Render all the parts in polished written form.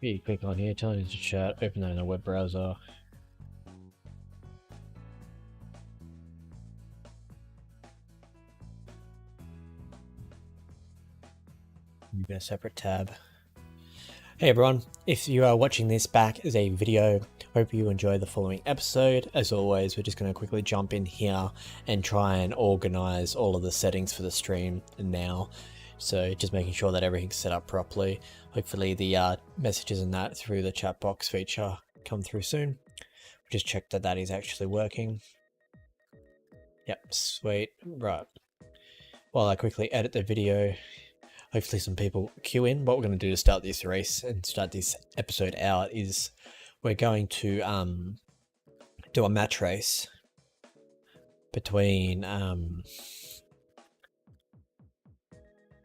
You click on here, Untitled Chat, open that in a web browser. You've got a separate tab. Hey everyone, if you are watching this back as a video, hope you enjoy the following episode. As always, we're just going to quickly jump in here and try and organize all of the settings for the stream now. So just making sure that everything's set up properly. Hopefully the messages and that through the chat box feature come through soon. Just check that that is actually working. Yep, sweet. Right. While I quickly edit the video, hopefully some people queue in. What we're going to do to start this race and start this episode out is we're going to do a match race between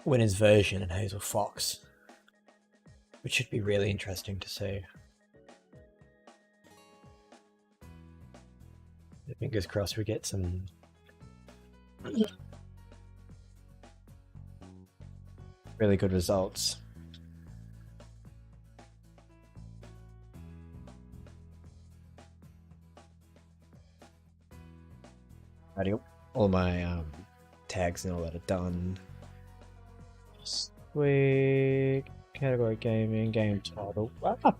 Winner's Version and Hazel Fox, which should be really interesting to see. Fingers crossed we get some really good results. Righty, all my tags and all that are done. Sweet. Category gaming, game title. Ah!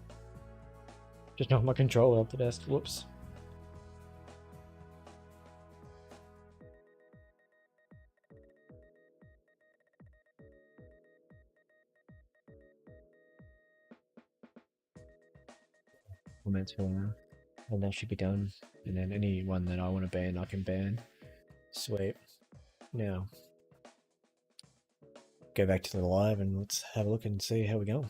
Just knocked my controller off the desk. Whoops. Comments for now, and that should be done. And then anyone that I want to ban, I can ban. Sweet. Now, go back to the live and let's have a look and see how we go.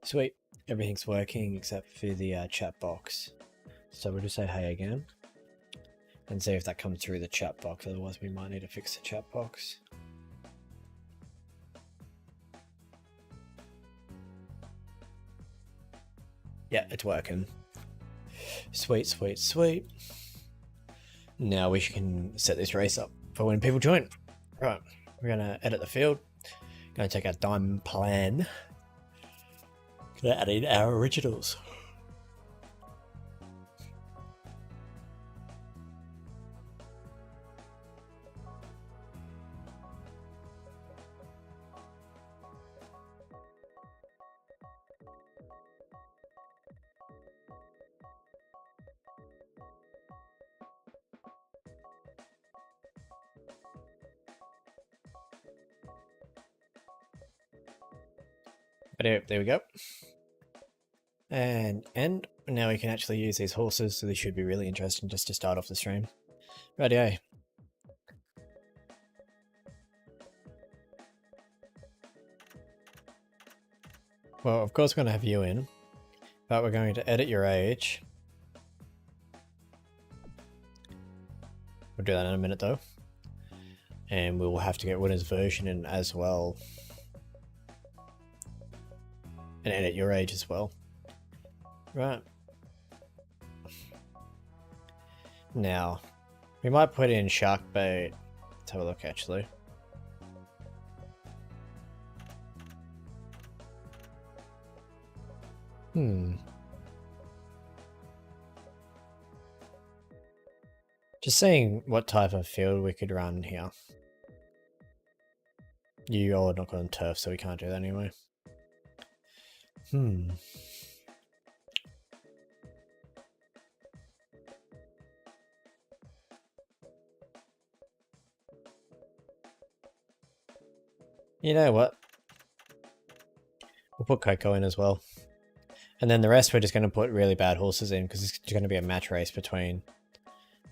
Sweet. Everything's working except for the chat box. So we'll just say hey again and see if that comes through the chat box. Otherwise, we might need to fix the chat box. Yeah, it's working. Sweet, sweet, sweet. Now we can set this race up for when people join. Right, we're gonna edit the field. Gonna take our diamond plan. Gonna add in our originals. But there we go. And now we can actually use these horses, so this should be really interesting just to start off the stream. Rightio. Well, of course we're going to have you in, but we're going to edit your age. We'll do that in a minute though. And we'll have to get Winner's Version in as well. And edit your age as well. Right. Now, we might put in shark bait. Let's have a look actually. Just seeing what type of field we could run here. You are not on turf, so we can't do that anyway. You know what? We'll put Coco in as well. And then the rest we're just going to put really bad horses in because it's going to be a match race between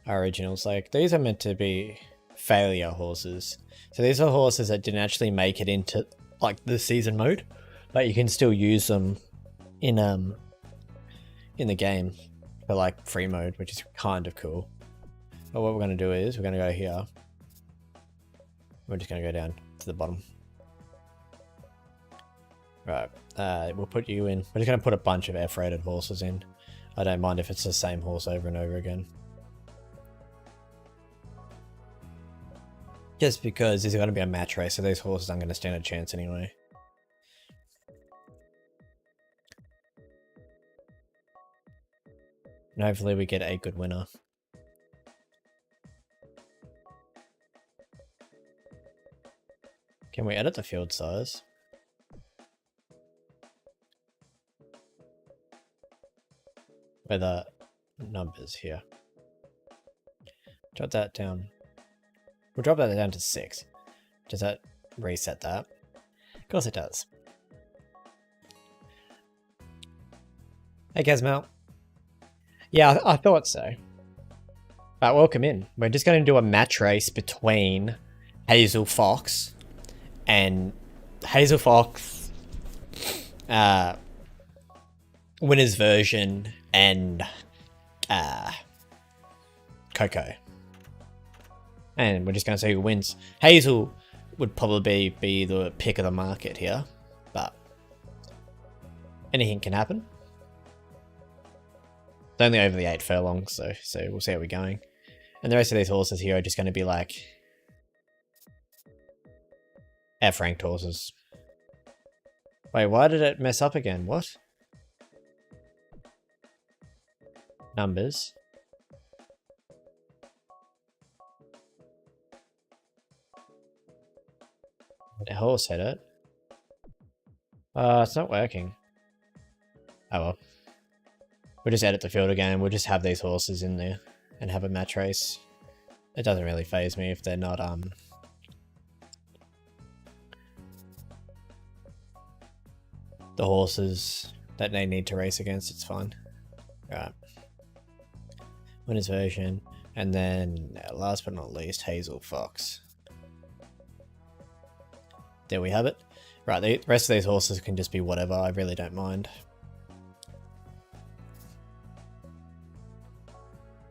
our originals. Like, these are meant to be failure horses. So these are horses that didn't actually make it into like the season mode, but you can still use them in the game for like free mode, which is kind of cool. But what we're going to do is we're going to go here. We're just going to go down to the bottom. Right, we'll put you in. We're just going to put a bunch of F-rated horses in. I don't mind if it's the same horse over and over again. Just because this is going to be a match race, so these horses aren't going to stand a chance anyway. And hopefully we get a good winner. Can we edit the field size? Where the numbers here. Drop that down. We'll drop that down to 6. Does that reset that? Of course it does. Hey Gazmel. Yeah, I thought so. But welcome in. We're just going to do a match race between Hazel Fox and Hazel Fox winner's version and Coco. And we're just going to see who wins. Hazel would probably be the pick of the market here, but anything can happen. It's only over the 8 furlongs, so we'll see how we're going. And the rest of these horses here are just going to be like F-ranked horses. Wait, why did it mess up again? What? Numbers. The horse hit it. It's not working. Oh well. We'll just edit the field again. We'll just have these horses in there and have a match race. It doesn't really faze me if they're not the horses that they need to race against. It's fine. Right. Winner's version, and then last but not least, Hazel Fox. There we have it. Right, the rest of these horses can just be whatever. I really don't mind.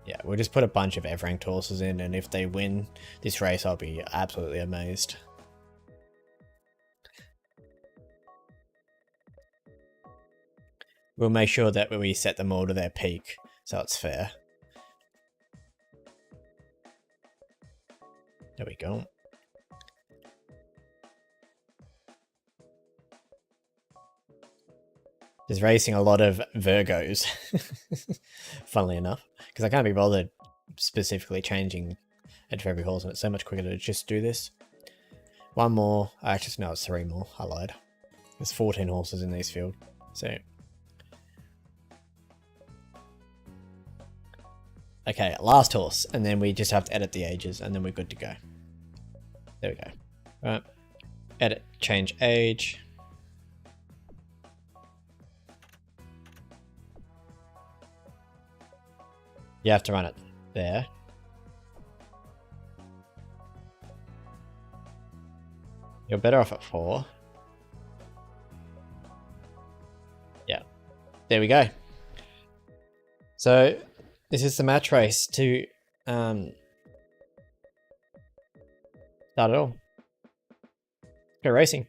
Yeah, we'll just put a bunch of F-ranked horses in, and if they win this race, I'll be absolutely amazed. We'll make sure that we set them all to their peak, so it's fair. There we go. There's racing a lot of Virgos, funnily enough, because I can't be bothered specifically changing it for every horse, and it's so much quicker to just do this. One more, actually no, it's 3 more, I lied. There's 14 horses in this field, so. Okay, last horse, and then we just have to edit the ages, and then we're good to go. There we go. Right, edit, change age. You have to run it there. You're better off at 4. Yeah. There we go. So this is the match race to start it all. Go racing.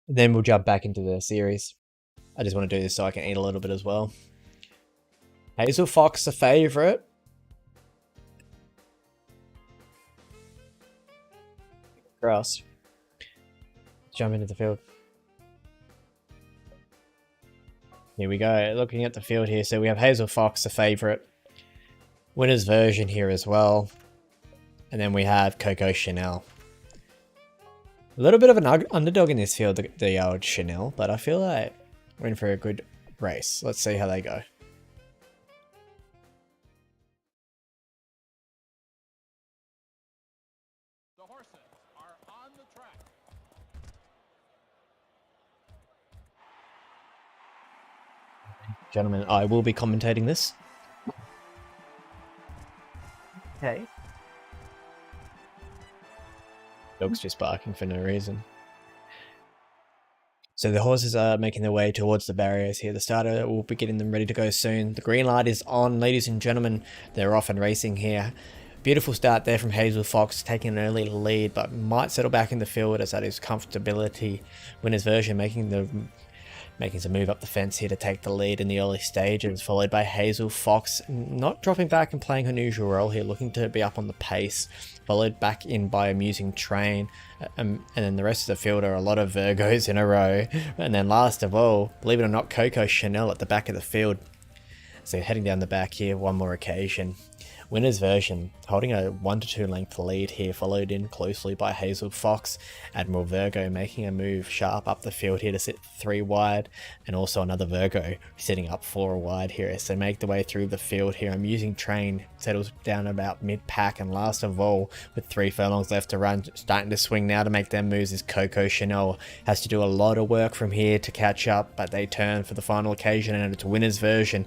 Then we'll jump back into the series. I just want to do this so I can eat a little bit as well. Hazel Fox, the favourite. Grass. Jump into the field. Here we go. Looking at the field here, so we have Hazel Fox, the favourite. Winner's version here as well. And then we have Coco Chanel. A little bit of an underdog in this field, the old Chanel, but I feel like we're in for a good race. Let's see how they go. The horses are on the track. Gentlemen, I will be commentating this. Okay. Dog's just barking for no reason. So the horses are making their way towards the barriers here. The starter will be getting them ready to go soon. The green light is on, ladies and gentlemen. They're off and racing here. Beautiful start there from Hazel Fox, taking an early lead, but might settle back in the field as that is comfortability. Winner's version making some move up the fence here to take the lead in the early stages, followed by Hazel Fox, not dropping back and playing her usual role here, looking to be up on the pace, followed back in by Amusing Train, and then the rest of the field are a lot of Virgos in a row. And then last of all, believe it or not, Coco Chanel at the back of the field. So heading down the back here, one more occasion. Winner's Version, holding a 1 to 2 length lead here, followed in closely by Hazel Fox. Admiral Virgo making a move sharp up the field here to sit 3 wide, and also another Virgo sitting up 4 wide here. So make the way through the field here. Amusing Train settles down about mid-pack, and last of all, with 3 furlongs left to run, starting to swing now to make their moves is Coco Chanel. Has to do a lot of work from here to catch up, but they turn for the final occasion, and it's Winner's Version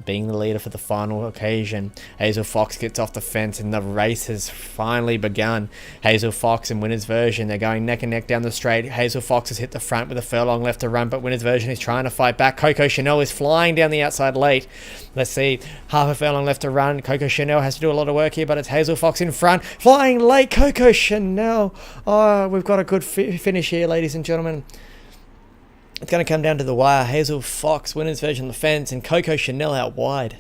being the leader for the final occasion. Hazel Fox gets off the fence and the race has finally begun. Hazel Fox and Winner's Version, they're going neck and neck down the straight. Hazel Fox has hit the front with a furlong left to run, but Winner's Version is trying to fight back. Coco Chanel is flying down the outside late. Let's see, half a furlong left to run. Coco Chanel has to do a lot of work here, but it's Hazel Fox in front, flying late. Coco Chanel, oh, we've got a good finish here, ladies and gentlemen. It's going to come down to the wire. Hazel Fox, Winner's Version on the fence, and Coco Chanel out wide.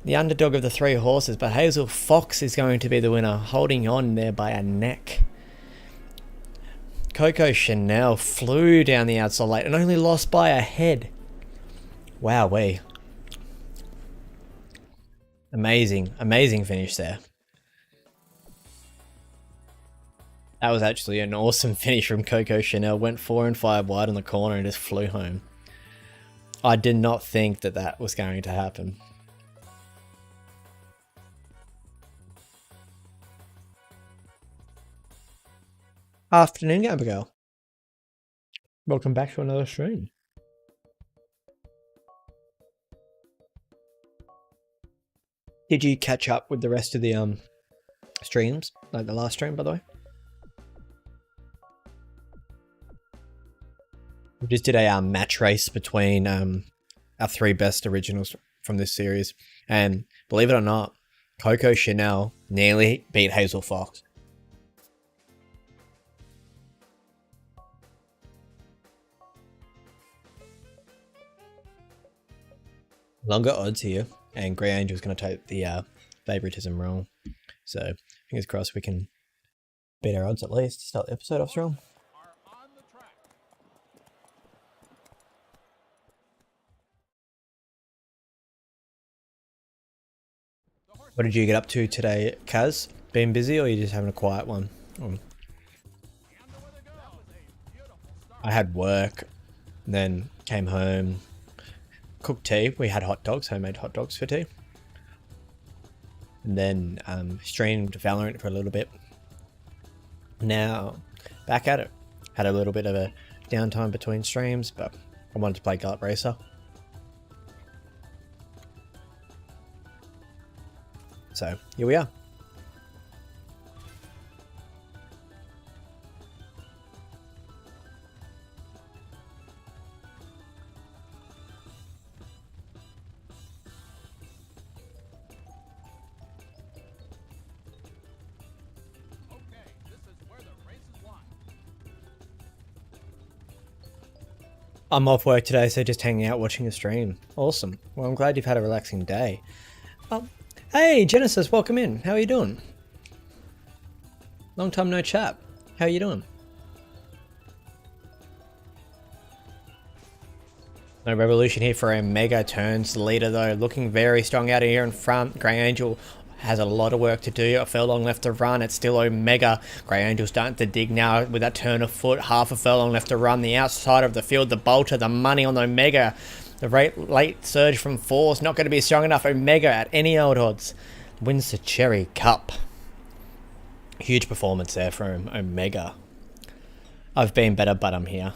The underdog of the 3 horses, but Hazel Fox is going to be the winner, holding on there by a neck. Coco Chanel flew down the outside late and only lost by a head. Wowee. Amazing, amazing finish there. That was actually an awesome finish from Coco Chanel. Went 4 and 5 wide on the corner and just flew home. I did not think that that was going to happen. Afternoon, Abigail. Welcome back to another stream. Did you catch up with the rest of the streams, like the last stream, by the way? We just did a match race between our 3 best originals from this series, and believe it or not, Coco Chanel nearly beat Hazel Fox. Longer odds here, and Grey Angel's going to take the favoritism role. So fingers crossed we can beat our odds at least to start the episode off strong. What did you get up to today, Kaz? Been busy, or are you just having a quiet one? I had work, then came home, cooked tea. We had hot dogs, homemade hot dogs for tea. And then streamed Valorant for a little bit. Now, back at it. Had a little bit of a downtime between streams, but I wanted to play Gallop Racer. So, here we are. I'm off work today, so just hanging out watching a stream. Awesome. Well, I'm glad you've had a relaxing day. Hey, Genesis, welcome in. How are you doing? Long time no chat. How are you doing? No revolution here for Omega. Turns the leader though, looking very strong out here in front. Grey Angel has a lot of work to do. A furlong left to run. It's still Omega. Grey Angel starting to dig now with that turn of foot. Half a furlong left to run. The outside of the field, the bolter, the money on Omega. The late surge from 4 is not going to be strong enough. Omega at any old odds wins the Cherry Cup. Huge performance there from Omega. I've been better, but I'm here.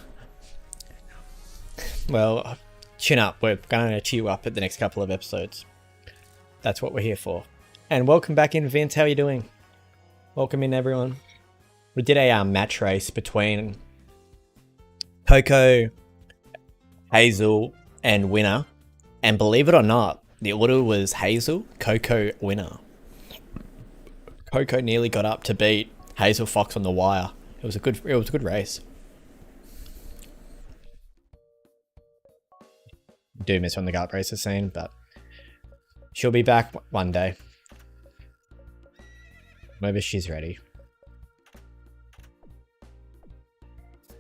Well, chin up. We're going to cheer you up at the next couple of episodes. That's what we're here for. And welcome back in, Vince. How are you doing? Welcome in, everyone. We did a match race between Coco, Hazel, and Winner. And believe it or not, the order was Hazel, Coco, Winner. Coco nearly got up to beat Hazel Fox on the wire. It was a good race. Do miss her on the Gallop Racer scene, but she'll be back one day. Maybe she's ready.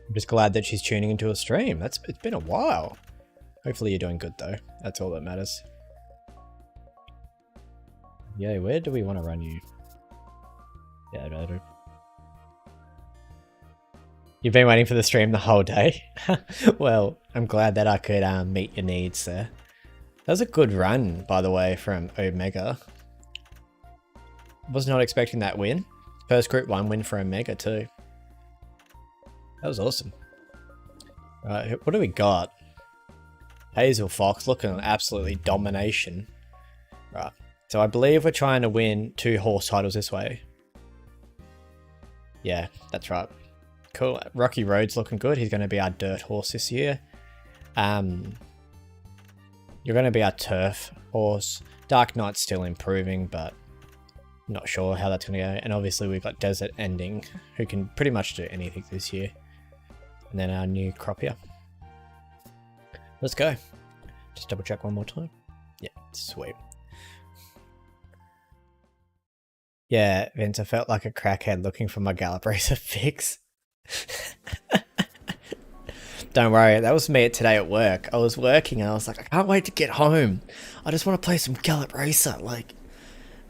I'm just glad that she's tuning into a stream. It's been a while. Hopefully you're doing good though. That's all that matters. Yeah, where do we want to run you? Yeah, I don't. You've been waiting for the stream the whole day? Well, I'm glad that I could meet your needs there. That was a good run, by the way, from Omega. Was not expecting that win. First Group 1 win for Omega too. That was awesome. Right, what do we got? Hazel Fox looking at absolutely domination. Right, so I believe we're trying to win 2 horse titles this way. Yeah, that's right. Cool. Rocky Road's looking good. He's going to be our dirt horse this year. You're going to be our turf horse. Dark Knight's still improving, but not sure how that's going to go. And obviously we've got Desert Ending, who can pretty much do anything this year. And then our new crop here. Let's go. Just double check one more time. Yeah, sweet. Yeah, Vince, I felt like a crackhead looking for my Gallop Racer fix. Don't worry, that was me today at work. I was working and I was like, I can't wait to get home. I just want to play some Gallop Racer, like.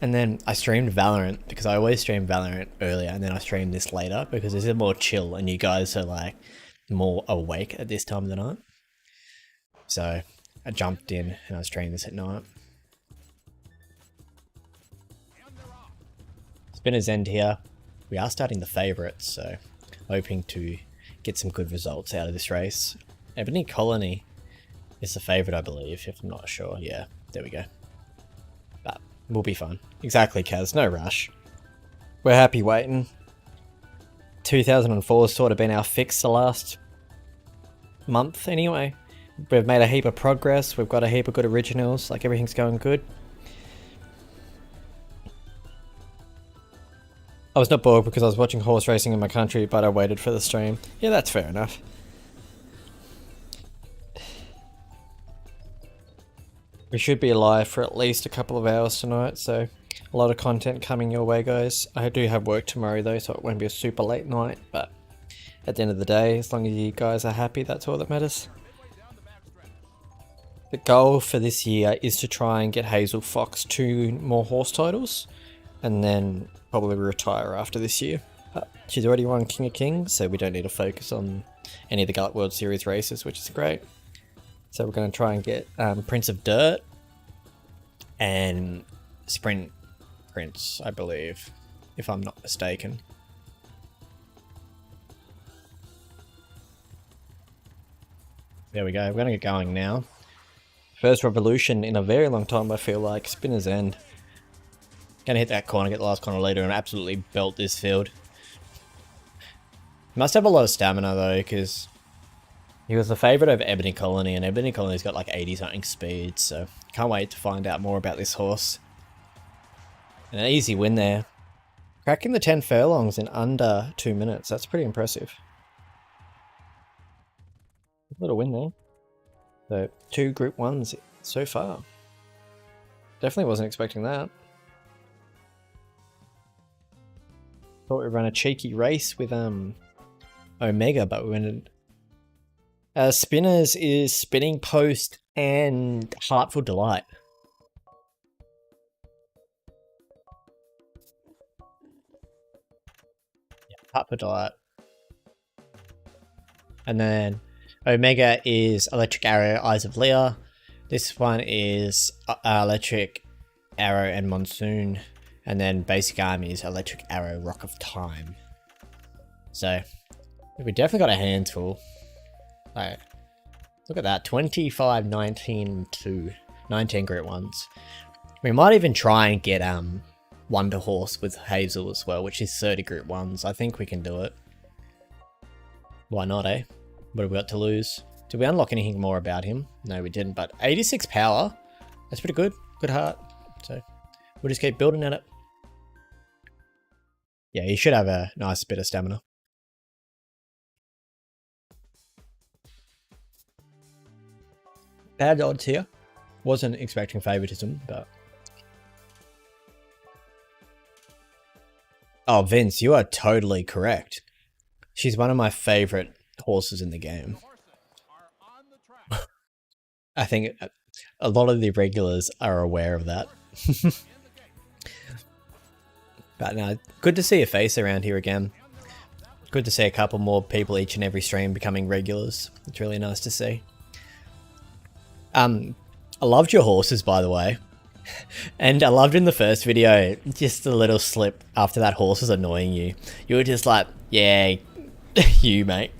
And then I streamed Valorant because I always stream Valorant earlier, and then I stream this later because this is more chill and you guys are like more awake at this time of the night. So I jumped in and I streamed this at night. Spinner's End here. We are starting the favourites, so hoping to get some good results out of this race. Ebony Colony is the favourite, I believe, if I'm not sure. Yeah, there we go. But we'll be fine. Exactly, Kaz. No rush. We're happy waiting. 2004 has sort of been our fix the last month anyway. We've made a heap of progress. We've got a heap of good originals. Like, everything's going good. I was not bored because I was watching horse racing in my country, but I waited for the stream. Yeah, that's fair enough. We should be live for at least a couple of hours tonight, so a lot of content coming your way, guys. I do have work tomorrow though, so it won't be a super late night, but at the end of the day, as long as you guys are happy, that's all that matters. The goal for this year is to try and get Hazel Fox 2 more horse titles, and then probably retire after this year. She's already won King of Kings, so we don't need to focus on any of the Gallop World Series races, which is great. So we're going to try and get Prince of Dirt and Sprint Prince, I believe, if I'm not mistaken. There we go, we're going to get going now. First revolution in a very long time, I feel like. Spinner's End. Gonna hit that corner, get the last corner leader, and absolutely belt this field. Must have a lot of stamina though, because he was the favourite of Ebony Colony, and Ebony Colony's got like 80 something speed, so can't wait to find out more about this horse. And an easy win there. Cracking the 10 furlongs in under 2 minutes, that's pretty impressive. A little win there. So 2 Group 1s so far. Definitely wasn't expecting that. Thought we'd run a cheeky race with Omega, but we went. Spinners is Spinning Post and Heartful Delight. Yeah, Heartful Delight. And then Omega is Electric Arrow, Eyes of Leah. This one is Electric Arrow and Monsoon. And then Basic Army is Electric Arrow, Rock of Time. So, we definitely got a handful. Like, look at that, 25, 19, 2. 19 Group 1s. We might even try and get Wonder Horse with Hazel as well, which is 30 Group 1s. I think we can do it. Why not, eh? What have we got to lose? Did we unlock anything more about him? No, we didn't, but 86 power. That's pretty good. Good heart. So, we'll just keep building at it. Yeah, he should have a nice bit of stamina. Bad odds here. Wasn't expecting favoritism, but Oh, Vince, you are totally correct. She's one of my favorite horses in the game. I think a lot of the regulars are aware of that. But no, good to see your face around here again. Good to see a couple more people each and every stream becoming regulars. It's really nice to see. I loved your horses, by the way. And I loved in the first video, just a little slip after that horse was annoying you. You were just like, yeah, you mate.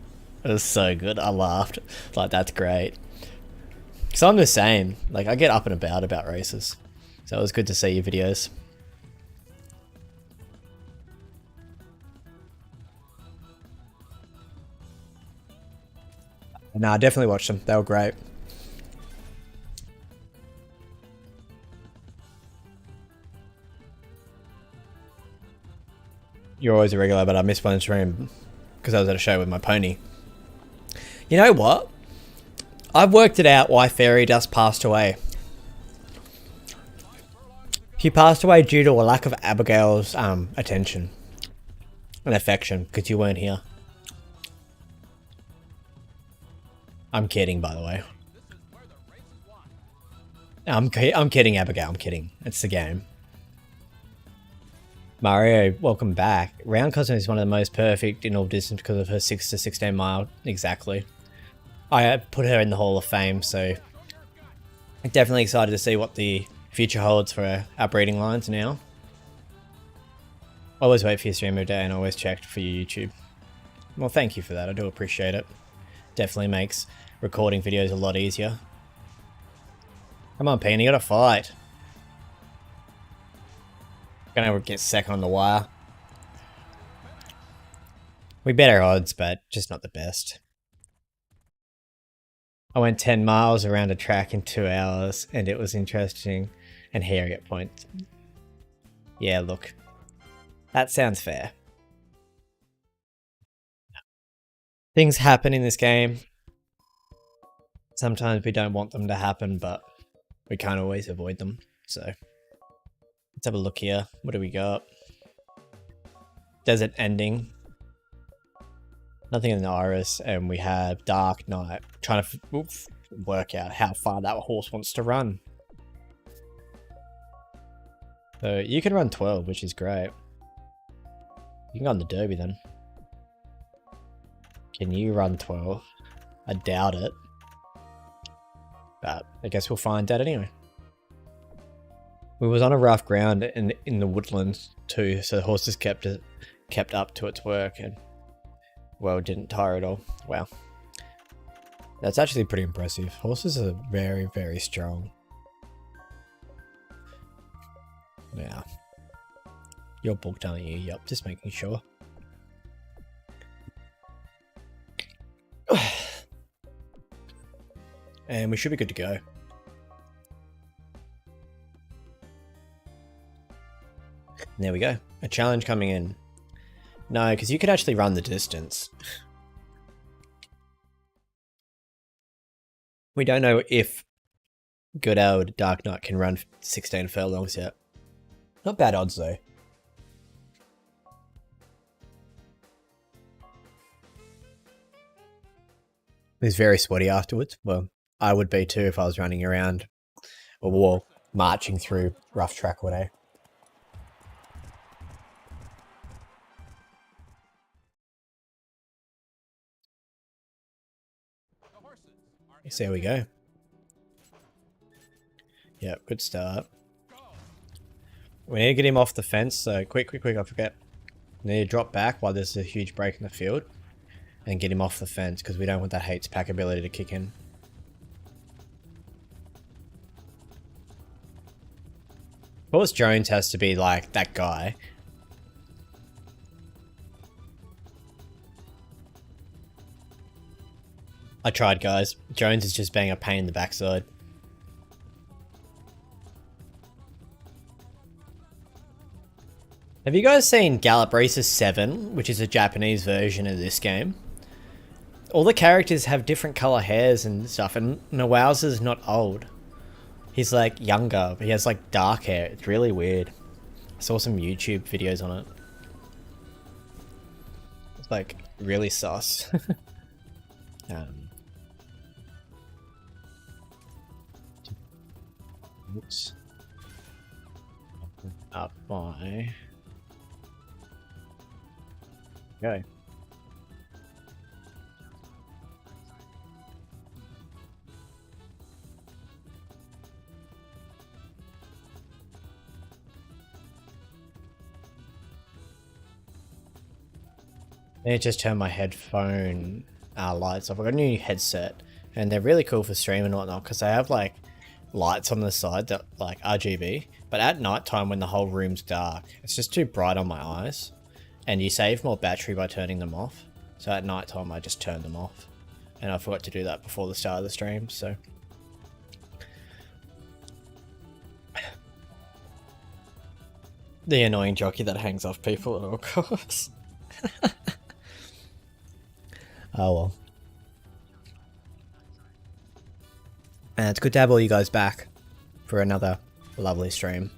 It was so good. I laughed. Like, that's great. So I'm the same. Like, I get up and about races. So it was good to see your videos. No, I definitely watched them. They were great. You're always a regular, but I missed one stream because I was at a show with my pony. You know what? I've worked it out why Fairy Dust passed away. She passed away due to a lack of Abigail's attention and affection because you weren't here. I'm kidding, by the way. I'm kidding, Abigail. I'm kidding. It's the game. Mario, welcome back. Round Cousin is one of the most perfect in all distance because of her 6 to 16 mile. Exactly. I put her in the Hall of Fame, so I'm definitely excited to see what the future holds for our breeding lines now. I always wait for your stream every day and always check for your YouTube. Well, thank you for that. I do appreciate it. Definitely makes recording videos a lot easier. Come on, Peanut, you gotta fight. Gonna get second on the wire. We better odds, but just not the best. I went 10 miles around a track in 2 hours, and it was interesting and hairy at points. Yeah, look. That sounds fair. Things happen in this game. Sometimes we don't want them to happen, but we can't always avoid them, so... Let's have a look here. What do we got? Desert Ending. Nothing in the Iris, and we have Dark Knight. Trying to work out how far that horse wants to run. So you can run 12, which is great. You can go on the Derby then. Can you run 12? I doubt it. But I guess we'll find out anyway. We was on a rough ground in the woodlands too, so the horse just kept up to its work and, well, didn't tire at all. Wow. That's actually pretty impressive. Horses are very, very strong. Yeah. You're booked, aren't you? Yup, just making sure. And we should be good to go. And there we go. A challenge coming in. No, because you could actually run the distance. We don't know if good old Dark Knight can run 16 furlongs yet. Not bad odds though. He's very sweaty afterwards. Well, I would be too if I was running around or marching through rough track all day. So there we go. Yep, good start. We need to get him off the fence, so quick, I forget. We need to drop back while there's a huge break in the field and get him off the fence because we don't want that Hates Pack ability to kick in. Of course Jones has to be like that guy. I tried, guys. Jones is just being a pain in the backside. Have you guys seen Gallop Racer 7, which is a Japanese version of this game? All the characters have different color hairs and stuff, and Nawauza's not old. He's like younger, but he has like dark hair. It's really weird. I saw some YouTube videos on it. like really sus. Oops. Up by. Okay. I just turned my headphone lights off. I got a new headset, and they're really cool for streaming and whatnot because they have like lights on the side that like RGB. But at night time when the whole room's dark, it's just too bright on my eyes, and you save more battery by turning them off. So at night time I just turn them off, and I forgot to do that before the start of the stream. So the annoying jockey that hangs off people, of course. Oh well. And it's good to have all you guys back for another lovely stream.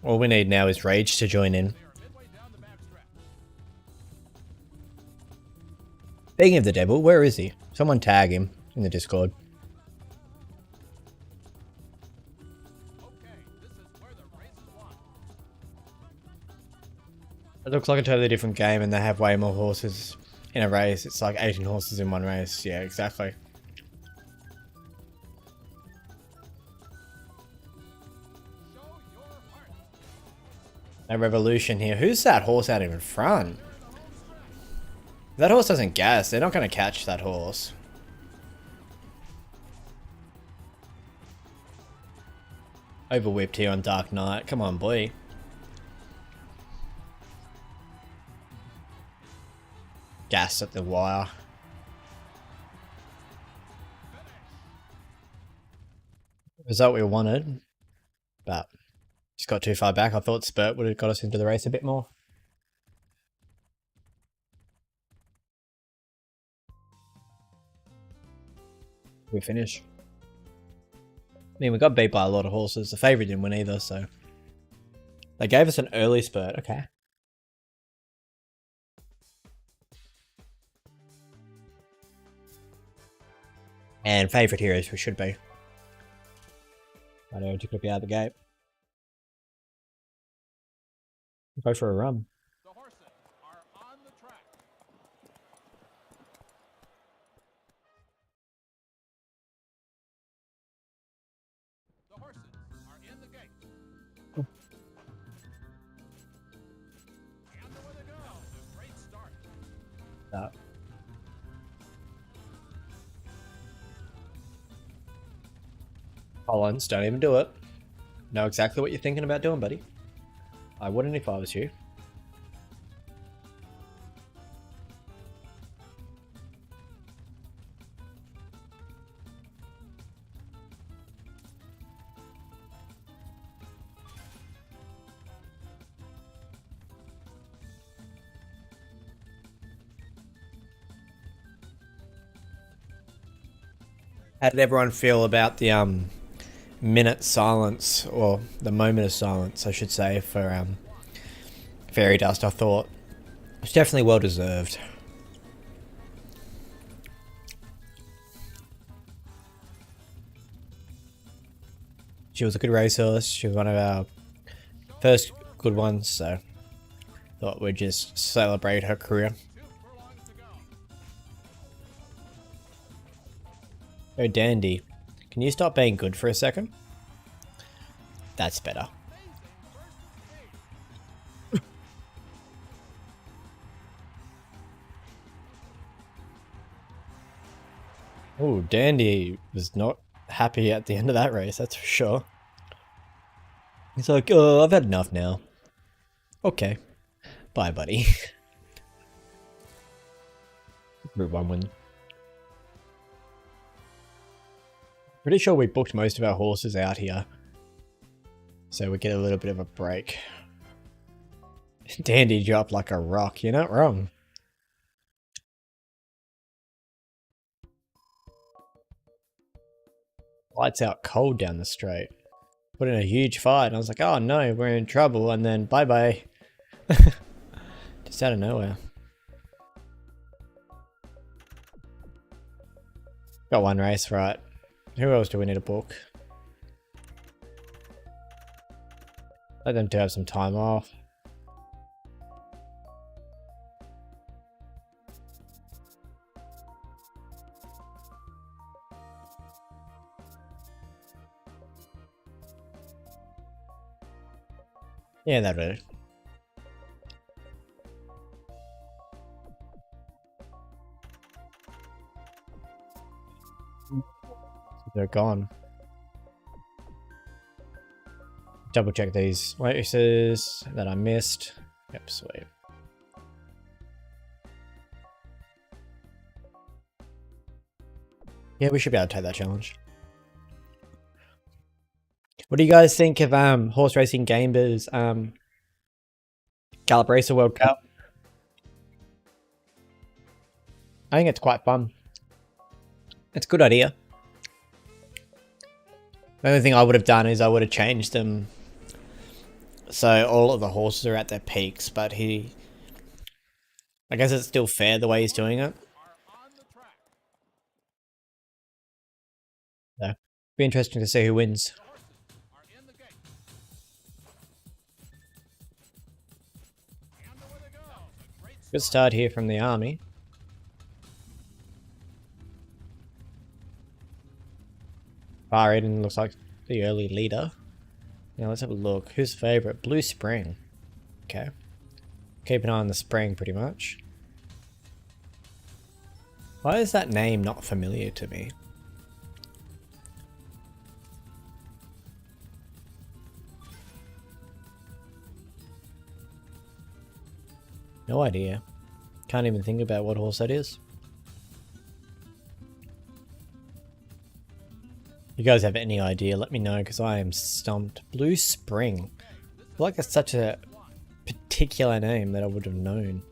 All we need now is Rage to join in. Speaking of the devil, where is he? Someone tag him in the Discord. It looks like a totally different game and they have way more horses in a race. It's like 18 horses in one race. Yeah, exactly. No revolution here. Who's that horse out in front? If that horse doesn't gas, they're not going to catch that horse. Overwhipped here on Dark Knight. Come on, boy. Gas at the wire. Result we wanted, but just got too far back. I thought Spurt would have got us into the race a bit more. We finish. I mean, we got beat by a lot of horses. The favourite didn't win either, so they gave us an early spurt. Okay. And favourite heroes we should be. I know, took it out of the gate. Go for a run. The horses are on the track. The horses are in the gate. And away they go. A great start. Collins, don't even do it. Know exactly what you're thinking about doing, buddy. I wouldn't if I was you. How did everyone feel about the minute silence, or the moment of silence, I should say, for Fairy Dust? I thought it's definitely well deserved. She was a good racehorse. She was one of our first good ones, so thought we'd just celebrate her career. Oh, Dandy. Can you stop being good for a second? That's better. Oh, Dandy was not happy at the end of that race, that's for sure. He's like, oh, I've had enough now. Okay. Bye, buddy. Route 1 win. Pretty sure we booked most of our horses out here, so we get a little bit of a break. Dandy dropped like a rock, you're not wrong. Lights out cold down the straight. Put in a huge fight, and I was like, oh no, we're in trouble, and then bye bye. Just out of nowhere. Got one race, right. Who else do we need to book? Let them to have some time off. Yeah, that'll do. They're gone. Double check these races that I missed. Yep, sweet. Yeah, we should be able to take that challenge. What do you guys think of Horse Racing Gamers Gallop Racer World Cup? I think it's quite fun. It's a good idea. The only thing I would have done is I would have changed them so all of the horses are at their peaks, but I guess it's still fair the way he's doing it. So, be interesting to see who wins. Good start here from the army. Far Eden looks like the early leader. Now let's have a look. Who's favourite? Blue Spring. Okay. Keep an eye on the spring pretty much. Why is that name not familiar to me? No idea. Can't even think about what horse that is. You guys have any idea, let me know, because I am stumped. Blue Spring. I feel like that's such a particular name that I would have known.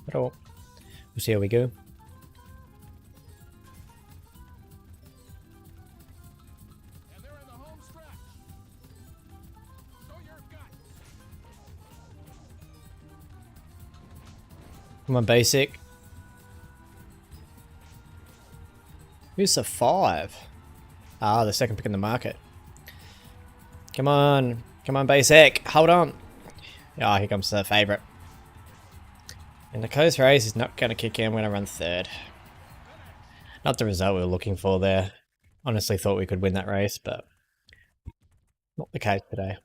But oh, we'll see how we go. Come on, basic. Who's the 5? Ah, the second pick in the market. Come on. Come on, basic. Hold on. Ah, here comes the favourite. And the coast race is not going to kick in. I'm going to run 3rd. Not the result we were looking for there. Honestly thought we could win that race, but not the case today.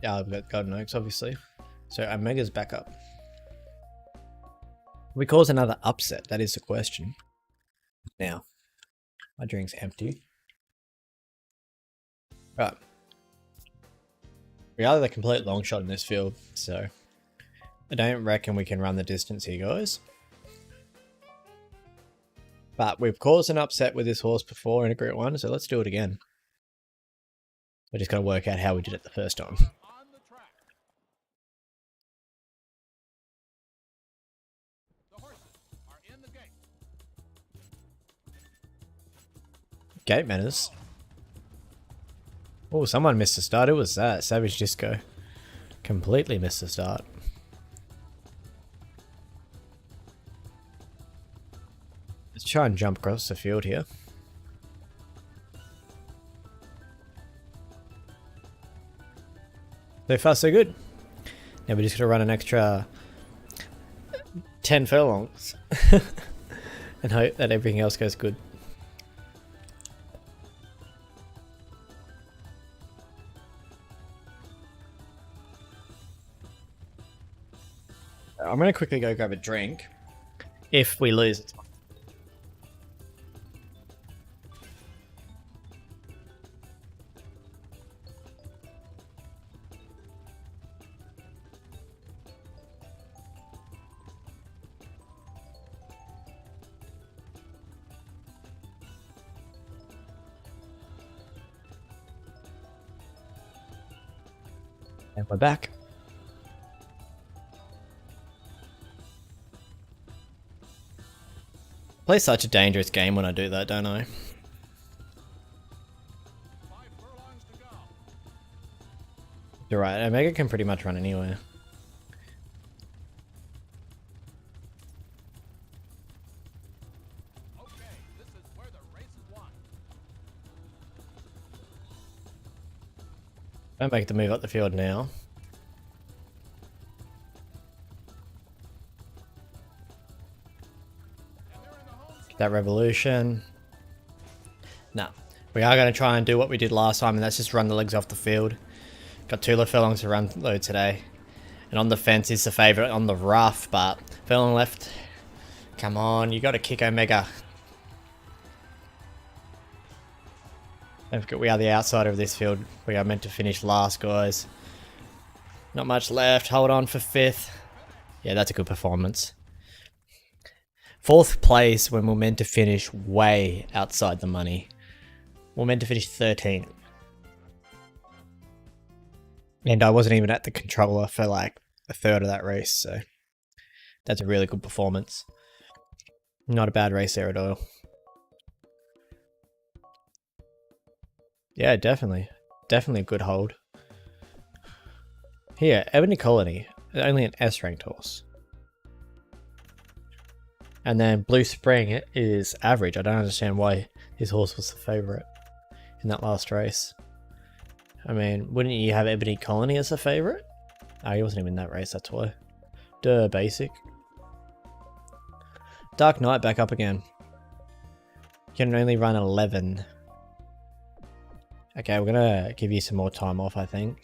Yeah, I've got Golden Oaks, obviously. So Omega's back up. We cause another upset? That is the question. Now, my drink's empty. Right. We are the complete long shot in this field, so I don't reckon we can run the distance here, guys. But we've caused an upset with this horse before in a Group 1, so let's do it again. We're just got to work out how we did it the first time. Gate manners. Oh, someone missed a start. Who was that? Savage Disco. Completely missed the start. Let's try and jump across the field here. So far, so good. Now we just gotta run an extra 10 furlongs and hope that everything else goes good. I'm gonna quickly go grab a drink. If we lose, it's fine. And we're back. Play such a dangerous game when I do that, don't I? 5 furlongs to go. You're right, Omega can pretty much run anywhere. Okay, this is where the race is won. Don't make the move up the field now. That revolution. Nah, we are going to try and do what we did last time, and that's just run the legs off the field. Got 2 furlongs to run low today. And on the fence is the favourite on the rough, but furlong left. Come on, you got to kick Omega. Don't forget we are the outsider of this field. We are meant to finish last, guys. Not much left. Hold on for 5th. Yeah, that's a good performance. 4th place when we're meant to finish way outside the money. We're meant to finish 13th. And I wasn't even at the controller for like a third of that race, so that's a really good performance. Not a bad race there at all. Yeah, definitely. Definitely a good hold. Here, Ebony Colony. Only an S-ranked horse. And then Blue Spring is average. I don't understand why his horse was the favourite in that last race. I mean, wouldn't you have Ebony Colony as a favourite? Oh, he wasn't even in that race, that's why. Duh, basic. Dark Knight back up again. Can only run 11. Okay, we're gonna give you some more time off, I think.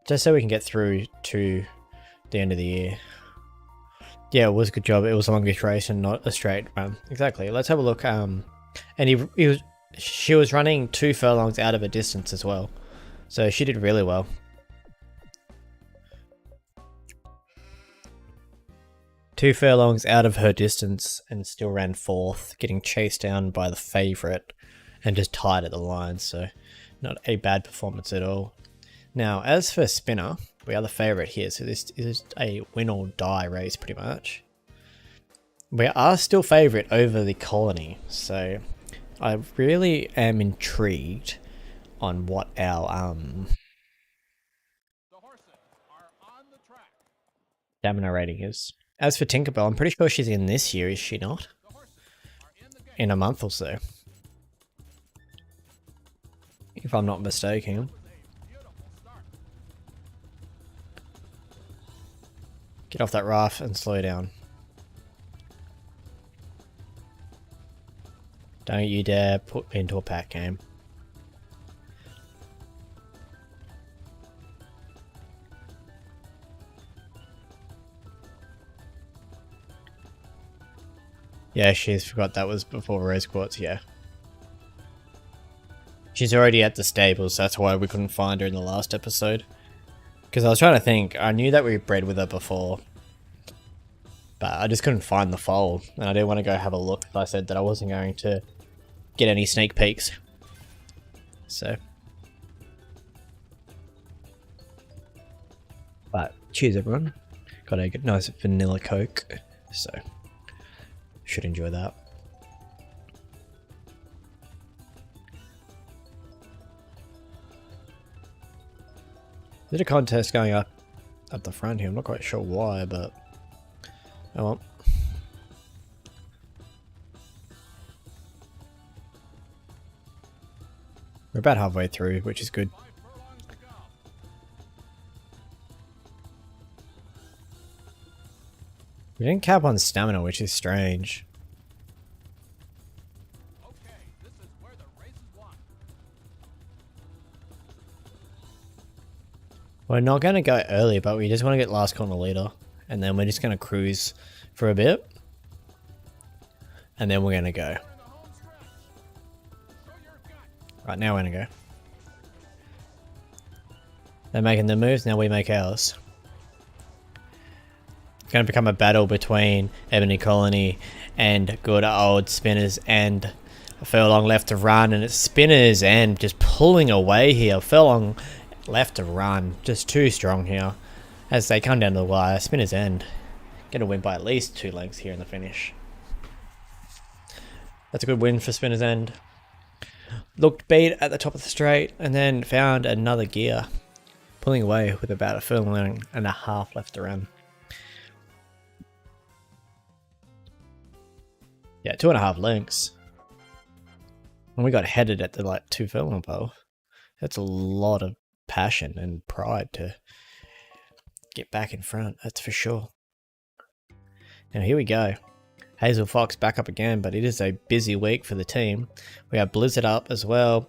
Just so we can get through to the end of the year. Yeah, it was a good job. It was a longish race and not a straight run. Exactly. Let's have a look. And she was running 2 furlongs out of a distance as well. So she did really well. Two furlongs out of her distance and still ran 4th, getting chased down by the favourite and just tied at the line. So not a bad performance at all. Now, as for Spinner, we are the favourite here, so this is a win or die race pretty much. We are still favourite over the Colony, so I really am intrigued on what our The horses are on the track. stamina rating is. As for Tinkerbell, I'm pretty sure she's in this year, is she not? The horses are in the gate. In a month or so. If I'm not mistaken. Beautiful start. Get off that raft and slow down. Don't you dare put me into a pack game. Yeah, she's forgot that was before Rose Quartz, yeah. She's already at the stables, that's why we couldn't find her in the last episode. Because I was trying to think, I knew that we bred with her before. But I just couldn't find the foal, and I didn't want to go have a look if I said that I wasn't going to get any sneak peeks. So. But, cheers everyone. Got a nice vanilla Coke, so should enjoy that. There's a contest going up at the front here. I'm not quite sure why, but oh well. We're about halfway through, which is good. 5 furlongs to go. We didn't cap on stamina, which is strange. Okay, this is where the race is won. We're not going to go early, but we just want to get last corner leader. And then we're just going to cruise for a bit. And then we're going to go. We're in the home stretch. Show your gut. Right, now we're going to go. They're making their moves, now we make ours. It's going to become a battle between Ebony Colony and good old Spinners and A furlong left to run, and it's Spinner's End just pulling away here. Furlong left to run, just too strong here. As they come down to the wire, Spinner's End going to win by at least 2 lengths here in the finish. That's a good win for Spinner's End. Looked beat at the top of the straight, and then found another gear, pulling away with about a furlong and a half left to run. Yeah, 2.5 lengths. And we got headed at the like 2 furlong pole. That's a lot of passion and pride to get back in front, that's for sure. Now here we go. Hazel Fox back up again, but it is a busy week for the team. We have Blizzard up as well.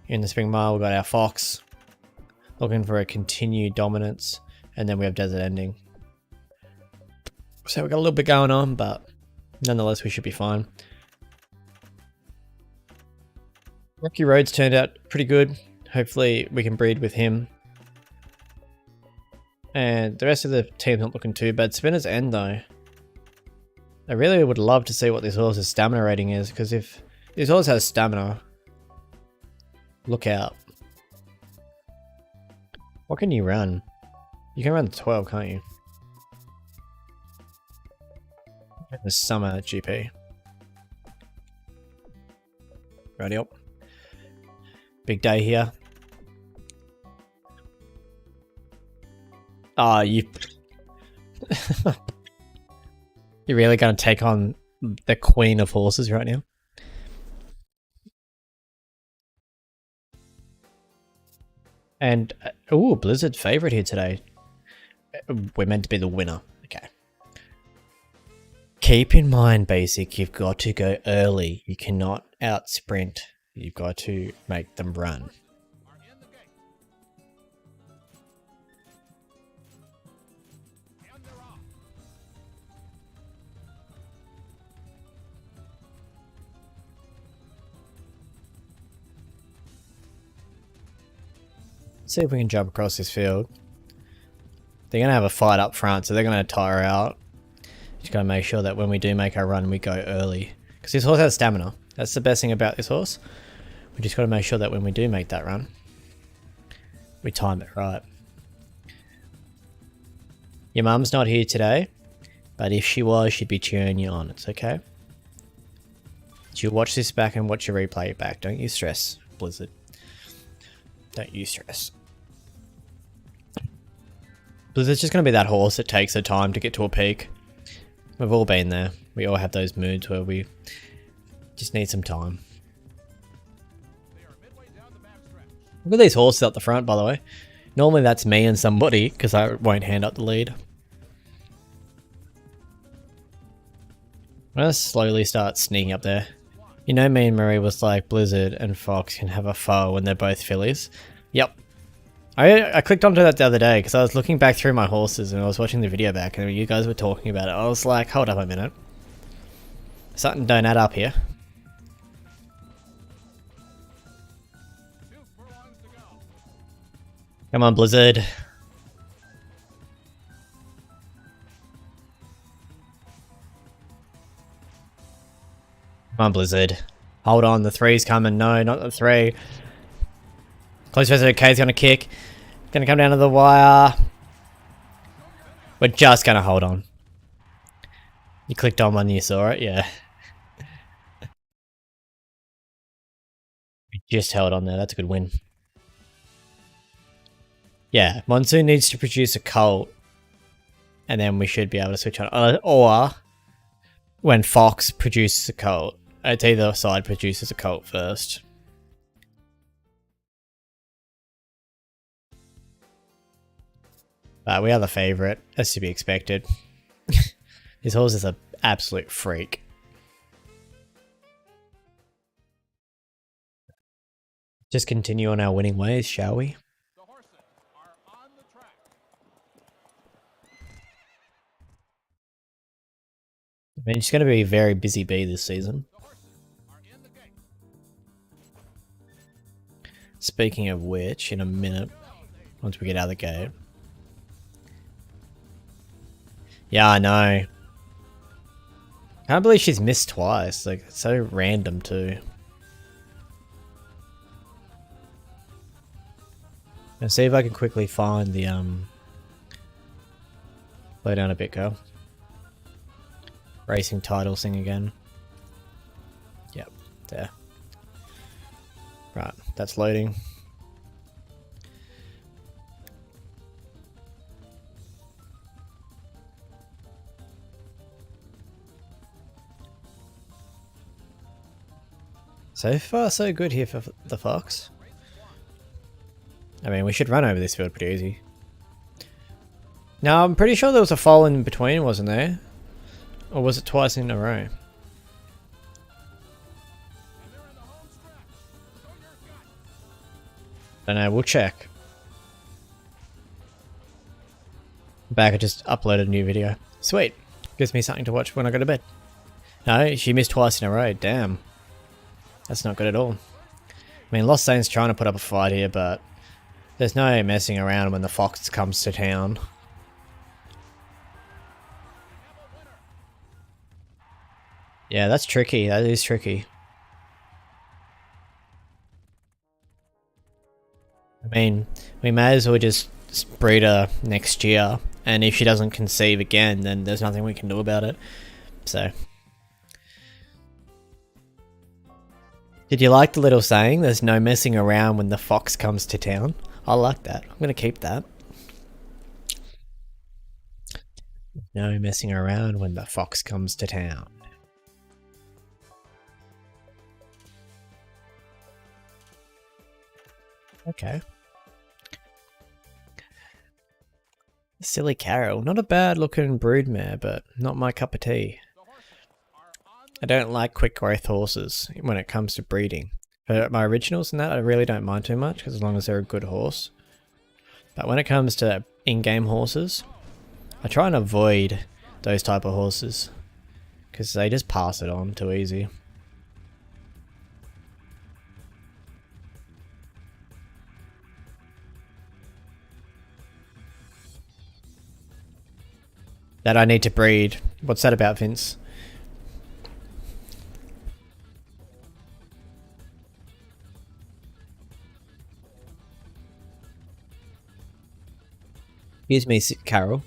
In the Spring Mile, we've got our Fox looking for a continued dominance. And then we have Desert Ending. So we've got a little bit going on, but nonetheless, we should be fine. Rocky Road's turned out pretty good. Hopefully we can breed with him. And the rest of the team's not looking too bad. Spinner's End though. I really would love to see what this horse's stamina rating is, because if this horse has stamina, look out. What can you run? You can run 12, can't you? The summer GP. Righty up. Big day here. Ah, you... You're really going to take on the queen of horses right now? And, ooh, Blizzard favorite here today. We're meant to be the winner. Okay. Keep in mind, Basic, you've got to go early. You cannot out sprint. You've got to make them run. See if we can jump across this field. They're going to have a fight up front, so they're going to tire out. Just got to make sure that when we do make our run, we go early. Because this horse has stamina. That's the best thing about this horse. We just got to make sure that when we do make that run, we time it right. Your mum's not here today, but if she was, she'd be cheering you on. It's okay. She'll watch this back and watch your replay back. Don't you stress, Blizzard. Don't you stress. Blizzard's just going to be that horse that takes her time to get to a peak. We've all been there. We all have those moods where we just need some time. Look at these horses up the front, by the way. Normally that's me and somebody, because I won't hand up the lead. I'm going to slowly start sneaking up there. You know, me and Marie was like, Blizzard and Fox can have a foe when they're both fillies. Yep. I clicked onto that the other day because I was looking back through my horses and I was watching the video back and you guys were talking about it. I was like, hold up a minute. Something don't add up here. Come on, Blizzard. Come on, Blizzard. Hold on, the 3's coming. No, not the 3. Close versus K's gonna kick. Gonna come down to the wire. We're just gonna hold on. You clicked on when you saw it, yeah. We just held on there, that's a good win. Yeah, Monsoon needs to produce a colt. And then we should be able to switch on. Or when Fox produces a colt. It's either side produces a colt first. We are the favourite, as to be expected. His horse is an absolute freak. Just continue on our winning ways, shall we? The horses are on the track. I mean, it's going to be a very busy bee this season. The horses are in the gate. Speaking of which, in a minute, once we get out of the gate. Yeah, I know. Can't believe she's missed twice. Like, it's so random too. Let's see if I can quickly find the slow down a bit, girl. Racing title thing again. Yep, there. Right, that's loading. So far, so good here for the Fox. I mean, we should run over this field pretty easy. Now, I'm pretty sure there was a fall in between, wasn't there? Or was it twice in a row? I don't know, we'll check. Back, I just uploaded a new video. Sweet. Gives me something to watch when I go to bed. No, she missed twice in a row. Damn. That's not good at all. I mean, Lost Saint's trying to put up a fight here, but there's no messing around when the Fox comes to town. Yeah, that's tricky. That is tricky. I mean, we may as well just breed her next year, and if she doesn't conceive again, then there's nothing we can do about it. So, did you like the little saying, there's no messing around when the fox comes to town? I like that. I'm gonna keep that. No messing around when the fox comes to town. Okay. Silly Carol. Not a bad looking broodmare, but not my cup of tea. I don't like quick growth horses when it comes to breeding. For my originals and that, I really don't mind too much, because as long as they're a good horse. But when it comes to in-game horses, I try and avoid those type of horses, because they just pass it on too easy. That I need to breed. What's that about, Vince? Excuse me, Carol.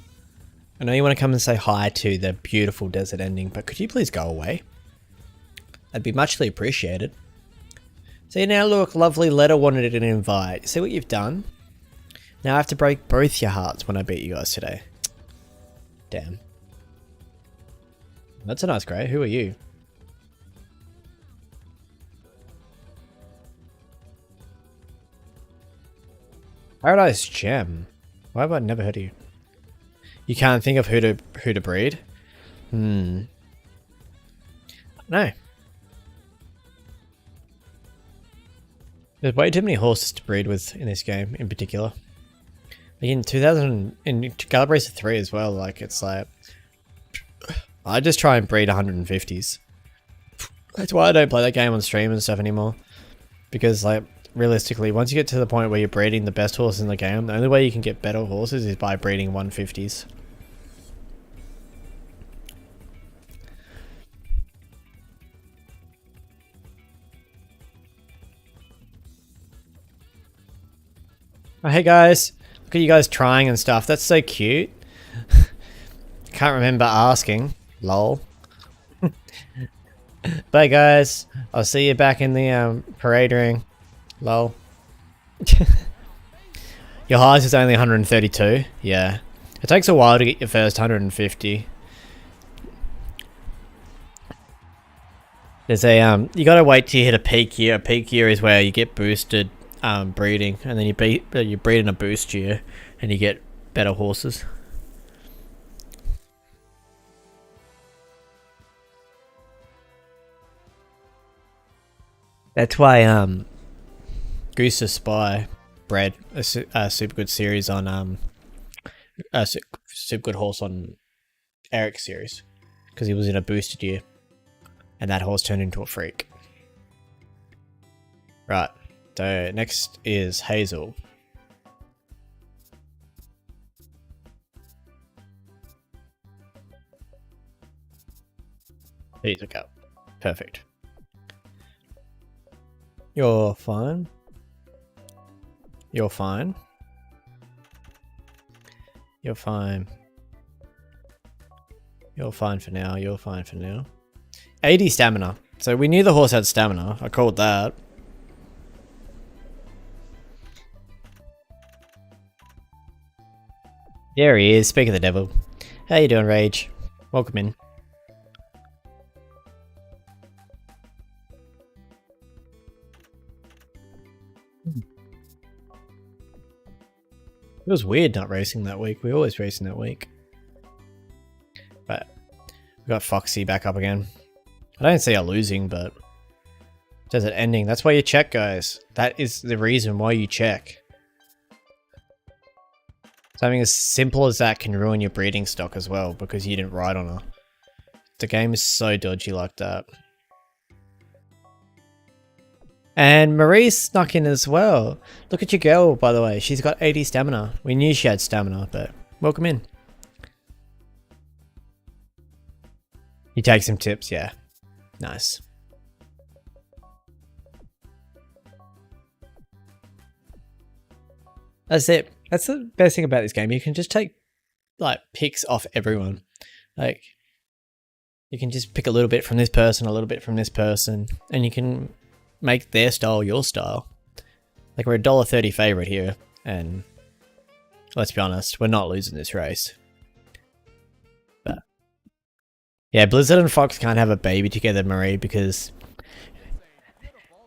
I know you want to come and say hi to the beautiful desert ending, but could you please go away? That'd be muchly appreciated. See, now look, lovely letter wanted an invite. See what you've done? Now I have to break both your hearts when I beat you guys today. Damn. That's a nice grey. Who are you? Paradise Gem. Why have I never heard of you? You can't think of who to breed? No. There's way too many horses to breed with in this game, in particular. Like in Gallop Racer 3 as well, like it's like I just try and breed 150s. That's why I don't play that game on stream and stuff anymore. Because like realistically, once you get to the point where you're breeding the best horses in the game, the only way you can get better horses is by breeding 150s. Oh, hey guys, look at you guys trying and stuff. That's so cute. Can't remember asking. Lol. Bye guys. I'll see you back in the parade ring. Lol. Your highest is only 132. Yeah. It takes a while to get your first 150. There's a you gotta wait till you hit a peak year. A peak year is where you get boosted breeding, and then you breed in a boost year and you get better horses. That's why Goose the Spy bred a super good series on a super good horse on Eric's series, because he was in a boosted year and that horse turned into a freak. Right, so next is Hazel. There you go. Perfect. You're fine. You're fine. You're fine. You're fine for now. You're fine for now. 80 stamina. So we knew the horse had stamina. I called that. There he is. Speak of the devil. How you doing, Rage? Welcome in. It was weird not racing that week. We always racing that week. But we got Foxy back up again. I don't see her losing, but does it ending? That's why you check, guys. That is the reason why you check. Something as simple as that can ruin your breeding stock as well because you didn't ride on her. The game is so dodgy like that. And Marie snuck in as well. Look at your girl, by the way. She's got 80 stamina. We knew she had stamina, but welcome in. You take some tips, yeah. Nice. That's it. That's the best thing about this game. You can just take like picks off everyone. Like you can just pick a little bit from this person, a little bit from this person, and you can make their style your style. Like we're a $1.30 favorite here, and let's be honest, we're not losing this race. But yeah, Blizzard and Fox can't have a baby together, Marie, because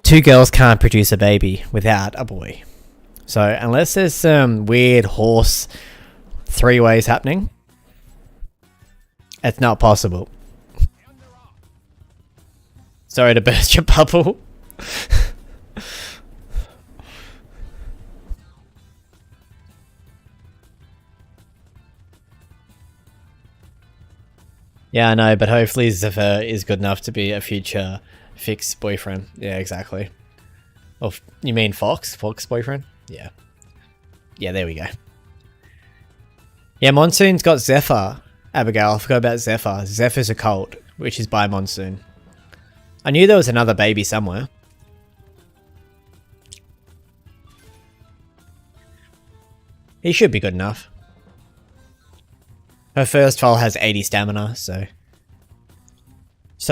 two girls can't produce a baby without a boy. So unless there's some weird horse three ways happening, it's not possible. Sorry to burst your bubble. Yeah, I know, but hopefully Zephyr is good enough to be a future fixed boyfriend. Yeah, exactly. Or you mean Fox? Fox boyfriend? Yeah. Yeah, there we go. Yeah, Monsoon's got Zephyr. Abigail, I forgot about Zephyr. Zephyr's a colt, which is by Monsoon. I knew there was another baby somewhere. He should be good enough. Her first foal has 80 stamina, so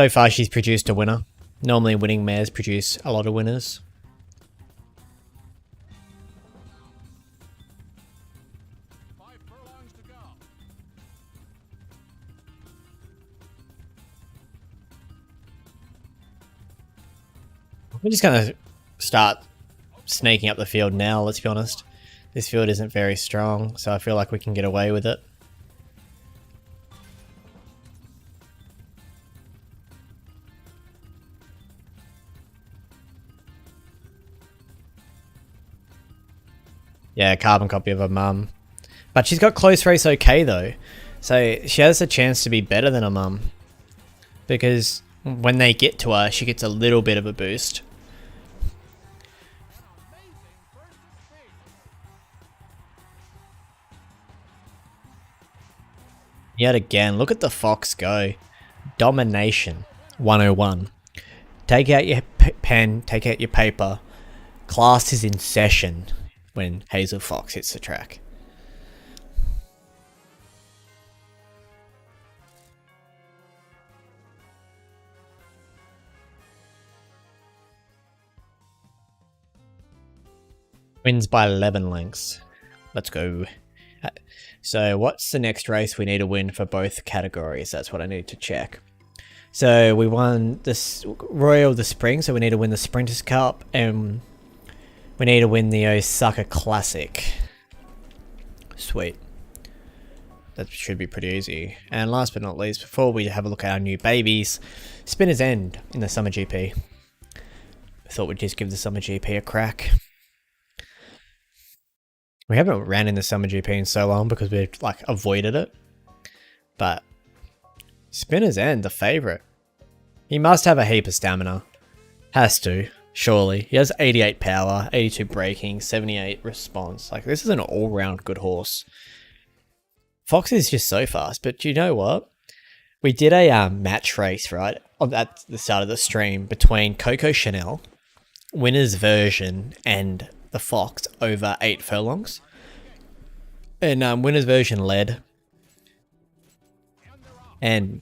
far she's produced a winner. Normally winning mares produce a lot of winners. We're just going to start sneaking up the field now, let's be honest. This field isn't very strong, so I feel like we can get away with it. Yeah, carbon copy of her mum. But she's got close race okay though. So she has a chance to be better than her mum. Because when they get to her, she gets a little bit of a boost. Yet again, look at the Fox go. Domination 101. Take out your pen, take out your paper. Class is in session when Hazel Fox hits the track. Wins by 11 lengths. Let's go. So what's the next race we need to win for both categories? That's what I need to check. So we won this Royal of the Spring, so we need to win the Sprinters Cup, and we need to win the Osaka Classic. Sweet. That should be pretty easy. And last but not least, before we have a look at our new babies, Spinner's End in the Summer GP. I thought we'd just give the Summer GP a crack. We haven't ran in the Summer GP in so long because we've like avoided it. But Spinner's End, the favourite. He must have a heap of stamina. Has to, surely. He has 88 power, 82 braking, 78 response. Like this is an all-round good horse. Fox is just so fast, but you know what? We did a match race, right? At the start of the stream between Coco Chanel, winner's version, and the Fox over 8 furlongs. in winner's version led, and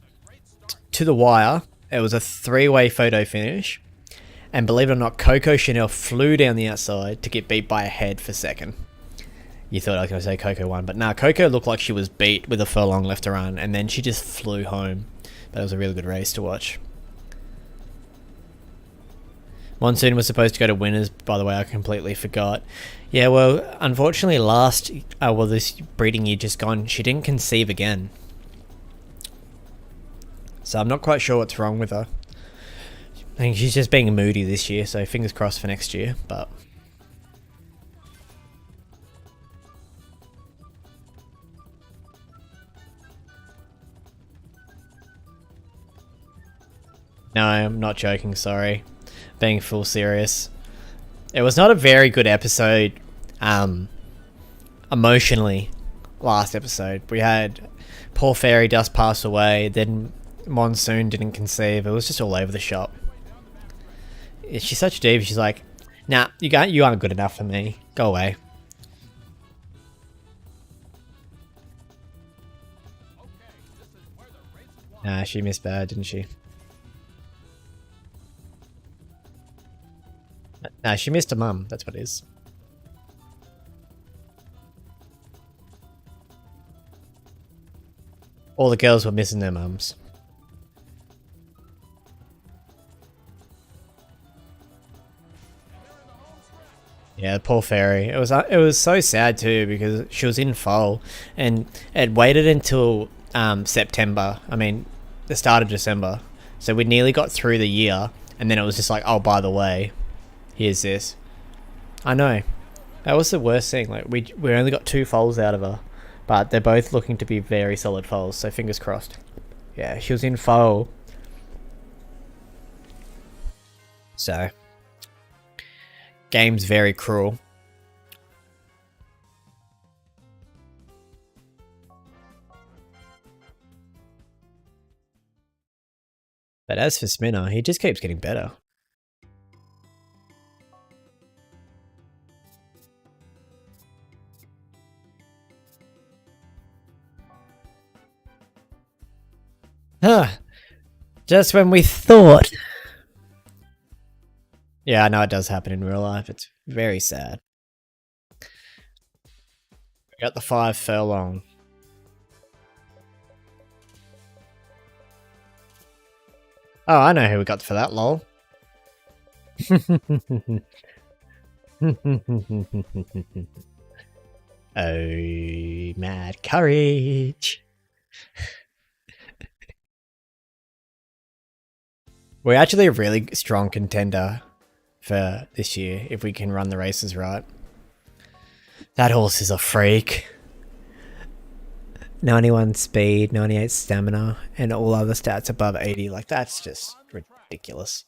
to the wire, it was a 3-way photo finish. And believe it or not, Coco Chanel flew down the outside to get beat by a head for second. You thought I was going to say Coco won, but nah, Coco looked like she was beat with a furlong left to run, and then she just flew home. But it was a really good race to watch. Monsoon was supposed to go to winners, by the way, I completely forgot. Yeah, well, unfortunately this breeding year just gone, she didn't conceive again. So I'm not quite sure what's wrong with her. I think she's just being moody this year, so fingers crossed for next year, but... No, I'm not joking, sorry. Being full serious. It was not a very good episode, emotionally, last episode. We had poor Fairy Dust pass away, then Monsoon didn't conceive. It was just all over the shop. She's such a diva. She's like, nah, you aren't good enough for me. Go away. Nah, she missed bad, didn't she? Nah, she missed her mum. That's what it is. All the girls were missing their mums. Yeah, poor Fairy. It was so sad too because she was in foal and it waited until September. I mean, the start of December. So we nearly got through the year, and then it was just like, oh, by the way, here's this. I know. That was the worst thing. Like we only got 2 foals out of her, but they're both looking to be very solid foals. So fingers crossed. Yeah, she was in foal. So. Game's very cruel. But as for Spinner, he just keeps getting better. Huh. Just when we thought. Yeah, I know it does happen in real life. It's very sad. We got the 5 furlong. Oh, I know who we got for that, lol. Oh, mad courage. We're actually a really strong contender for this year if we can run the races right. That horse is a freak. 91 speed, 98 stamina, and all other stats above 80. Like, that's just ridiculous.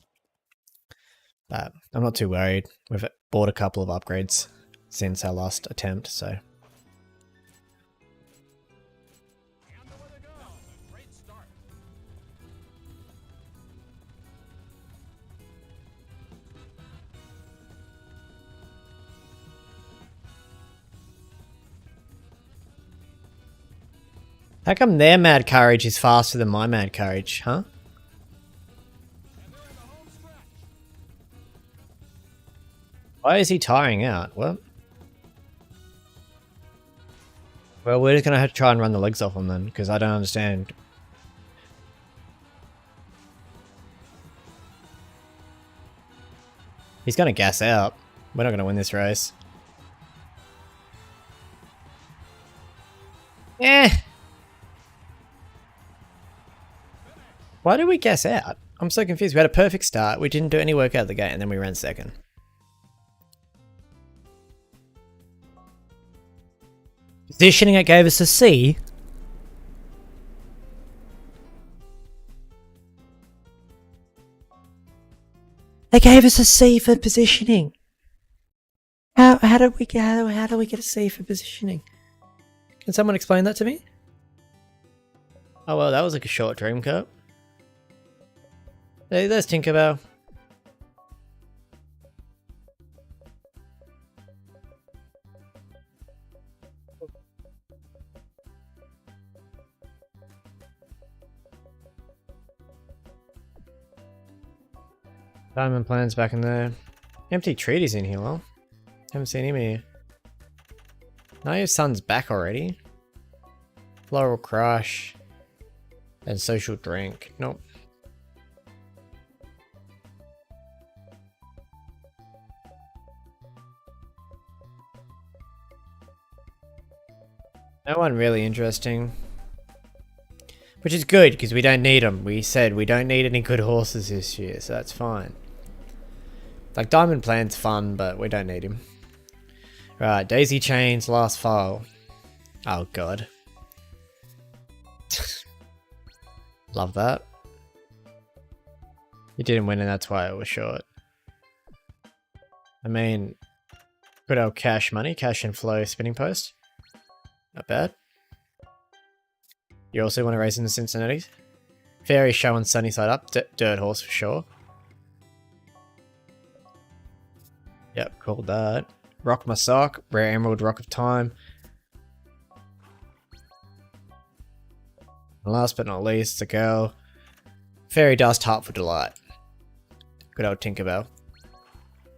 But I'm not too worried. We've bought a couple of upgrades since our last attempt, so... How come their mad courage is faster than my mad courage, huh? Why is he tiring out? What? Well, we're just gonna have to try and run the legs off him then, because I don't understand. He's gonna gas out. We're not gonna win this race. Eh! Why did we gas out? I'm so confused. We had a perfect start. We didn't do any work out of the gate, and then we ran second. Positioning, it gave us a C. They gave us a C for positioning. How did we get a C for positioning? Can someone explain that to me? Oh well, that was like a short dream cup. Hey, there's Tinkerbell. Diamond Plan's back in there. Empty Treaty's in here, well. Haven't seen him here. Now your son's back already. Floral Crush. And Social Drink. Nope. No one really interesting. Which is good, because we don't need them. We said we don't need any good horses this year, so that's fine. Like, Diamond Plan's fun, but we don't need him. Right, Daisy Chain's last file. Oh, God. Love that. You didn't win, and that's why it was short. I mean, good old cash money, cash and flow spinning post. Not bad. You also want to race in the Cincinnati? Fairy showing sunny side up. Dirt horse for sure. Yep, called that. Rock my sock. Rare emerald rock of time. And last but not least, the girl. Fairy dust heart for delight. Good old Tinkerbell.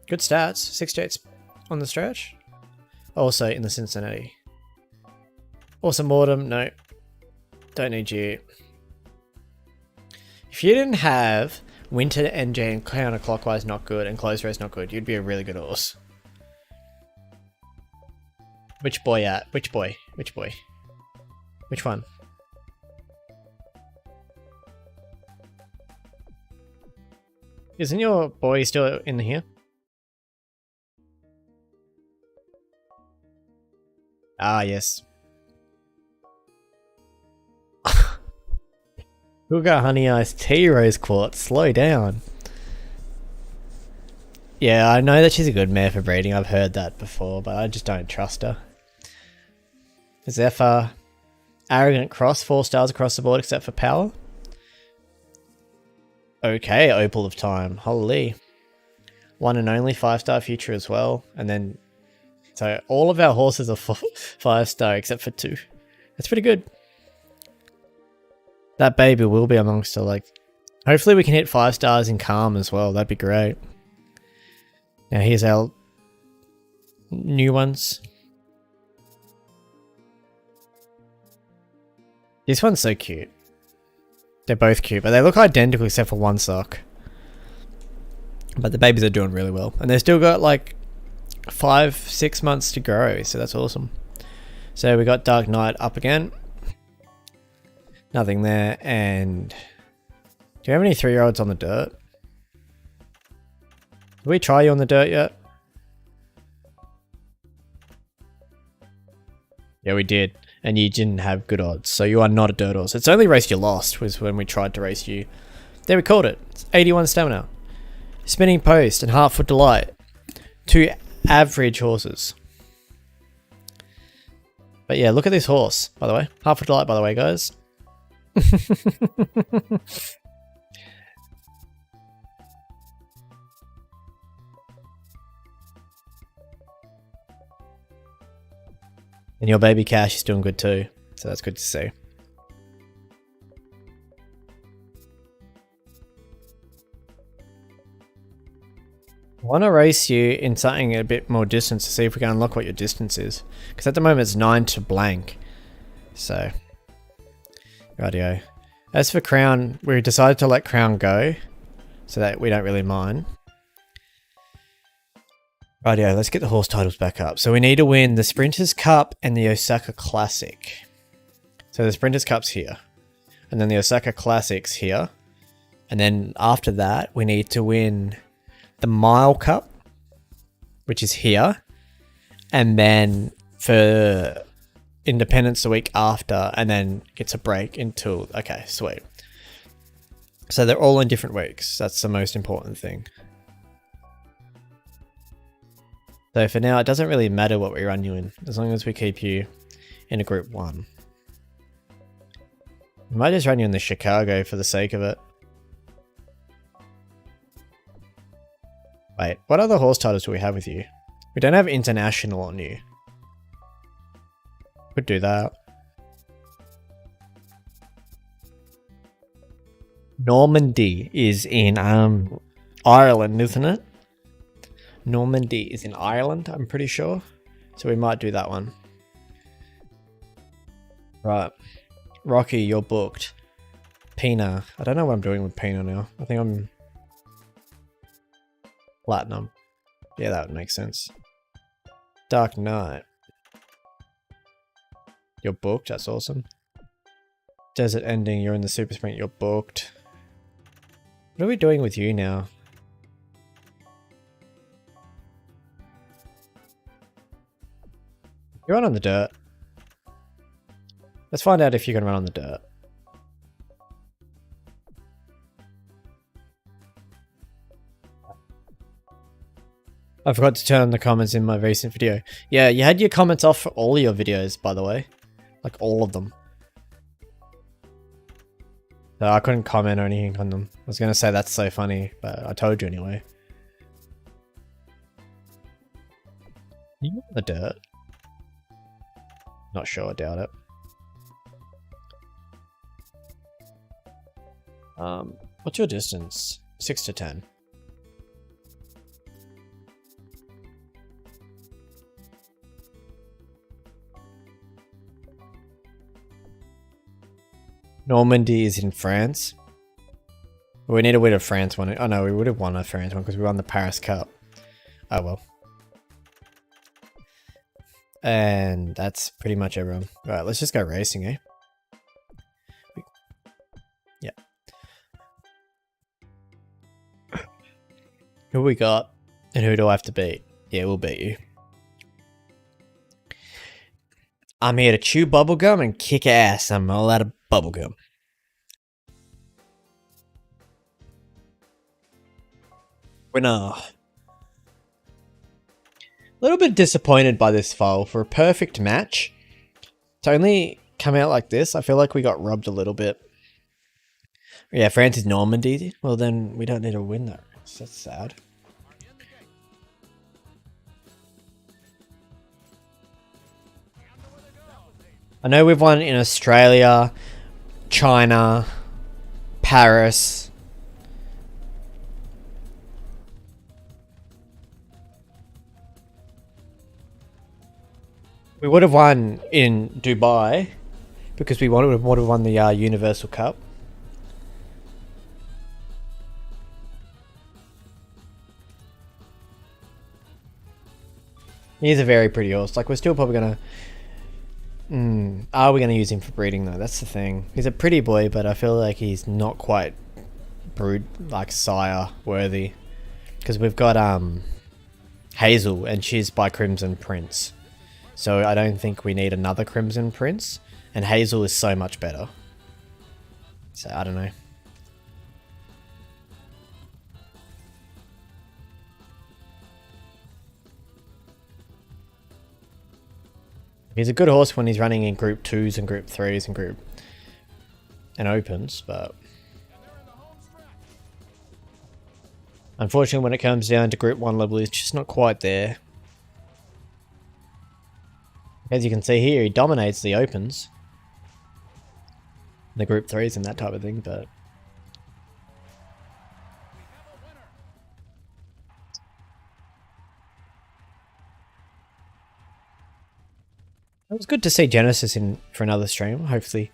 Good stats. 68 on the stretch. Also in the Cincinnati. Awesome Mortem. No. Don't need you. If you didn't have Winter Engine counterclockwise not good and close race not good, you'd be a really good horse. Which boy at? Which boy? Which boy? Which one? Isn't your boy still in here? Ah, yes. We'll go honey iced tea rose quartz. Slow down. Yeah, I know that she's a good mare for breeding. I've heard that before, but I just don't trust her. Zephyr. Arrogant Cross. 4 stars across the board except for power. Okay, Opal of Time. Holy. One and only 5-star future as well. And then... So all of our horses are 5-star except for 2. That's pretty good. That baby will be amongst her, like... Hopefully we can hit 5 stars in Calm as well. That'd be great. Now here's our... new ones. This one's so cute. They're both cute, but they look identical except for one sock. But the babies are doing really well. And they've still got like 5-6 months to grow, so that's awesome. So we got Dark Knight up again. Nothing there, and... Do you have any 3-year-olds on the dirt? Did we try you on the dirt yet? Yeah, we did. And you didn't have good odds, so you are not a dirt horse. It's the only race you lost was when we tried to race you. There, we called it. It's 81 stamina. Spinning Post and Heartfoot Delight. 2 average horses. But yeah, look at this horse, by the way. Heartfoot Delight, by the way, guys. And your baby Cash is doing good too, so that's good to see. I want to race you in something a bit more distance to see if we can unlock what your distance is. Because at the moment it's 9 to blank. So, rightio. As for Crown, we decided to let Crown go, so that we don't really mind. Rightio, let's get the horse titles back up. So we need to win the Sprinters Cup and the Osaka Classic. So the Sprinters Cup's here. And then the Osaka Classic's here. And then after that, we need to win the Mile Cup, which is here. And then for Independence the week after, and then gets a break until... Okay, sweet. So they're all in different weeks. That's the most important thing. So for now, it doesn't really matter what we run you in, as long as we keep you in a group 1. We might just run you in the Chicago for the sake of it. Wait, what other horse titles do we have with you? We don't have International on you. Could do that. Normandy is in Ireland, isn't it? Normandy is in Ireland, I'm pretty sure. So we might do that one. Right. Rocky, you're booked. Pina. I don't know what I'm doing with Pina now. I think I'm... Platinum. Yeah, that would make sense. Dark Knight. You're booked, that's awesome. Desert Ending, you're in the Super Sprint, you're booked. What are we doing with you now? You run on the dirt. Let's find out if you can run on the dirt. I forgot to turn on the comments in my recent video. Yeah, you had your comments off for all your videos, by the way. Like all of them. So I couldn't comment or anything on them. I was going to say that's so funny, but I told you anyway. You on the dirt? Not sure, I doubt it. What's your distance? 6 to 10. Normandy is in France. We need to win a France one. Oh no, we would have won a France one because we won the Paris Cup. Oh well. And that's pretty much everyone. Right, let's just go racing, eh? Yeah. Who we got? And who do I have to beat? Yeah, we'll beat you. I'm here to chew bubblegum and kick ass. I'm all out of bubblegum. Winner. A little bit disappointed by this file. For a perfect match to only come out like this, I feel like we got robbed a little bit. Yeah, France is Normandy. Well, then we don't need to win that. So that's sad. I know we've won in Australia, China, Paris. We would have won in Dubai because we would have won the Universal Cup. He's a very pretty horse. Like, we're still probably gonna... Are we gonna use him for breeding though? That's the thing. He's a pretty boy, but I feel like he's not quite brood, like sire worthy. Because we've got Hazel, and she's by Crimson Prince. So I don't think we need another Crimson Prince. And Hazel is so much better. So I don't know. He's a good horse when he's running in Group 2s and Group 3s and opens, but unfortunately when it comes down to Group 1 level, he's just not quite there. As you can see here, he dominates the opens. The Group 3s and that type of thing, but... It was good to see Genesis in for another stream. Hopefully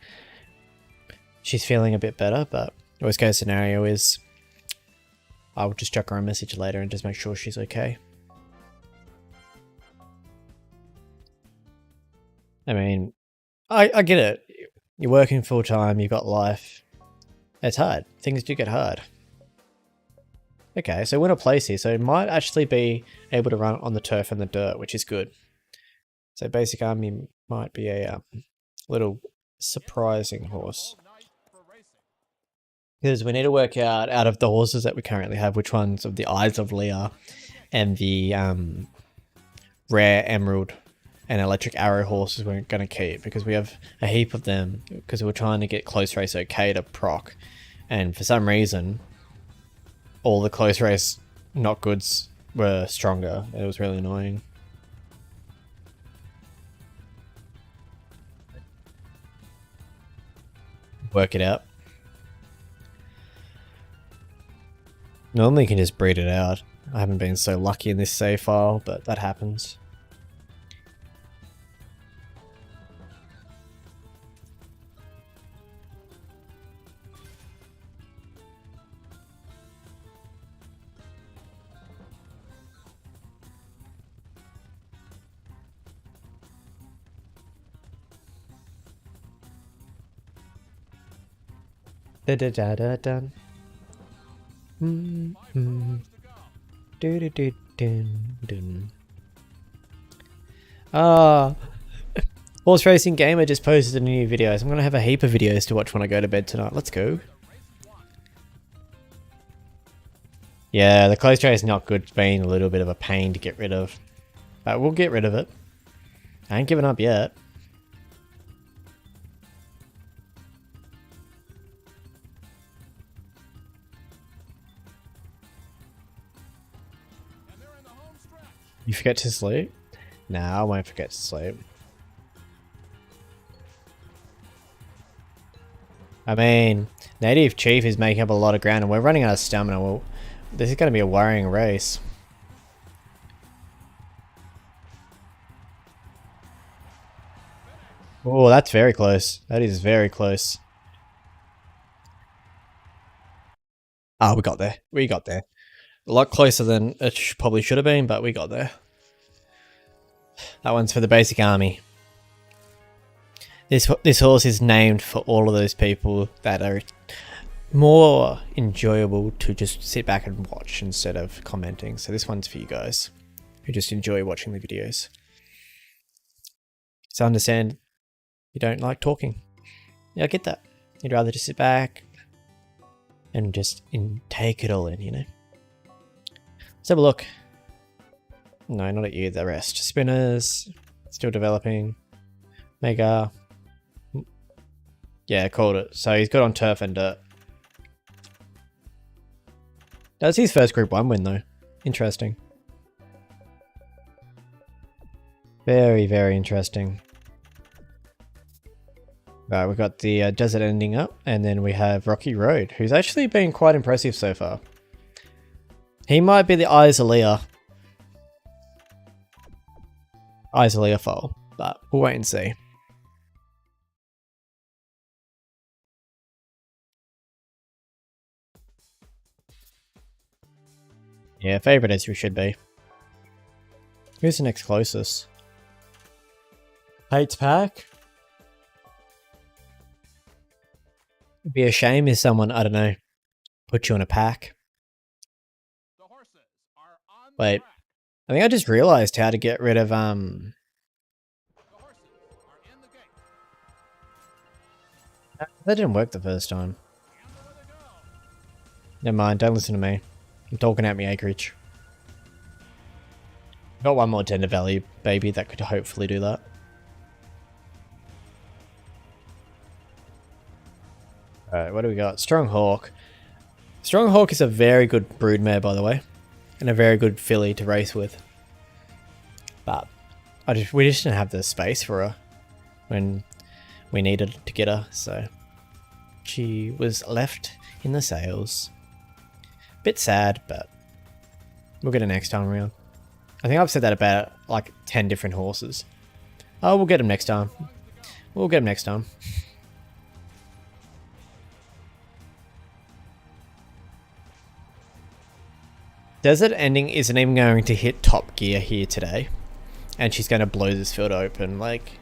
she's feeling a bit better, but worst case scenario is I'll just chuck her a message later and just make sure she's okay. I mean, I get it. You're working full time, you've got life. It's hard. Things do get hard. Okay, so we're in a place here, so it might actually be able to run on the turf and the dirt, which is good. So Basic Army might be a little surprising horse. Because we need to work out of the horses that we currently have, which ones of the Eyes of Leah and the Rare Emerald and Electric Arrow horses we're going to keep. Because we have a heap of them, because we're trying to get Close Race okay to proc. And for some reason, all the Close Race not goods were stronger. It was really annoying. Work it out. Normally you can just breed it out. I haven't been so lucky in this save file, but that happens. Da da da da dun. Do do do dun dun. Horse Racing Gamer just posted a new video, so I'm gonna have a heap of videos to watch when I go to bed tonight. Let's go. Yeah, the close tray is not good. It's been a little bit of a pain to get rid of, but we'll get rid of it. I ain't giving up yet. You forget to sleep? Nah, I won't forget to sleep. I mean, Native Chief is making up a lot of ground and we're running out of stamina. Well, this is going to be a worrying race. Oh, that's very close. That is very close. Ah, we got there. We got there. A lot closer than it probably should have been, but we got there. That one's for the basic army. This horse is named for all of those people that are more enjoyable to just sit back and watch instead of commenting. So this one's for you guys who just enjoy watching the videos. So I understand you don't like talking. Yeah, I get that. You'd rather just sit back and just take it all in, you know? Let's have a look. No, not at you, the rest. Spinners, still developing. Mega. Yeah, called it. So he's good on turf and dirt. That's his first Group 1 win though. Interesting. Very, very interesting. Right, we've got the desert ending up, and then we have Rocky Road, who's actually been quite impressive so far. He might be the Isolea foal, but we'll wait and see. Yeah, favourite as we should be. Who's the next closest? Hates Pack? It'd be a shame if someone, I don't know, put you in a pack. Wait, I think I just realised how to get rid of, that didn't work the first time. Never mind, don't listen to me. I'm talking out my acreage. Got one more tender value, baby, that could hopefully do that. Alright, what do we got? Strong Hawk. Strong Hawk is a very good broodmare, by the way. And a very good filly to race with. But we just didn't have the space for her when we needed to get her, so she was left in the sales. Bit sad, but we'll get her next time around. I think I've said that about like 10 different horses. Oh, we'll get them next time. We'll get them next time. Desert Ending isn't even going to hit top gear here today. And she's going to blow this field open, like...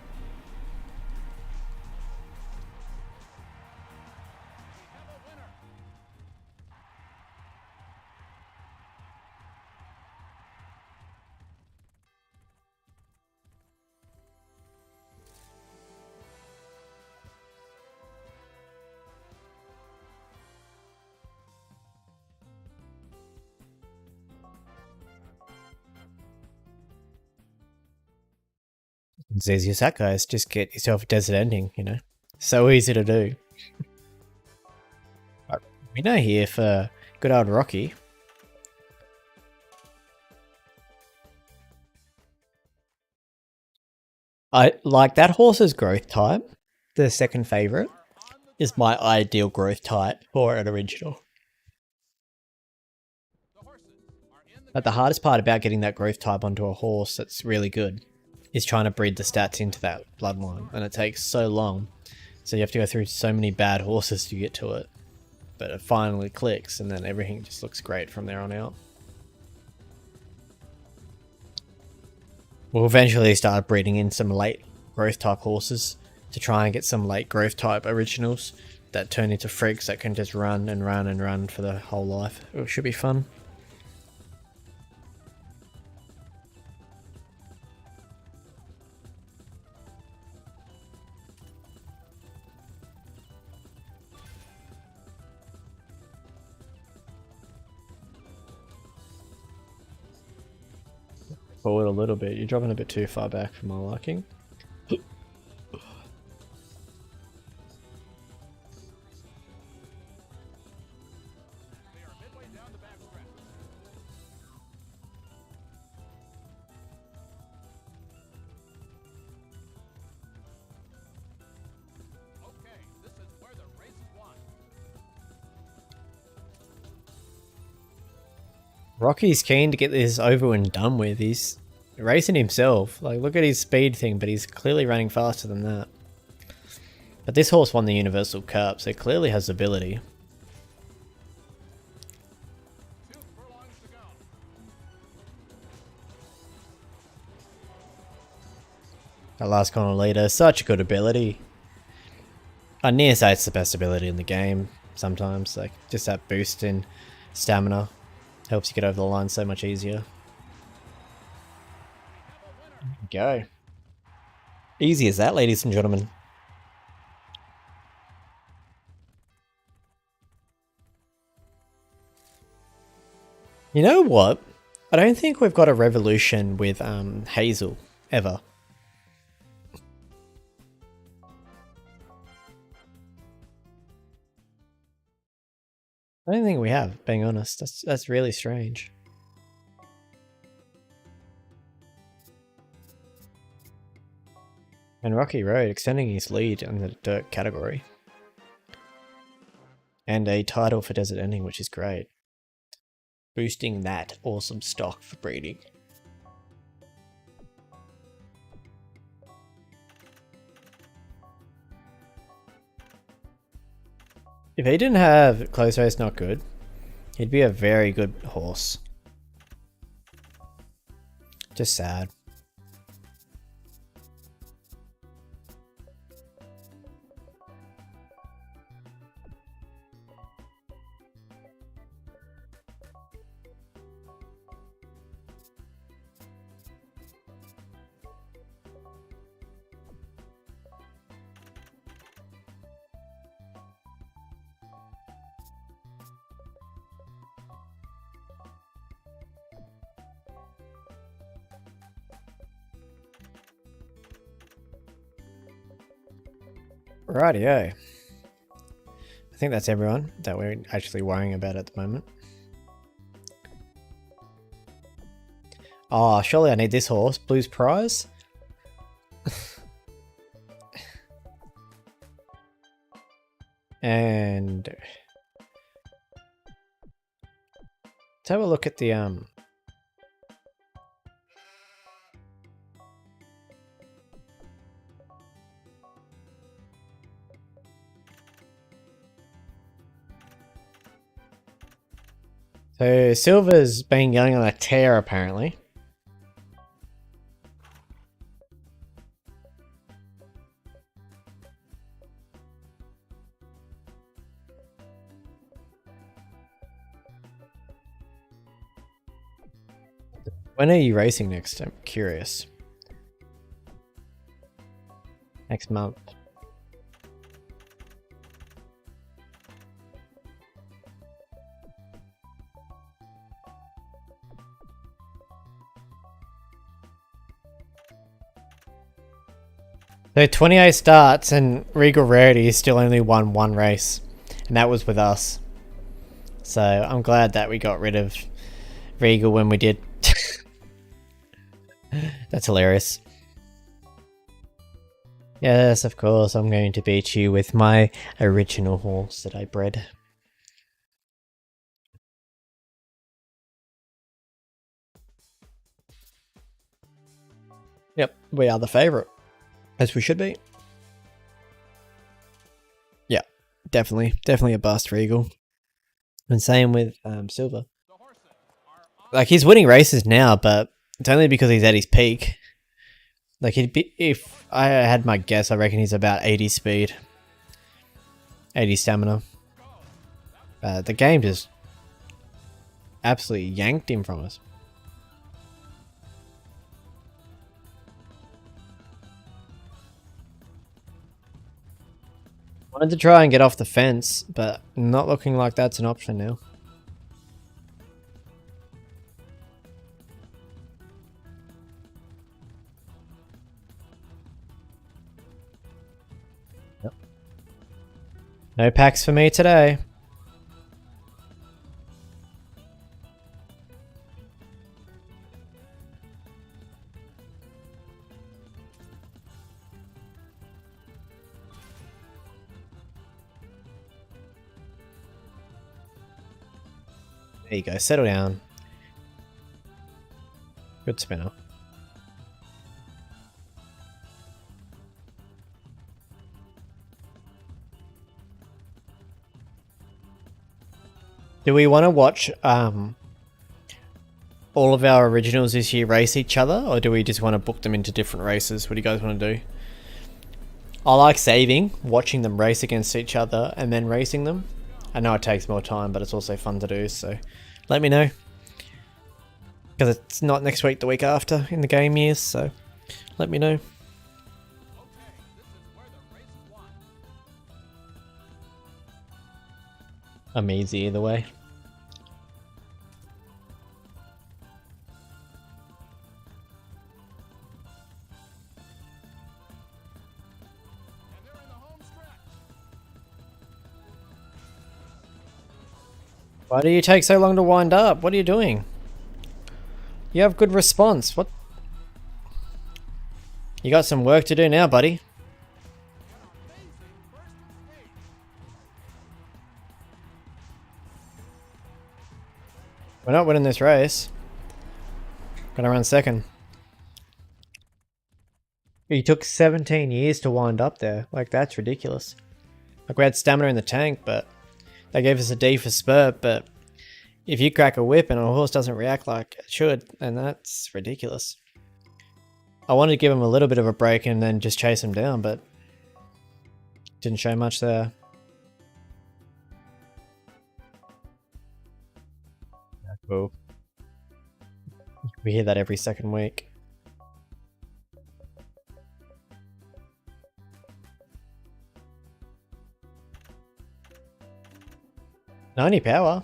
It's easy as that, guys. Just get yourself a Desert Ending, you know. So easy to do. We know here for good old Rocky. I like that horse's growth type. The second favourite is my ideal growth type for an original. But the hardest part about getting that growth type onto a horse that's really good is trying to breed the stats into that bloodline, and it takes so long. So you have to go through so many bad horses to get to it. But it finally clicks, and then everything just looks great from there on out. We'll eventually start breeding in some late growth type horses to try and get some late growth type originals that turn into freaks that can just run and run and run for the whole life. It should be fun. Forward a little bit. You're dropping a bit too far back for my liking. They are midway down the backstretch. Okay, this is where the race is won. Rocky's keen to get this over and done with. He's racing himself. Like, look at his speed thing, but he's clearly running faster than that. But this horse won the Universal Cup, so it clearly has ability. 2 furlongs to go. That last corner leader, such a good ability. I'd near say it's the best ability in the game sometimes. Like, just that boost in stamina helps you get over the line so much easier. Go. Easy as that, ladies and gentlemen. You know what? I don't think we've got a revolution with Hazel ever. I don't think we have, being honest. That's really strange. And Rocky Road extending his lead in the dirt category. And a title for Desert Ending, which is great. Boosting that awesome stock for breeding. If he didn't have Close Race Not Good, he'd be a very good horse. Just sad. Rightio. I think that's everyone that we're actually worrying about at the moment. Oh, surely I need this horse. Blues Prize? And let's have a look at the so Silver's been going on a tear apparently. When are you racing next? I'm curious. Next month. So 28 starts and Regal Rarity still only won one race, and that was with us. So I'm glad that we got rid of Regal when we did. That's hilarious. Yes, of course, I'm going to beat you with my original horse that I bred. Yep, we are the favourite, as we should be. Yeah, definitely a bust for Eagle. And same with Silver. Like, he's winning races now, but it's only because he's at his peak. Like, he'd be, if I had my guess, I reckon he's about 80 speed, 80 stamina. The game just absolutely yanked him from us. Wanted to try and get off the fence, but not looking like that's an option now. Yep. No packs for me today. There you go, settle down. Good spinner. Do we want to watch all of our originals this year race each other, or do we just want to book them into different races? What do you guys want to do? I like saving, watching them race against each other, and then racing them. I know it takes more time, but it's also fun to do, so let me know. Because it's not next week, the week after in the game years, so let me know. I'm easy either way. Why do you take so long to wind up? What are you doing? You have good response. What? You got some work to do now, buddy. We're not winning this race. Gonna run second. He took 17 years to wind up there. Like, that's ridiculous. Like, we had stamina in the tank, but they gave us a D for spurt, but if you crack a whip and a horse doesn't react like it should, then that's ridiculous. I wanted to give him a little bit of a break and then just chase him down, but didn't show much there. Cool. We hear that every second week. 90 power.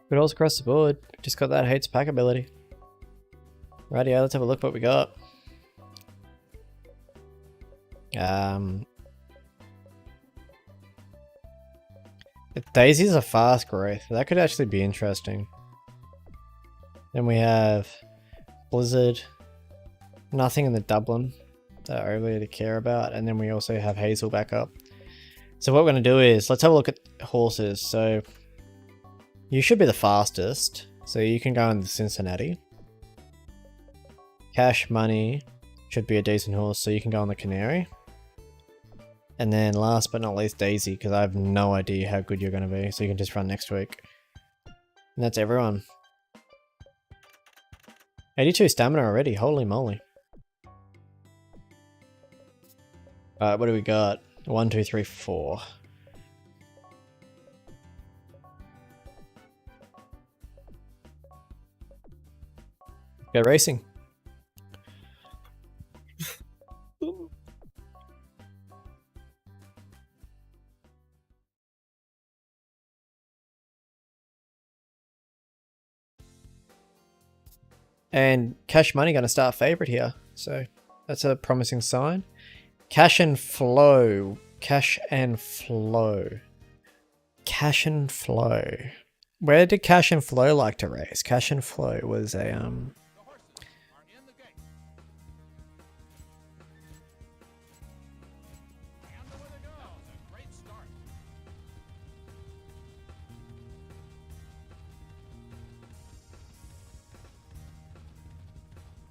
Good rolls across the board. Just got that hates pack ability. Rightio, let's have a look what we got. Daisy's a fast growth. That could actually be interesting. Then we have Blizzard. Nothing in the Dublin that I really care about. And then we also have Hazel back up. So what we're going to do is, let's have a look at horses. So you should be the fastest. So you can go in the Cincinnati. Cash Money should be a decent horse. So you can go on the Canary. And then last but not least, Daisy, because I have no idea how good you're going to be. So you can just run next week. And that's everyone. 82 stamina already, holy moly. Alright, what do we got? 1, 2, 3, 4. Go racing. And Cash Money going to start favourite here, so that's a promising sign. Cash and Flow. Cash and Flow. Cash and Flow. Where did Cash and Flow like to race? Cash and Flow was a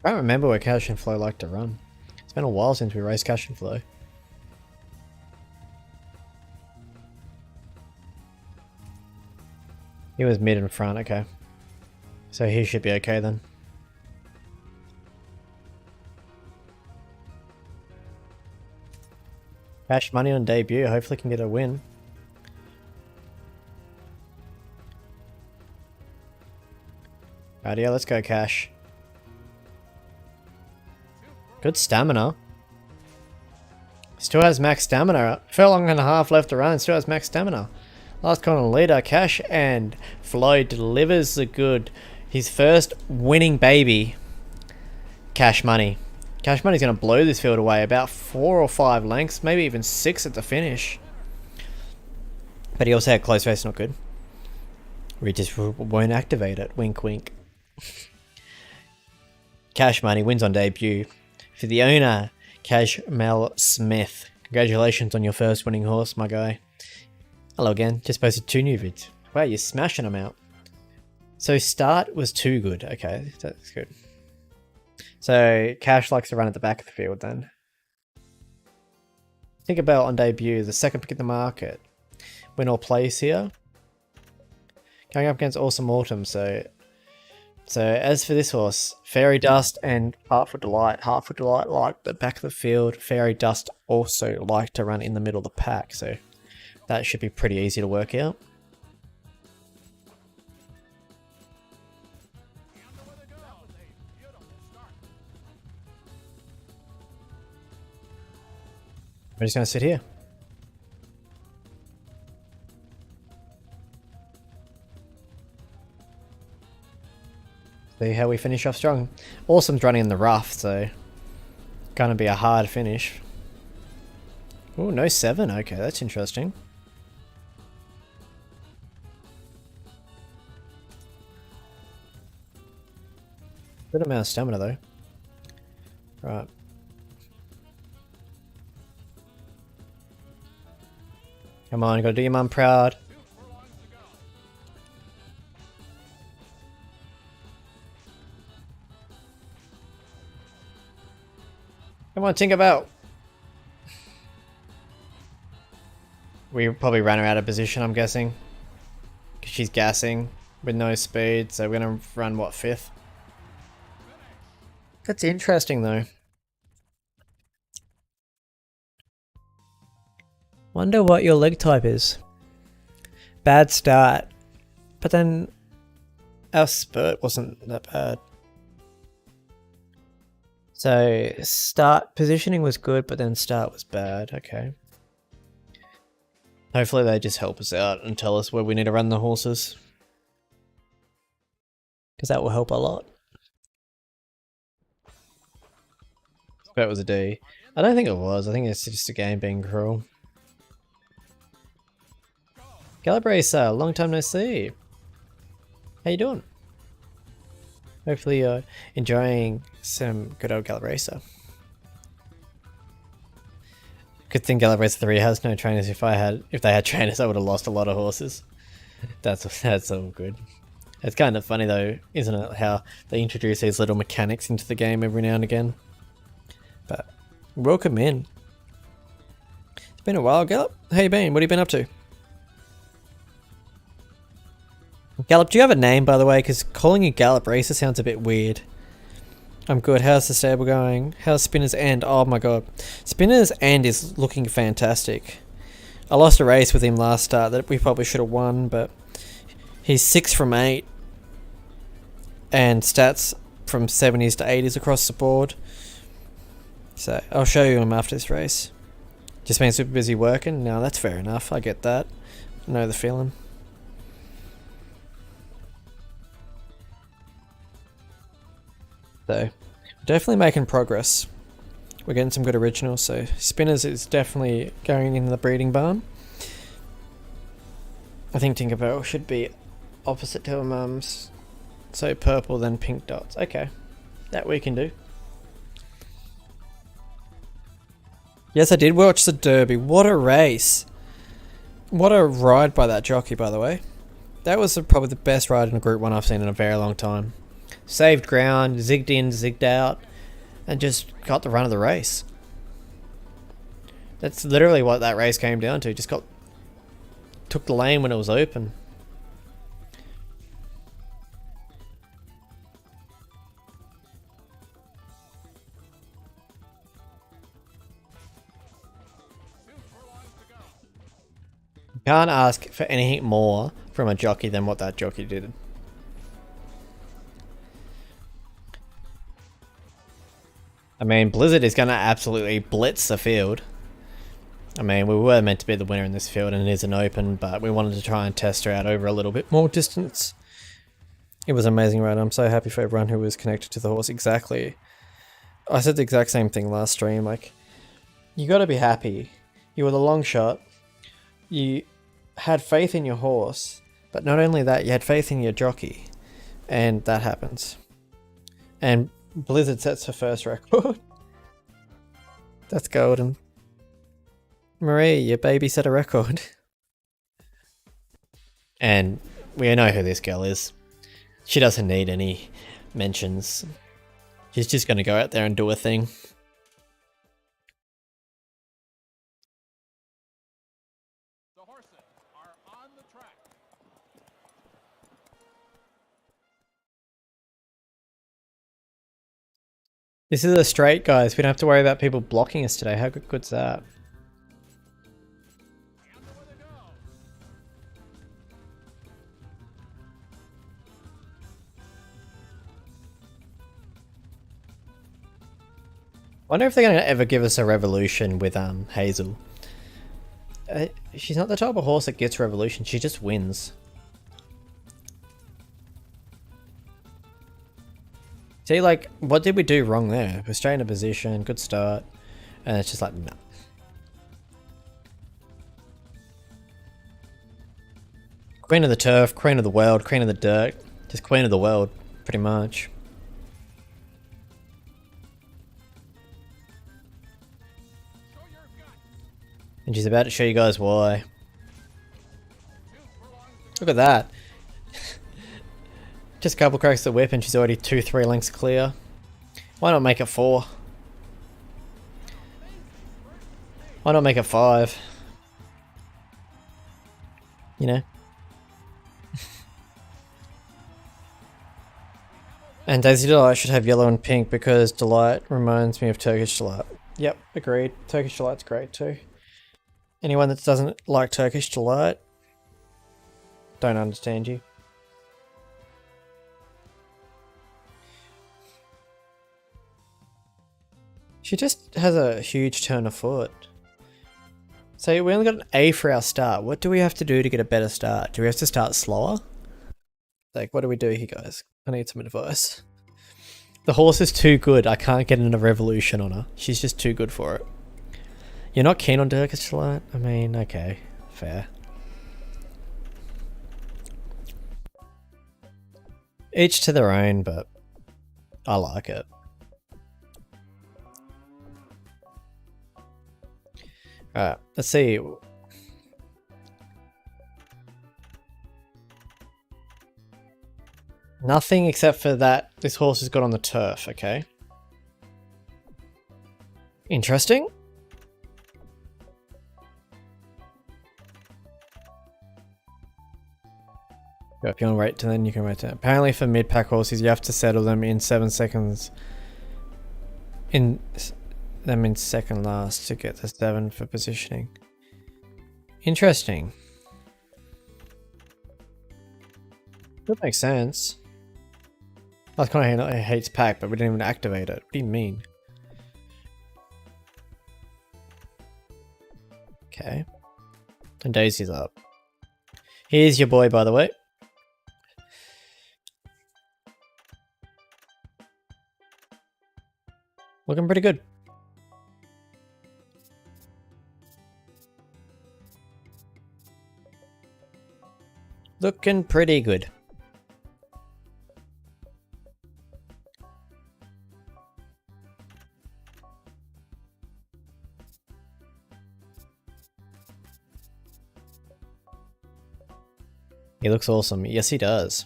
I don't remember where Cash and Flow like to run. It's been a while since we raced Cash and Flow. He was mid and front, okay. So he should be okay then. Cash money on debut, hopefully can get a win. Right, yeah, let's go Cash. Good stamina. Still has max stamina. Furlong and a half left to run, still has max stamina. Last corner leader, Cash and Flo delivers the good. His first winning baby. Cash Money. Cash Money's going to blow this field away about 4 or 5 lengths, maybe even 6 at the finish. But he also had close race, not good. We just won't activate it. Wink, wink. Cash Money wins on debut. For the owner, Cash Mel Smith. Congratulations on your first winning horse, my guy. Hello again. Just posted 2 new vids. Wow, you're smashing them out. So start was too good. Okay, that's good. So Cash likes to run at the back of the field then. Think about on debut, the second pick in the market. Win or place here. Going up against Awesome Autumn, so as for this horse, Fairy Dust and Heartful Delight. Heartful Delight liked the back of the field. Fairy Dust also liked to run in the middle of the pack, so that should be pretty easy to work out. We're just going to sit here. See how we finish off strong. Awesome's running in the rough, so gonna be a hard finish. Oh, no 7. Okay, that's interesting. Good amount of stamina though. Right. Come on, gotta do your mum proud. Come on, Tinkerbell. We probably ran her out of position, I'm guessing. Because she's gassing with no speed, so we're gonna run, what, 5th? That's interesting though. Wonder what your leg type is. Bad start. But then our spurt wasn't that bad. So start positioning was good, but then start was bad. Okay. Hopefully they just help us out and tell us where we need to run the horses. Because that will help a lot. Spurt was a D. I don't think it was. I think it's just a game being cruel. Gallop Racer, long time no see. How you doing? Hopefully you're enjoying some good old Gallop Racer. Good thing Gallop Racer 3 has no trainers. If they had trainers, I would have lost a lot of horses. That's all good. It's kind of funny though, isn't it? How they introduce these little mechanics into the game every now and again. But welcome in. It's been a while, Gallop. How you been? What have you been up to? Gallop, do you have a name, by the way? Because calling you Gallop Racer sounds a bit weird. I'm good. How's the stable going? How's Spinner's End? Oh my god. Spinner's End is looking fantastic. I lost a race with him last start that we probably should have won, but he's 6 from 8. And stats from 70s to 80s across the board. So, I'll show you him after this race. Just been super busy working? No, that's fair enough. I get that. I know the feeling. So, definitely making progress. We're getting some good originals, so Spinners is definitely going in the breeding barn. I think Tinkerbell should be opposite to her mum's. So purple, then pink dots. Okay, that we can do. Yes, I did watch the Derby. What a race. What a ride by that jockey, by the way. That was probably the best ride in a Group 1 I've seen in a very long time. saved ground, zigged in, zigged out, and just got the run of the race. That's literally what that race came down to. Just took the lane when it was open. Can't ask for anything more from a jockey than what that jockey did. I mean, Blizzard is going to absolutely blitz the field. I mean, we were meant to be the winner in this field and it isn't open, but we wanted to try and test her out over a little bit more distance. It was amazing, right? I'm so happy for everyone who was connected to the horse. Exactly. I said the exact same thing last stream. Like, you got to be happy. You were the long shot. You had faith in your horse, but not only that, you had faith in your jockey, and that happens. And Blizzard sets her first record. That's golden. Marie, your baby set a record. And we know who this girl is. She doesn't need any mentions. She's just going to go out there and do a thing. The horses are on the track. This is a straight, guys. We don't have to worry about people blocking us today. How good's that? And away they go. Wonder if they're going to ever give us a revolution with Hazel. She's not the type of horse that gets revolution. She just wins. See, like, what did we do wrong there? We're straight in a position, good start, and it's just like, no. Queen of the turf, queen of the world, queen of the dirt. Just queen of the world, pretty much. Show your guts. And she's about to show you guys why. 2 furlongs to Look at that. Just a couple cracks of the whip and she's already 2-3 lengths clear. Why not make it 4? Why not make it 5? You know? And Daisy Delight should have yellow and pink because Delight reminds me of Turkish Delight. Yep, agreed. Turkish Delight's great too. Anyone that doesn't like Turkish Delight, don't understand you. She just has a huge turn of foot. So we only got an A for our start. What do we have to do to get a better start? Do we have to start slower? Like, what do we do here, guys? I need some advice. The horse is too good. I can't get in a revolution on her. She's just too good for it. You're not keen on Turkish Delight? I mean, okay. Fair. Each to their own, but I like it. Alright, let's see. Nothing except for that this horse has got on the turf, okay? Interesting. If you want to wait till then, you can wait till. Apparently for mid-pack horses, you have to settle them in 7 seconds. In second last to get the 7 for positioning. Interesting. That makes sense. That's kind of how it hates pack, but we didn't even activate it. What do you mean? Okay. And Daisy's up. Here's your boy, by the way. Looking pretty good. Looking pretty good. He looks awesome. Yes, he does.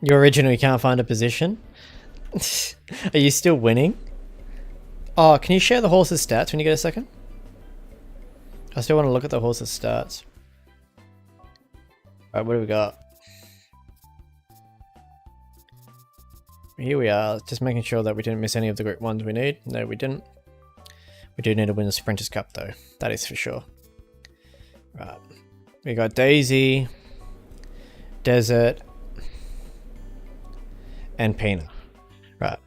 You originally can't find a position? Are you still winning? Oh, can you share the horse's stats when you get a second? I still want to look at the horse's stats. Alright, what do we got? Here we are, just making sure that we didn't miss any of the group ones we need. No, we didn't. We do need to win the Sprinters Cup though, that is for sure. Right, we got Daisy, Desert, and Pina. Right.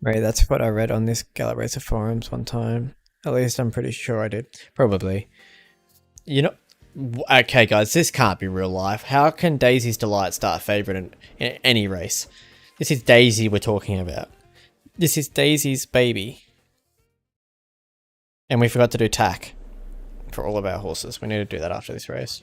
Right, that's what I read on this Gallop Racer forums one time. At least I'm pretty sure I did. Probably. You know, okay guys, this can't be real life. How can Daisy's Delight start favourite in any race? This is Daisy we're talking about. This is Daisy's baby. And we forgot to do tack for all of our horses. We need to do that after this race.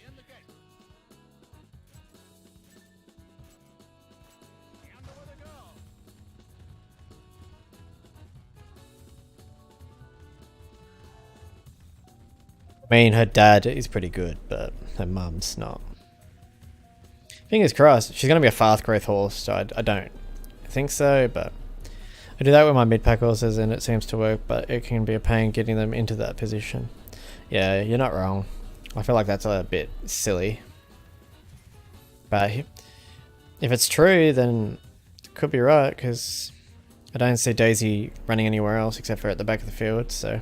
I mean, her dad is pretty good, but her mum's not. Fingers crossed. She's going to be a fast growth horse, so I don't think so, but I do that with my mid-pack horses and it seems to work, but it can be a pain getting them into that position. Yeah, you're not wrong. I feel like that's a bit silly. But if it's true, then it could be right, because I don't see Daisy running anywhere else except for at the back of the field, so...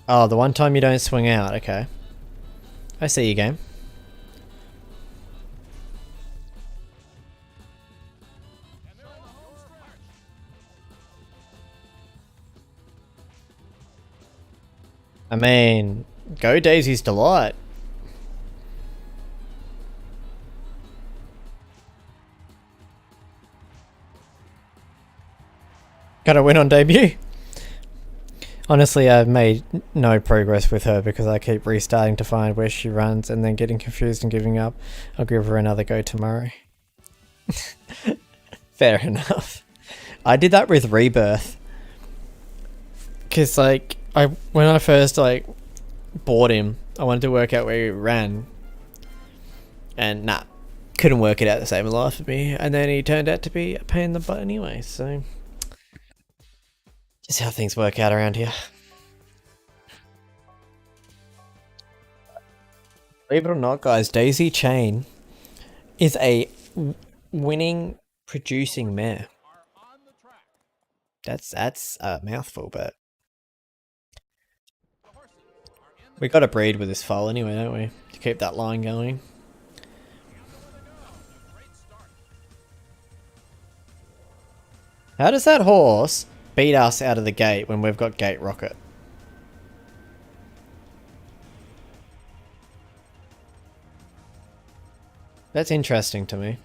Oh, the one time you don't swing out, okay. I see you, game. I mean, go Daisy's Delight. Gotta win on debut. Honestly, I've made no progress with her because I keep restarting to find where she runs and then getting confused and giving up. I'll give her another go tomorrow. Fair enough. I did that with Rebirth. Because, like, when I first, like, bought him, I wanted to work out where he ran. And, nah, couldn't work it out to save my life for me. And then he turned out to be a pain in the butt anyway, so... Just how things work out around here. Believe it or not, guys, Daisy Chain is a winning producing mare. That's a mouthful, but we got to breed with this foal anyway, don't we? To keep that line going. How does that horse beat us out of the gate when we've got Gate Rocket? That's interesting to me.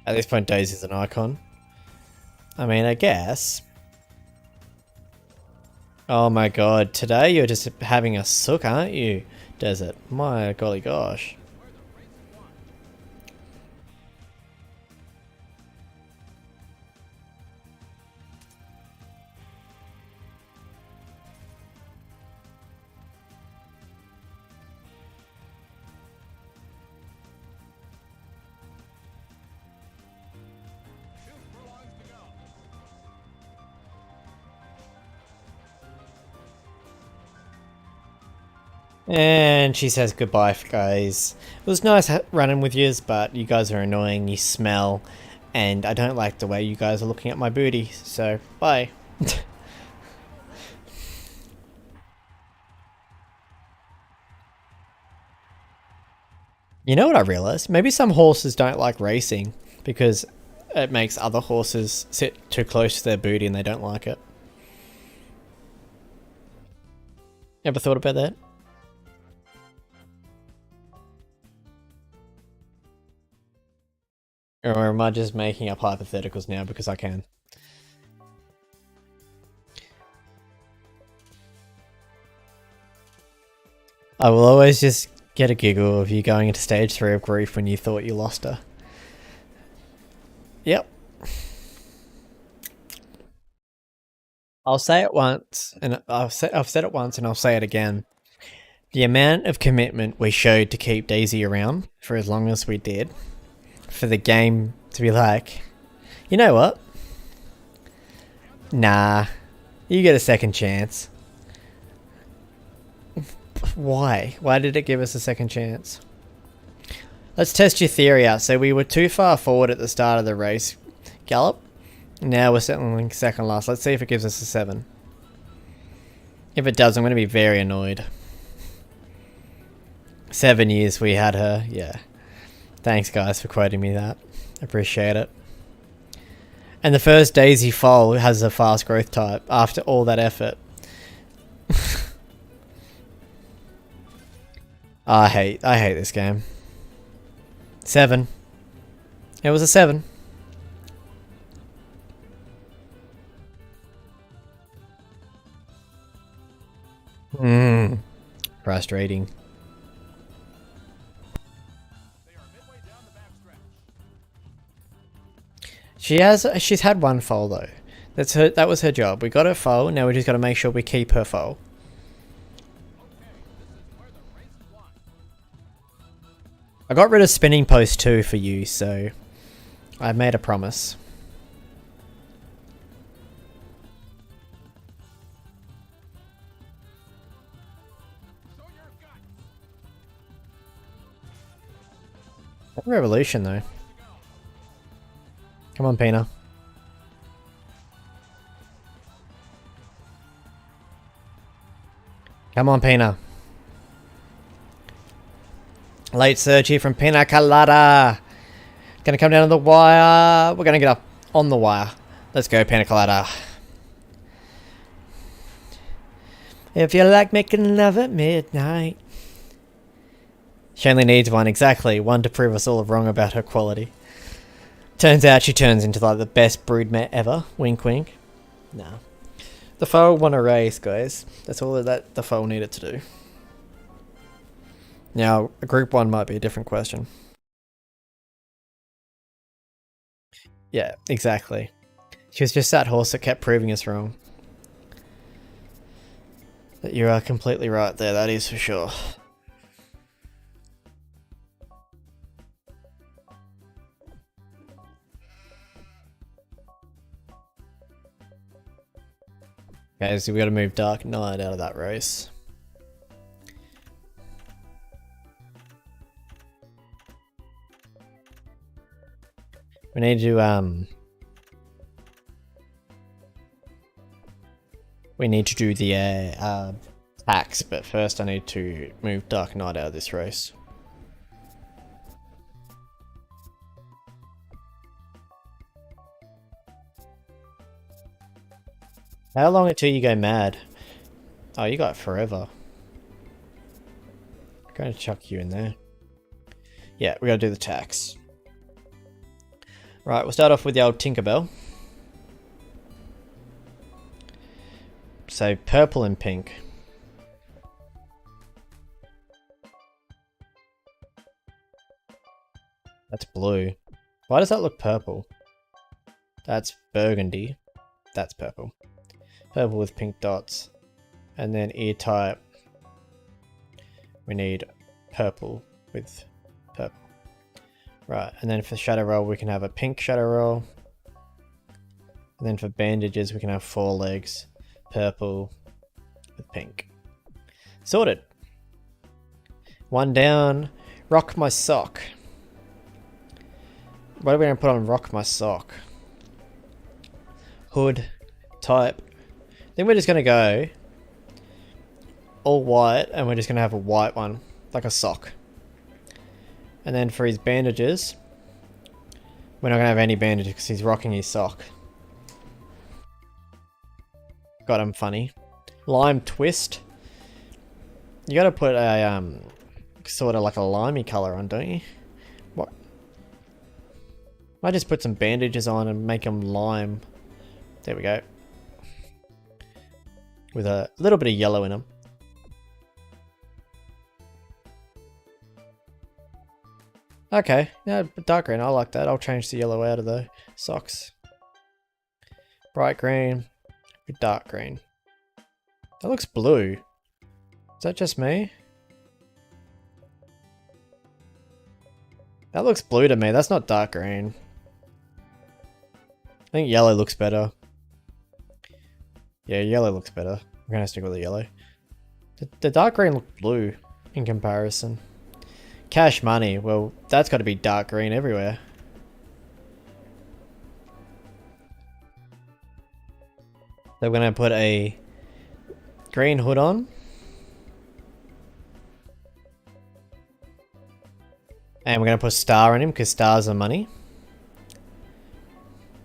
At this point, Daisy's an icon. I mean, I guess. Oh my god, today you're just having a sook, aren't you, Desert? My golly gosh. And she says goodbye, guys. It was nice running with yous, but you guys are annoying, you smell, and I don't like the way you guys are looking at my booty, so bye. You know what I realized? Maybe some horses don't like racing because it makes other horses sit too close to their booty and they don't like it. Ever thought about that? Or am I just making up hypotheticals now because I can? I will always just get a giggle of you going into stage 3 of grief when you thought you lost her. Yep. I'll say it once, and I've said it once, and I'll say it again. The amount of commitment we showed to keep Daisy around for as long as we did, for the game to be like, you know what? Nah, you get a second chance. Why? Why did it give us a second chance? Let's test your theory out. So we were too far forward at the start of the race, Gallop. Now we're settling second last. Let's see if it gives us a 7. If it does, I'm going to be very annoyed. 7 years we had her. Yeah. Thanks, guys, for quoting me that. Appreciate it. And the first Daisy foal has a fast growth type after all that effort. I hate this game. 7. It was a 7. Frustrating. They are midway down the backstretch. She's had one foal though. That was her job. We got her foal, now we just gotta make sure we keep her foal. I got rid of spinning post 2 for you, so I made a promise. Revolution though. Come on, Pina. Come on, Pina. Late surge here from Pina Colada. Gonna come down to the wire. We're gonna get up on the wire. Let's go, Pina Colada. If you like making love at midnight. She only needs one, exactly. One to prove us all wrong about her quality. Turns out she turns into like the best broodmare ever. Wink wink. No. The foal won a race, guys. That's all that the foal needed to do. Now, a group 1 might be a different question. Yeah, exactly. She was just that horse that kept proving us wrong. But you are completely right there, that is for sure. Okay, so we gotta move Dark Knight out of that race. We need to do the tax, but first I need to move Dark Knight out of this race. How long until you go mad? Oh, you got forever. I'm going to chuck you in there. Yeah, we gotta do the tax. Right, we'll start off with the old Tinkerbell. So, purple and pink. That's blue. Why does that look purple? That's burgundy. That's purple. Purple with pink dots. And then ear type. We need purple with purple. Right, and then for shadow roll we can have a pink shadow roll. And then for bandages we can have 4 legs. Purple with pink. Sorted. 1 down. Rock my sock. What are we going to put on rock my sock? Hood. Type. Then we're just going to go all white and we're just going to have a white one. Like a sock. And then for his bandages, we're not going to have any bandages because he's rocking his sock. Got him funny. Lime twist. You got to put a sort of like a limey color on, don't you? What? I just put some bandages on and make them lime. There we go. With a little bit of yellow in them. Okay, yeah, dark green. I like that. I'll change the yellow out of the socks. Bright green with dark green. That looks blue. Is that just me? That looks blue to me. That's not dark green. I think yellow looks better. Yeah, yellow looks better. I'm gonna stick with the yellow. The dark green looked blue in comparison. Cash money. Well, that's got to be dark green everywhere. So we're gonna put a green hood on. And we're going to put a star on him because stars are money.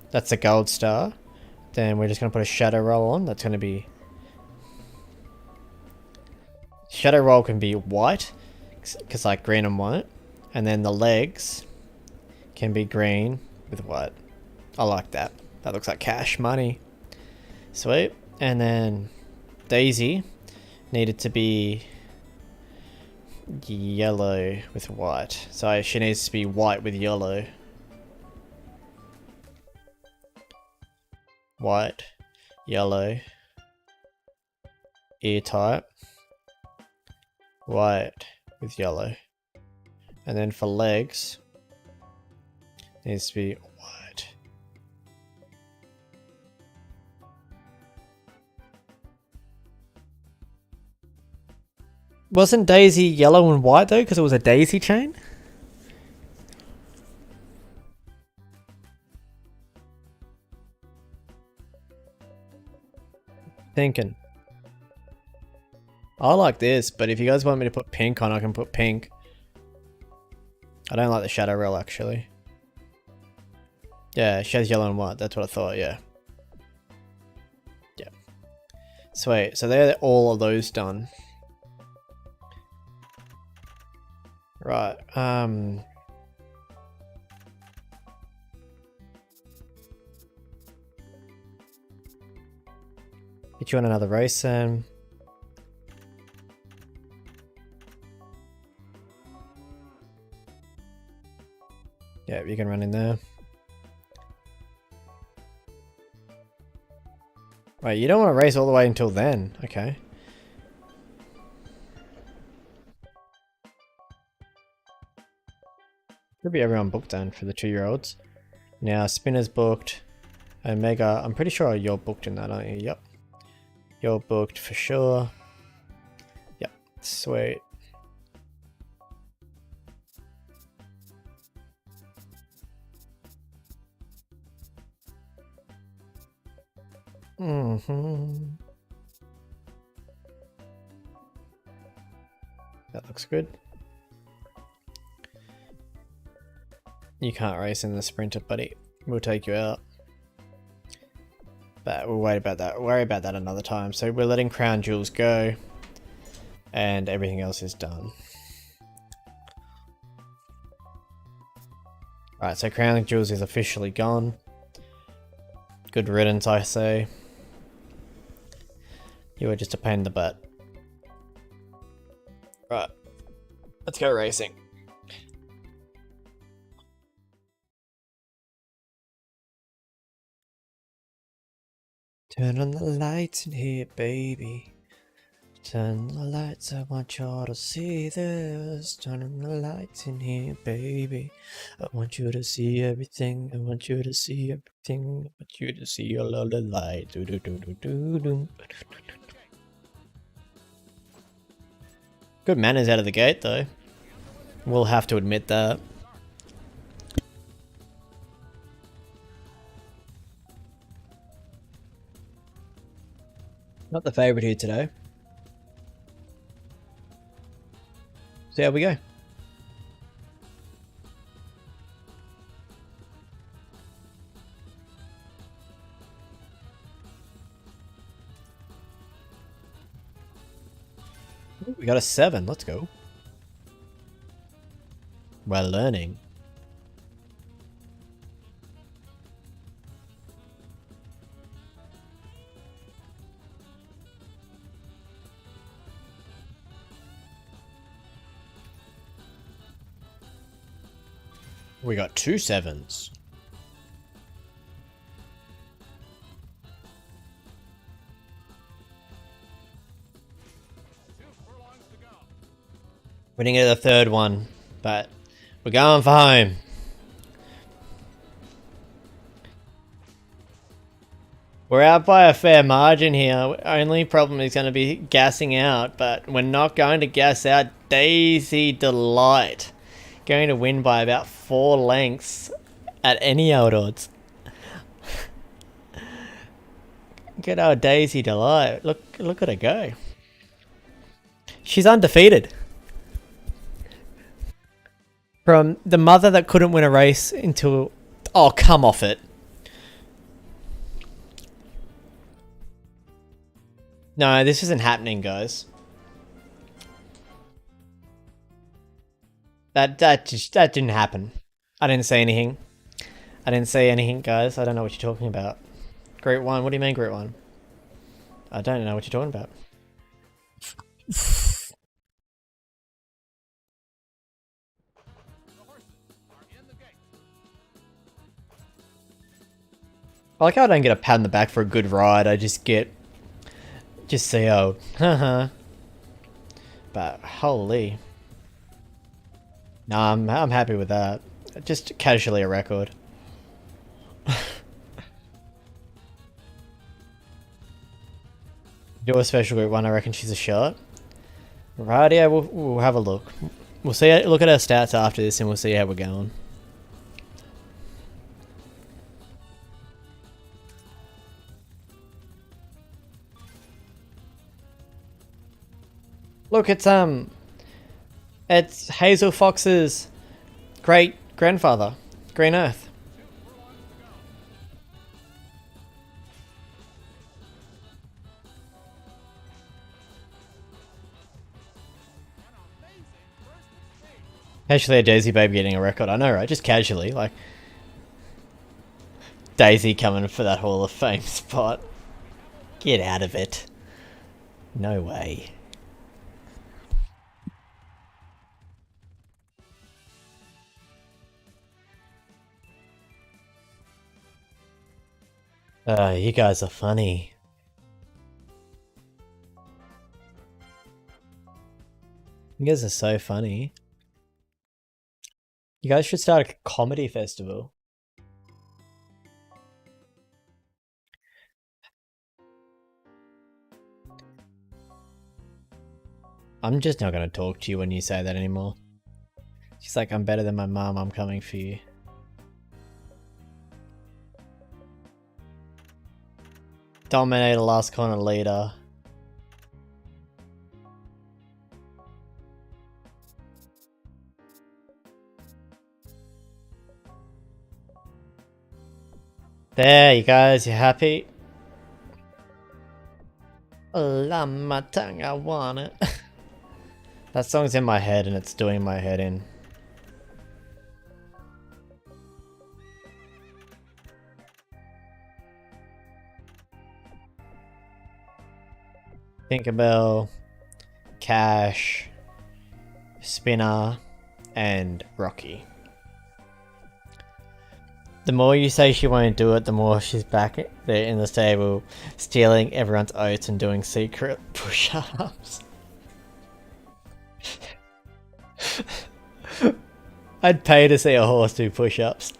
That's a gold star. Then we're just going to put a shadow roll on. That's going to be... Shadow roll can be white, because like green and white. And then the legs can be green with white. I like that. That looks like cash money. Sweet. And then Daisy needed to be yellow with white. So she needs to be white with yellow. White, yellow, ear type, white with yellow. And then for legs, it needs to be white. Wasn't Daisy yellow and white though, because it was a daisy chain? Thinking. I like this, but if you guys want me to put pink on, I can put pink. I don't like the shadow roll actually. Yeah, she has yellow and white, that's what I thought, yeah. Yeah. Sweet, so they're all of those done. Right, get you on another race then. Yeah, you can run in there. Wait, you don't want to race all the way until then. Okay. Could be everyone booked then for the 2-year-olds. Now, Spinner's booked. Omega, I'm pretty sure you're booked in that, aren't you? Yep. You're booked for sure. Yep. Sweet. That looks good. You can't race in the sprinter, buddy. We'll take you out. But we'll worry about that another time. So we're letting Crown Jewels go. And everything else is done. Alright, so Crown Jewels is officially gone. Good riddance, I say. You were just a pain in the butt. Right. Let's go racing. Turn on the lights in here, baby. Turn the lights, I want you all to see this. Turn on the lights in here, baby. I want you to see everything. I want you to see everything. I want you to see all of the light. Do do do do do do. Good manners out of the gate, though. We'll have to admit that. Not the favourite here today. So how we go. Ooh, we got a 7. Let's go. We're learning. We got 2 sevens. We didn't get the third one, but we're going for home. We're out by a fair margin here. Only problem is going to be gassing out, but we're not going to gas out. Daisy Delight going to win by about 4 lengths at any old odds. Get our Daisy Delight. Look at her go. She's undefeated. From the mother that couldn't win a race until... Oh, come off it. No, this isn't happening, guys. That didn't happen. I didn't say anything. I didn't say anything, guys. I don't know what you're talking about. Group 1? What do you mean, Group 1? I don't know what you're talking about. I like how I don't get a pat on the back for a good ride. I just say, oh, haha. But holy. Nah, I'm happy with that. Just casually a record. Do a special group 1, I reckon she's a shot. Right, yeah, we'll have a look. We'll see. Look at our stats after this and we'll see how we're going. Look, it's Hazel Fox's great grandfather, Green Earth. Actually, a Daisy Babe getting a record. I know, right? Just casually, like Daisy coming for that Hall of Fame spot. Get out of it. No way. You guys are funny. You guys are so funny. You guys should start a comedy festival. I'm just not gonna talk to you when you say that anymore. She's like, I'm better than my mom, I'm coming for you. Dominator, last corner leader. There, you guys, you happy? My tongue, I want it. That song's in my head and it's doing my head in. Tinkerbell, Cash, Spinner, and Rocky. The more you say she won't do it, the more she's back there in the stable, stealing everyone's oats and doing secret push-ups. I'd pay to see a horse do push-ups.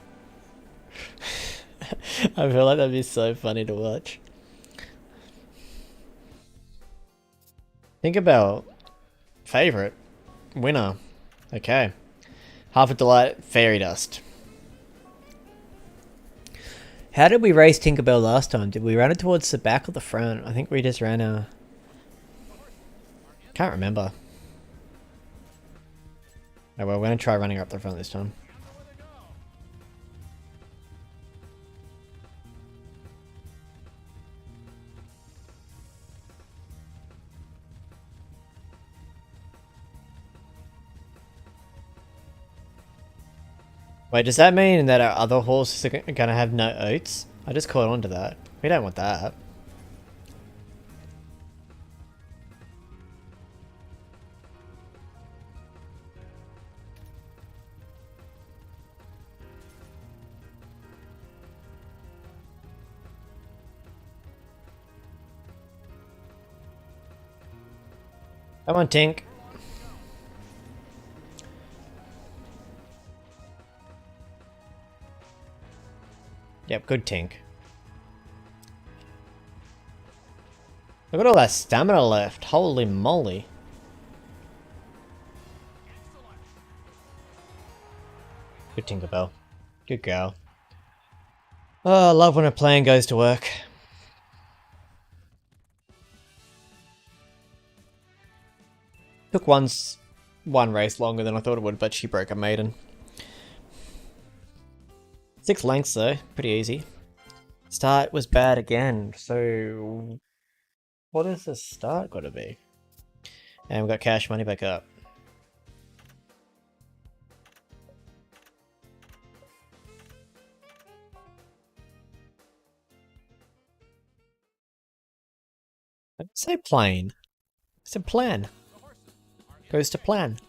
I feel like that'd be so funny to watch. Tinkerbell, favorite, winner. Okay. Half a Delight, Fairy Dust. How did we race Tinkerbell last time? Did we run it towards the back or the front? I think we just ran a... Can't remember. Oh well, we're going to try running her up the front this time. Wait, does that mean that our other horses are going to have no oats? I just caught on to that. We don't want that. Come on, Tink. Yep, good Tink. Look at all that stamina left. Holy moly. Good Tinkerbell. Good girl. Oh, I love when a plan goes to work. Took one race longer than I thought it would, but she broke a maiden. 6 lengths though, pretty easy. Start was bad again, so what is the start gotta be? And we got cash money back up. I didn't say plane. I said plan. Goes to plan.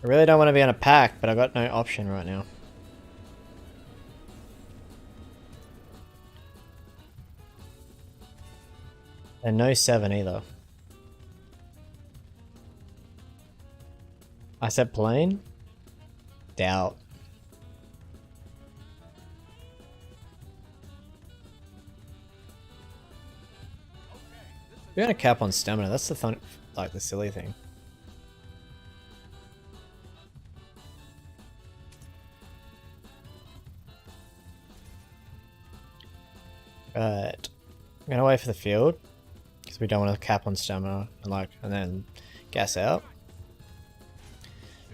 I really don't want to be on a pack, but I got no option right now. And no 7 either. I said plane? Doubt. We're gonna cap on stamina, that's the fun, like the silly thing. Right. I'm gonna wait for the field. Because we don't want to cap on stamina and then gas out.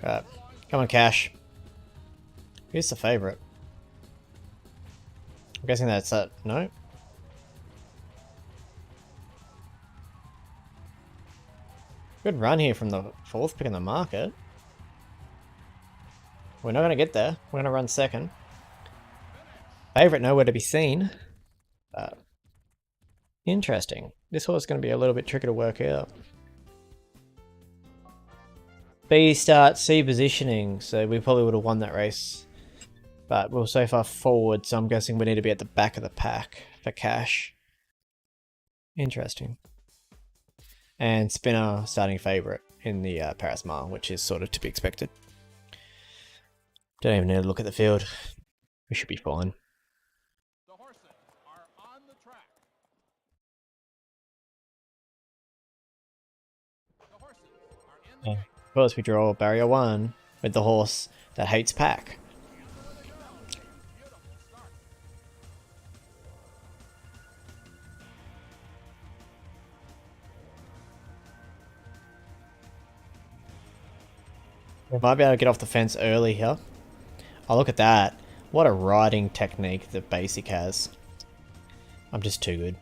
Right. Come on, Cash. Who's the favourite? I'm guessing that's that. No? Good run here from the 4th pick in the market. We're not going to get there. We're going to run 2nd. Favourite nowhere to be seen. Interesting. This horse is going to be a little bit tricky to work out. B start, C positioning, so we probably would have won that race. But we're so far forward, so I'm guessing we need to be at the back of the pack for cash. Interesting. And Spinner starting favourite in the Paris Mile, which is sort of to be expected. Don't even need to look at the field. We should be fine. The horses are on the track. The horses are in the gate. Of course, we draw barrier 1 with the horse that hates pack. We might be able to get off the fence early here. Oh, look at that. What a riding technique that Basic has. I'm just too good.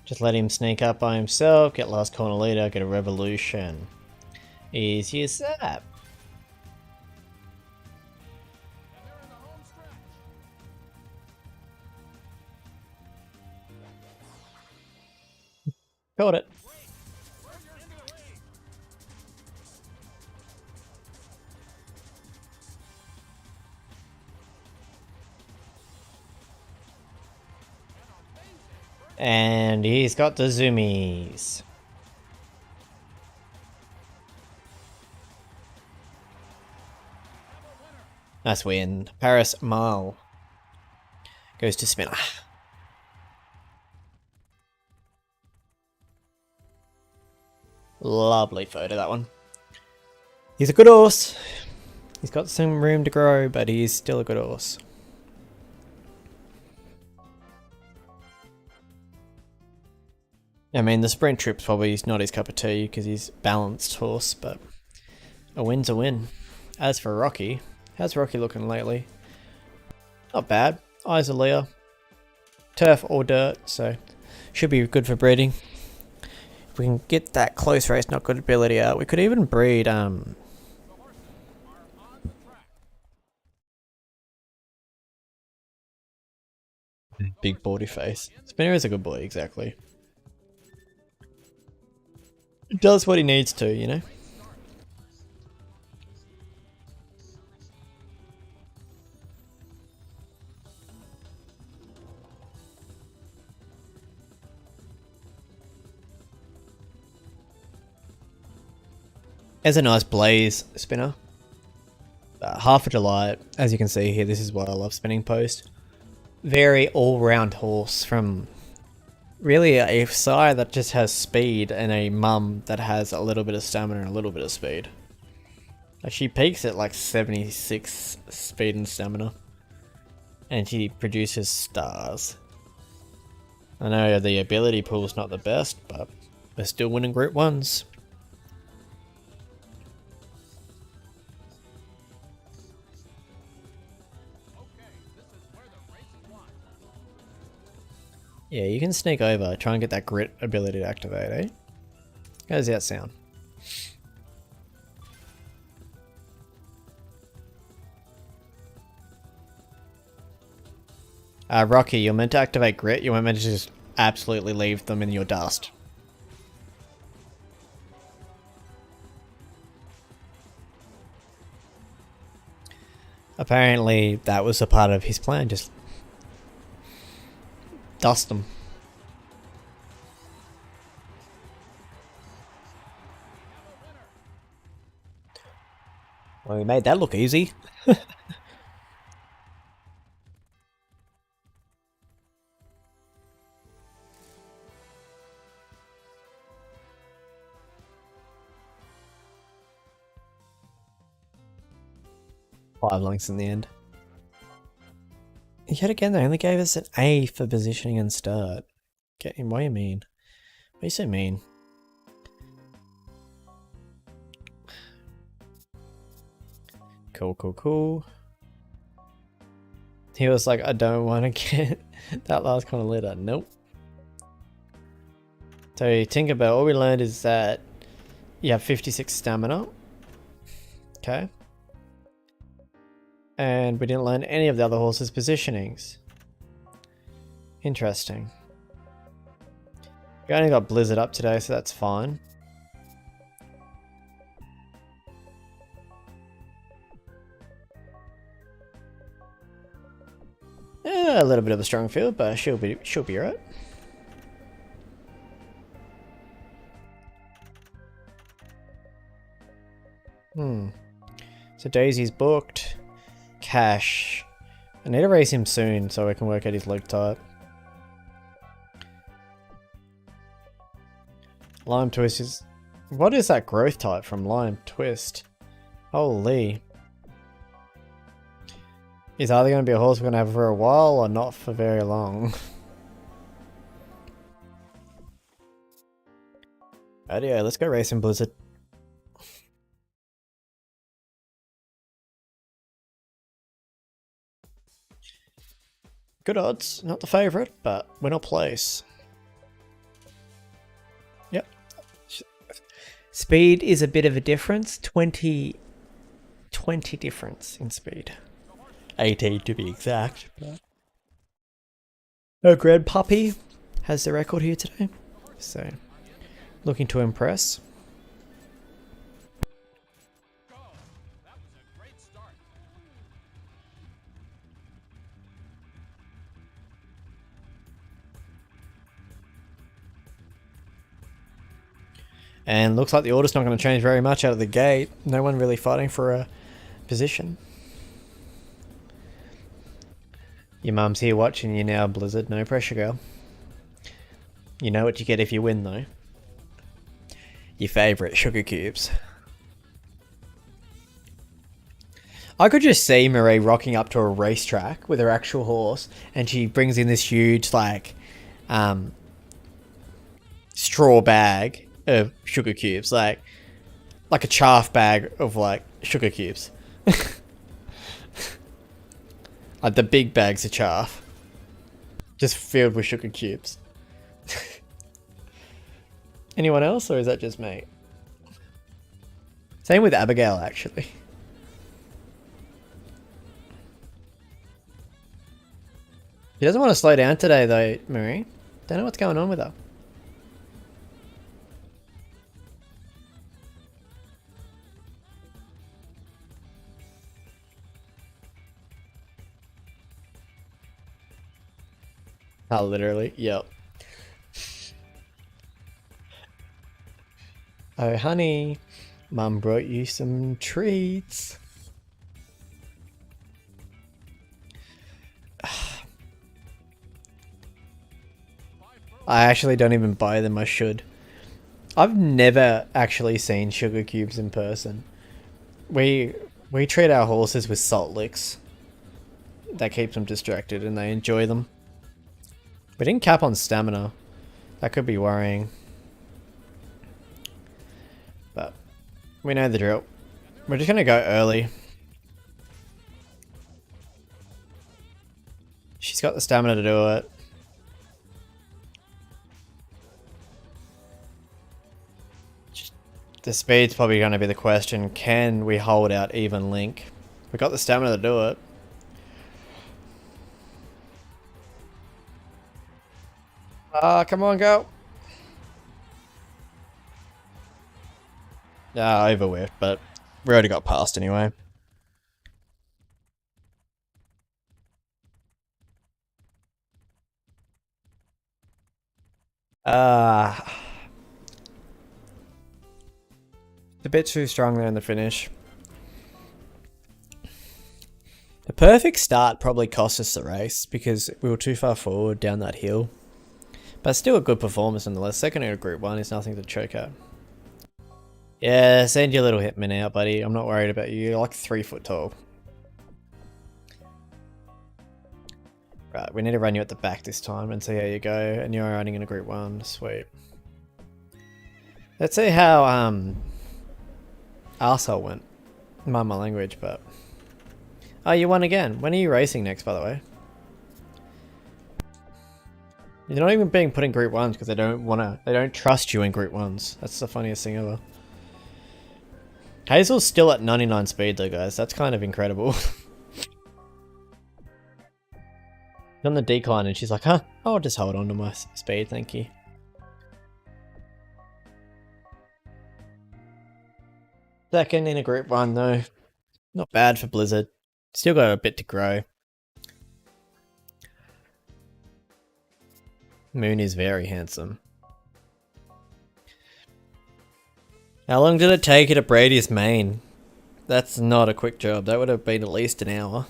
Just let him sneak up by himself, get last corner leader, get a revolution. Easy as that. Caught it. And he's got the zoomies. Nice win. Paris Mile goes to Spinner. Lovely photo, that one. He's a good horse. He's got some room to grow, but he's still a good horse. I mean, the sprint trip's probably not his cup of tea because he's balanced horse, but a win's a win. As for Rocky, how's Rocky looking lately? Not bad. Eyes are Leah. Turf or dirt, so should be good for breeding. If we can get that close race, not good ability out, we could even breed big body face. Spinner is a good boy, exactly. Does what he needs to, you know? There's a nice blaze spinner. Half a delight. As you can see here, this is why I love spinning post. Very all-round horse from really a sire that just has speed and a mum that has a little bit of stamina and a little bit of speed. Like she peaks at like 76 speed and stamina. And she produces stars. I know the ability pool's not the best, but we're still winning Group 1s. Yeah, you can sneak over, try and get that grit ability to activate, eh? How does that sound? Rocky, you're meant to activate grit, you weren't meant to just absolutely leave them in your dust. Apparently that was a part of his plan, just dust them. Well, we made that look easy. 5 lengths in the end. Yet again, they only gave us an A for positioning and start. What do you mean? Why are you so mean? Cool, cool, cool. He was like, I don't want to get that last corner letter. Nope. So Tinkerbell, all we learned is that you have 56 stamina. Okay. And we didn't learn any of the other horses' positionings. Interesting. We only got Blizzard up today, so that's fine. A little bit of a strong field, but she'll be right. So Daisy's booked. Cash. I need to raise him soon so I can work out his leg type. Lime Twist is... What is that growth type from Lime Twist? Holy. He's either going to be a horse we're going to have for a while or not for very long. Rightio, let's go race in Blizzard. Good odds, not the favourite, but winner place. Yep. Speed is a bit of a difference. 20 difference in speed. 18 to be exact. Our Grand Puppy has the record here today. So, looking to impress. And looks like the order's not going to change very much out of the gate. No one really fighting for a position. Your mum's here watching you now, Blizzard. No pressure, girl. You know what you get if you win, though. Your favourite sugar cubes. I could just see Marie rocking up to a racetrack with her actual horse, and she brings in this huge, like, straw bag of sugar cubes, like a chaff bag of like sugar cubes. Like the big bags of chaff, just filled with sugar cubes. Anyone else, or is that just me? Same with Abigail, actually. She doesn't want to slow down today, though, Marie. Don't know what's going on with her. Oh, literally, yep. Oh, honey, Mum brought you some treats. I actually don't even buy them, I should. I've never actually seen sugar cubes in person. We treat our horses with salt licks. That keeps them distracted and they enjoy them. We didn't cap on stamina. That could be worrying. But we know the drill. We're just gonna go early. She's got the stamina to do it. The speed's probably going to be the question. Can we hold out even link? We got the stamina to do it. Come on, go. Over with, but we already got past anyway. A bit too strong there in the finish. The perfect start probably cost us the race because we were too far forward down that hill. But still a good performance nonetheless. Second in a Group 1 is nothing to choke at. Yeah, send your little hitman out, buddy. I'm not worried about you. You're like 3 foot tall. Right, we need to run you at the back this time and see how you go. And you're running in a Group 1. Sweet. Let's see how arsehole went. Mind my language, but... Oh, you won again. When are you racing next, by the way? You're not even being put in Group 1s because they don't trust you in Group 1s. That's the funniest thing ever. Hazel's still at 99 speed though, guys. That's kind of incredible. On the decline and she's like, huh, I'll just hold on to my speed, thank you. Second in a Group 1 though. Not bad for Blizzard. Still got a bit to grow. Moon is very handsome. How long did it take you to braid his mane? That's not a quick job. That would have been at least an hour.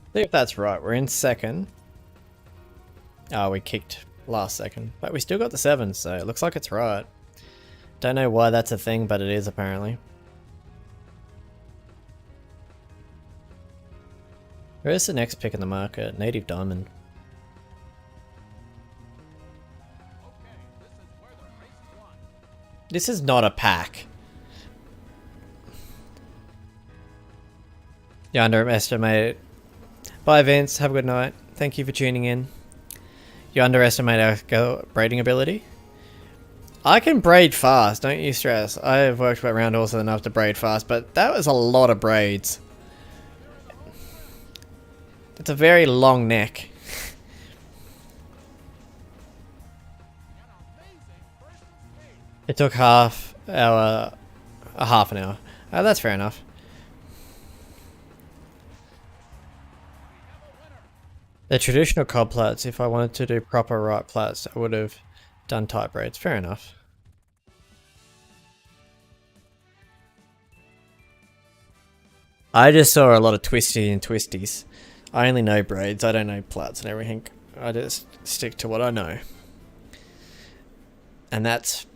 I think that's right, we're in second. Oh, we kicked last second. But we still got the 7, so it looks like it's right. Don't know why that's a thing, but it is apparently. Where's the next pick in the market? Native Diamond. This is not a pack. You underestimate it. Bye Vince, have a good night. Thank you for tuning in. You underestimate our braiding ability? I can braid fast, don't you stress. I have worked around also enough to braid fast, but that was a lot of braids. It's a very long neck. It took half an hour. Oh, that's fair enough. The traditional cob plaits, if I wanted to do proper right plaits, I would have done tight braids. Fair enough. I just saw a lot of twisty and twisties. I only know braids. I don't know plaits and everything. I just stick to what I know. And that's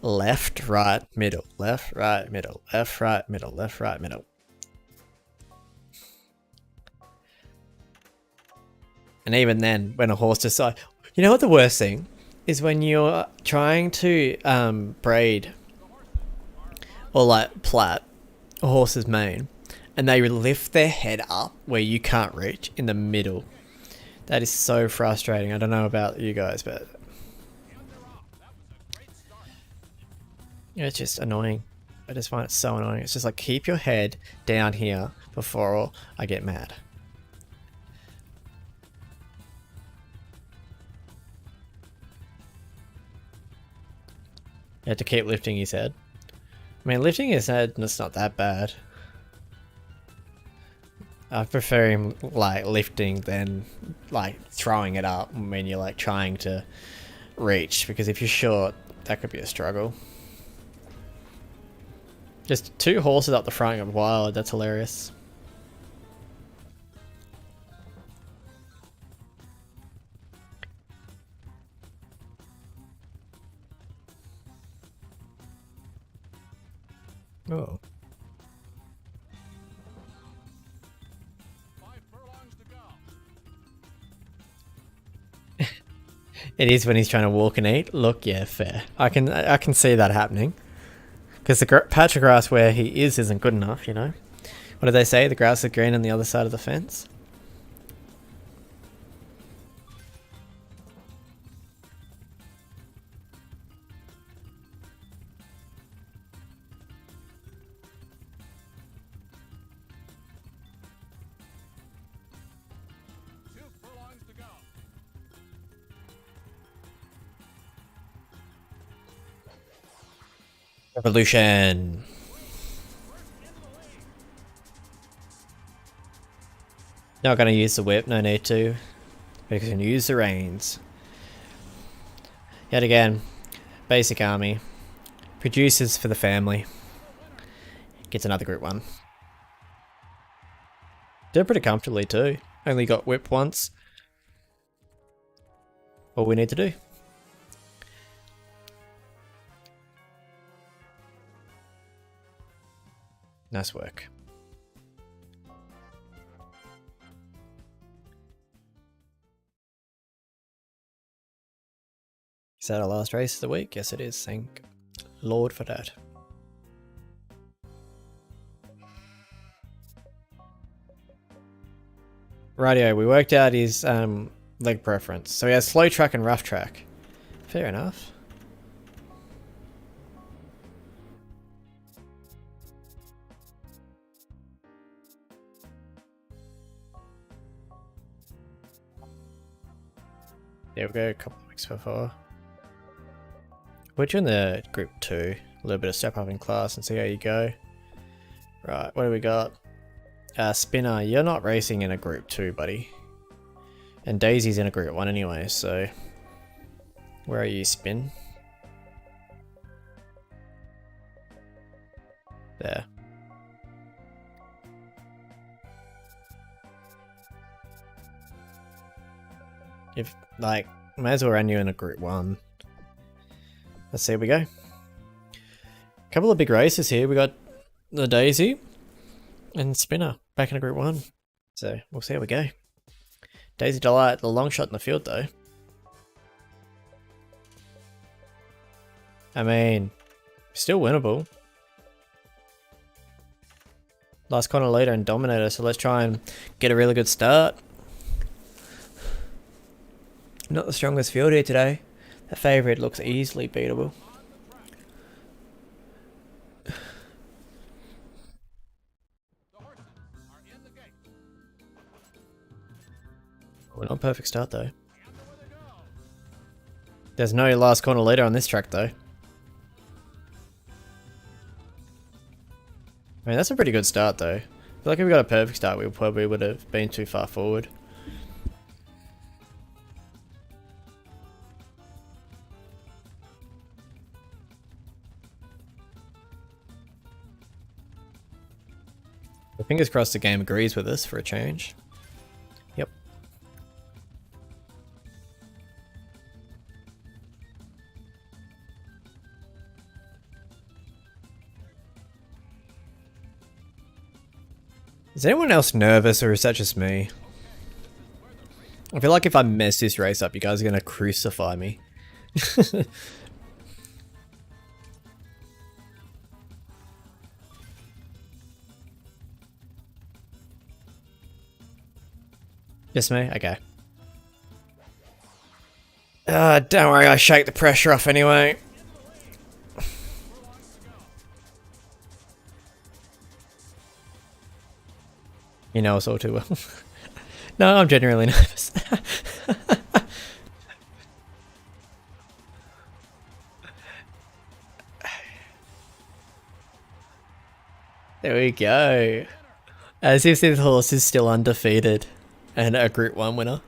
left, right, middle, left, right, middle, left, right, middle, left, right, middle. And even then, when a horse decides... You know what the worst thing is? When you're trying to braid or like plait a horse's mane and they lift their head up where you can't reach in the middle. That is so frustrating. I don't know about you guys, but yeah, it's just annoying. I just find it so annoying. It's just like, keep your head down here before I get mad. You have to keep lifting his head. I mean, lifting his head, that's not that bad. I prefer him like lifting than like throwing it up when you're like trying to reach, because if you're short, that could be a struggle. Just 2 horses up the front of wild, that's hilarious. Oh. 5 furlongs to go. It is when he's trying to walk and eat. Look, yeah, fair. I can see that happening. Because the patch of grass where he is isn't good enough, you know? What do they say? The grass is green on the other side of the fence? Revolution. Not going to use the whip, no need to. We're going to use the reins. Yet again, basic army. Produces for the family. Gets another group 1. Did pretty comfortably too. Only got whipped once. All we need to do. Nice work. Is that our last race of the week? Yes, it is. Thank Lord for that. Rightio, we worked out his leg preference. So he has slow track and rough track. Fair enough. There we go, a couple of weeks before. We're doing the group 2. A little bit of step up in class and see how you go. Right, what do we got? Spinner, you're not racing in a group 2, buddy. And Daisy's in a group 1 anyway, so... Where are you, Spin? There. If, like, may as well run you in a group 1. Let's see how we go. Couple of big races here. We got the Daisy and Spinner back in a group 1. So we'll see how we go. Daisy Delight, the long shot in the field though. I mean, still winnable. Last corner leader and dominator, so let's try and get a really good start. Not the strongest field here today. The favourite looks easily beatable. The horses are in the gate. Well, not a perfect start though. And away they go. There's no last corner leader on this track though. I mean, that's a pretty good start though. I feel like if we got a perfect start, we probably would have been too far forward. Fingers crossed the game agrees with us for a change. Yep. Is anyone else nervous, or is that just me? I feel like if I mess this race up, you guys are gonna crucify me. Just me? Okay. Don't worry, I shake the pressure off anyway. You know us all too well. No, I'm genuinely nervous. There we go. As if this horse is still undefeated and a Group 1 winner.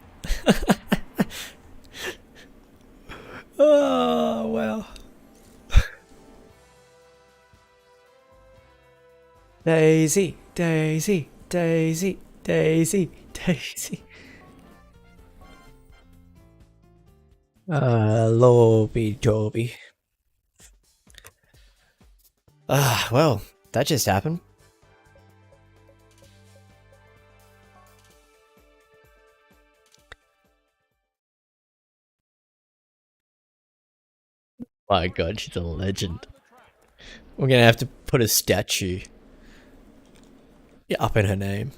Oh, wow. Daisy, Daisy, Daisy, Daisy, Daisy. Lobby Dobby. Well, that just happened. My god, she's a legend. We're gonna have to put a statue up in her name.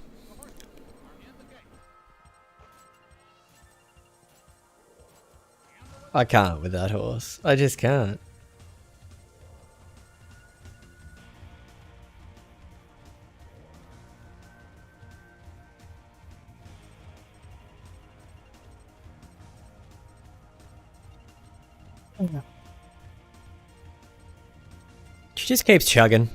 I can't with that horse. I just can't. She just keeps chugging.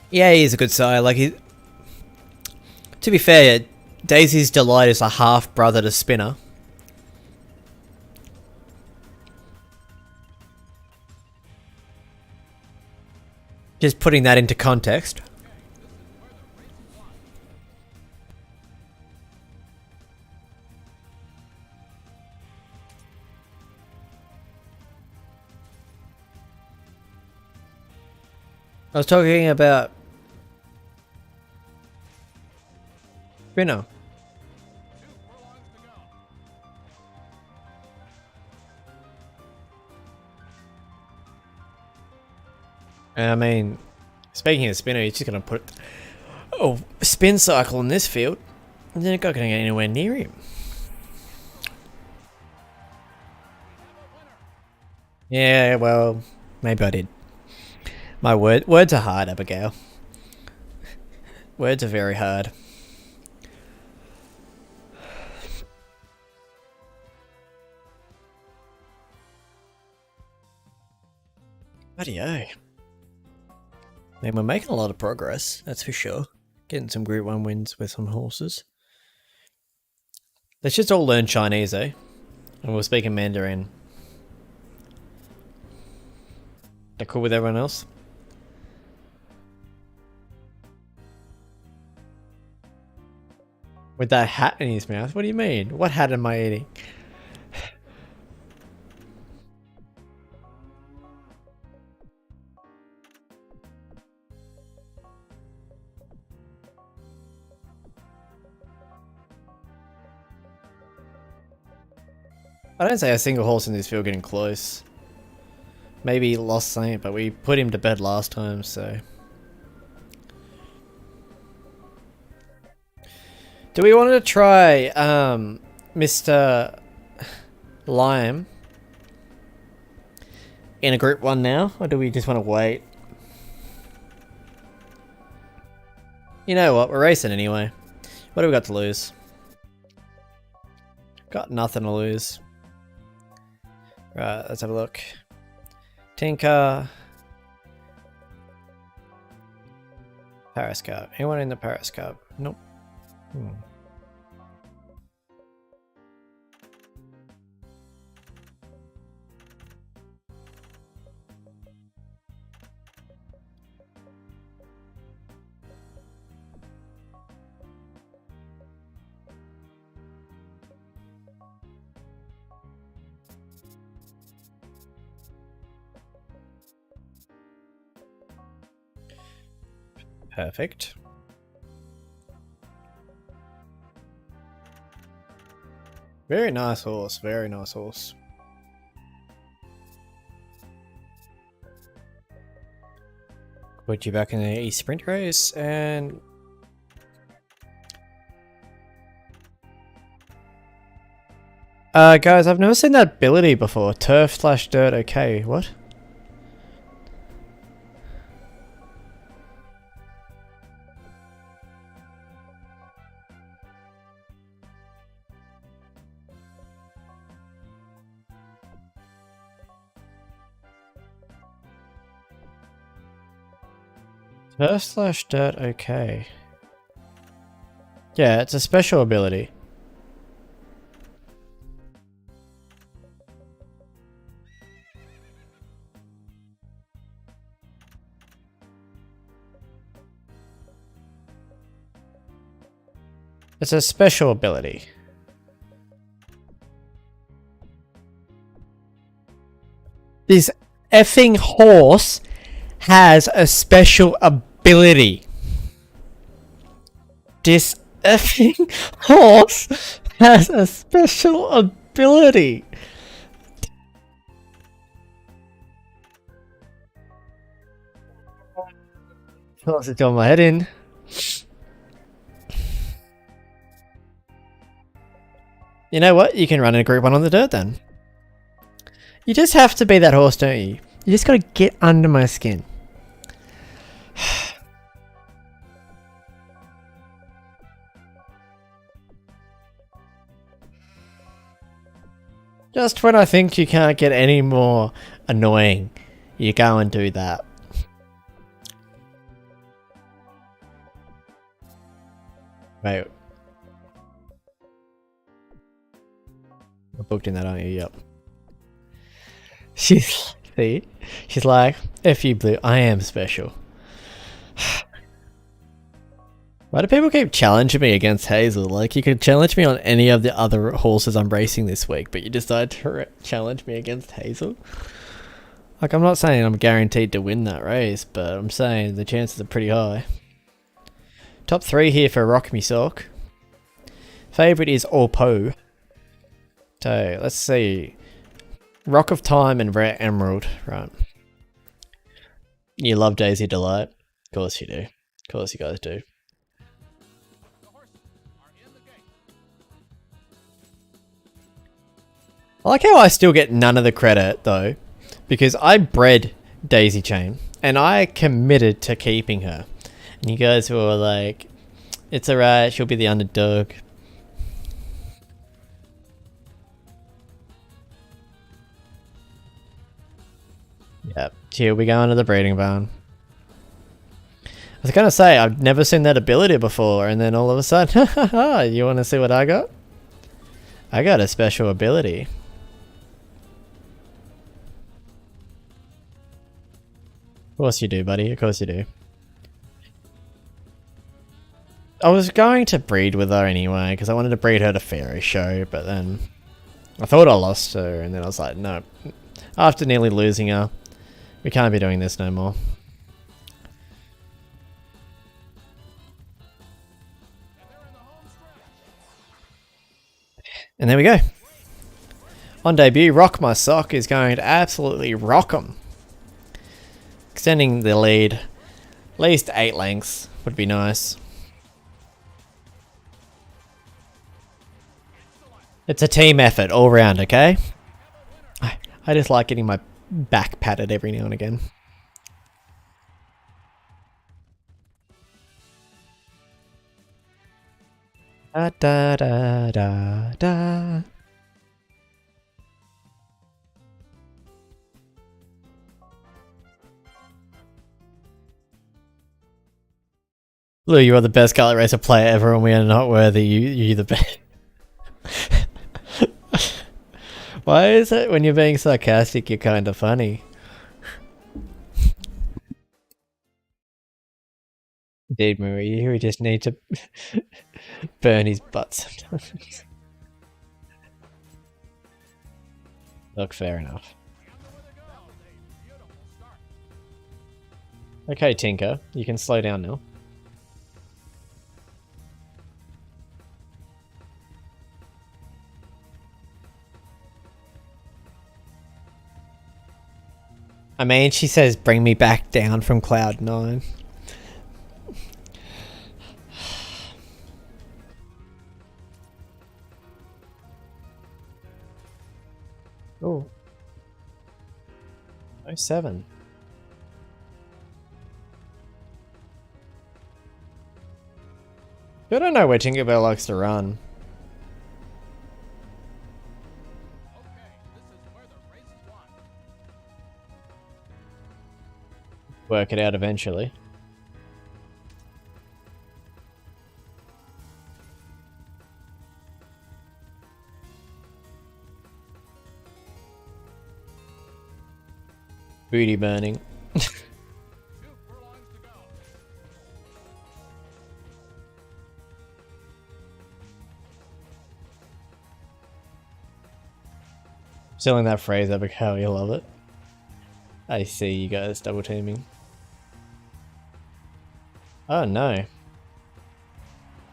Yeah, he's a good sire. Like, to be fair, Daisy's Delight is a half brother to Spinner. Just putting that into context. I was talking about Spinner. I mean, speaking of Spinner, he's just gonna put a spin cycle in this field, and they're not gonna get anywhere near him. Yeah, well, maybe I did. My words are hard, Abigail. Words are very hard. Bloody I mean, we're making a lot of progress, that's for sure. Getting some Group 1 wins with some horses. Let's just all learn Chinese, eh? And we'll speak in Mandarin. They're cool with everyone else? With that hat in his mouth? What do you mean? What hat am I eating? I don't say a single horse in this field getting close. Maybe Lost Saint, but we put him to bed last time, so... Do we want to try Mr. Lime in a Group 1 now, or do we just want to wait? You know what, we're racing anyway. What do we got to lose? Got nothing to lose. Right, let's have a look. Tinker. Paris Cup. Anyone in the Paris Cup? Nope. Perfect. Very nice horse, very nice horse. Put you back in a sprint race and... guys, I've never seen that ability before. Turf/dirt, okay, what? Turf/dirt, okay. Yeah, it's a special ability. It's a special ability. This effing horse has a special ability. This effing horse has a special ability. What's it doing my head in? You know what? You can run in a group 1 on the dirt then. You just have to be that horse, don't you? You just gotta get under my skin. Just when I think you can't get any more annoying, you go and do that. Wait. You're booked in that, aren't you? Yep. She's like, F you, Blue, I am special. Why do people keep challenging me against Hazel? Like, you could challenge me on any of the other horses I'm racing this week, but you decide to challenge me against Hazel? Like, I'm not saying I'm guaranteed to win that race, but I'm saying the chances are pretty high. Top 3 here for Rock Me Sock. Favourite is Orpo. So, let's see. Rock of Time and Rare Emerald. Right. You love Daisy Delight? Of course you do. Of course you guys do. The horses are in the gate. I like how I still get none of the credit, though. Because I bred Daisy Chain. And I committed to keeping her. And you guys were like, it's alright, she'll be the underdog. Yep, here we go into the breeding barn. I was gonna say, I've never seen that ability before, and then all of a sudden, you wanna see what I got? I got a special ability. Of course you do, buddy, of course you do. I was going to breed with her anyway, because I wanted to breed her to Pharaoh Show, but then I thought I lost her, and then I was like, no. After nearly losing her, we can't be doing this no more. And there we go. On debut, Rock My Sock is going to absolutely rock 'em. Extending the lead. At least 8 lengths would be nice. It's a team effort all round, okay? I just like getting my back patted every now and again. Da da da da da. Lou, you are the best Gallop Racer player ever, and we are not worthy. You're the best. Why is it when you're being sarcastic, you're kind of funny? Indeed, Marie, we just need to burn his butt sometimes. Look, fair enough. Okay, Tinker, you can slow down now. mean, she says, bring me back down from Cloud 9. Oh. 07. I don't know where Tinkerbell likes to run. Okay, this is where the race is won. Work it out eventually. Booty burning. 2 furlongs to go. Stealing that phrase, Epic, how you love it. I see you guys double teaming. Oh no.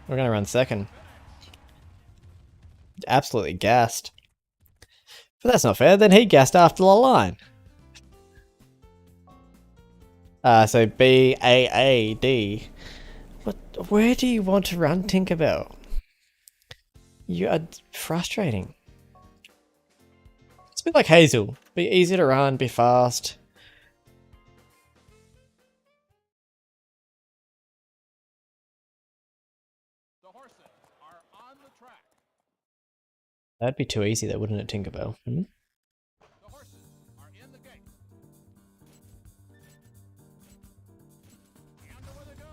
We're gonna run second. Absolutely gassed. But that's not fair, then he gassed after the line. So B-A-A-D. What? Where do you want to run, Tinkerbell? You are frustrating. It's a bit like Hazel. Be easy to run, be fast. The horses are on the track. That'd be too easy though, wouldn't it, Tinkerbell? Hmm? The horses are in the gate. And away they go.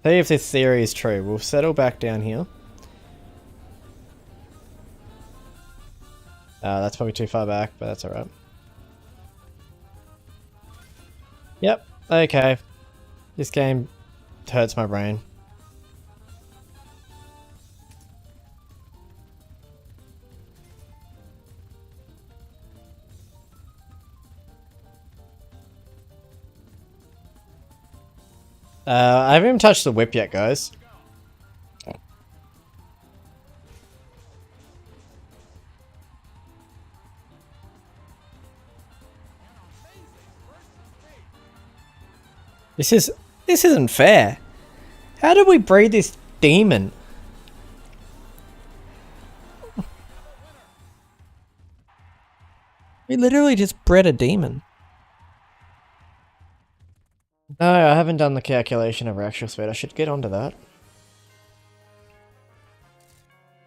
See if this theory is true. We'll settle back down here. That's probably too far back, but that's alright. Yep, okay. This game hurts my brain. I haven't even touched the whip yet, guys. This isn't fair. How did we breed this demon? We literally just bred a demon. No, I haven't done the calculation of our actual speed. I should get onto that.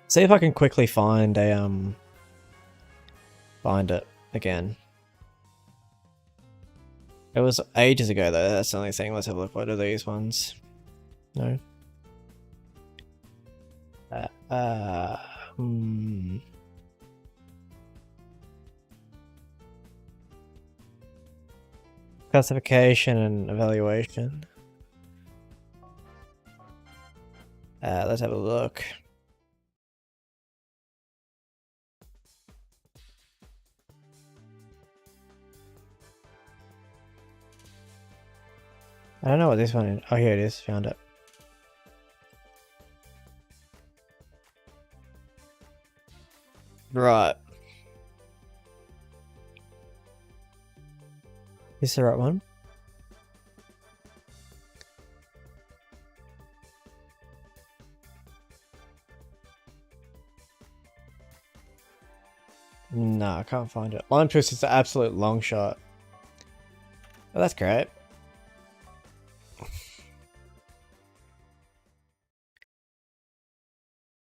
See if I can quickly find a find it again. It was ages ago though, that's the only thing. Let's have a look. What are these ones? No. Classification and evaluation. Let's have a look. I don't know what this one is. Oh, here it is. Found it. Right. Is this the right one? No, I can't find it. Lime twist is the absolute long shot. Oh, that's great.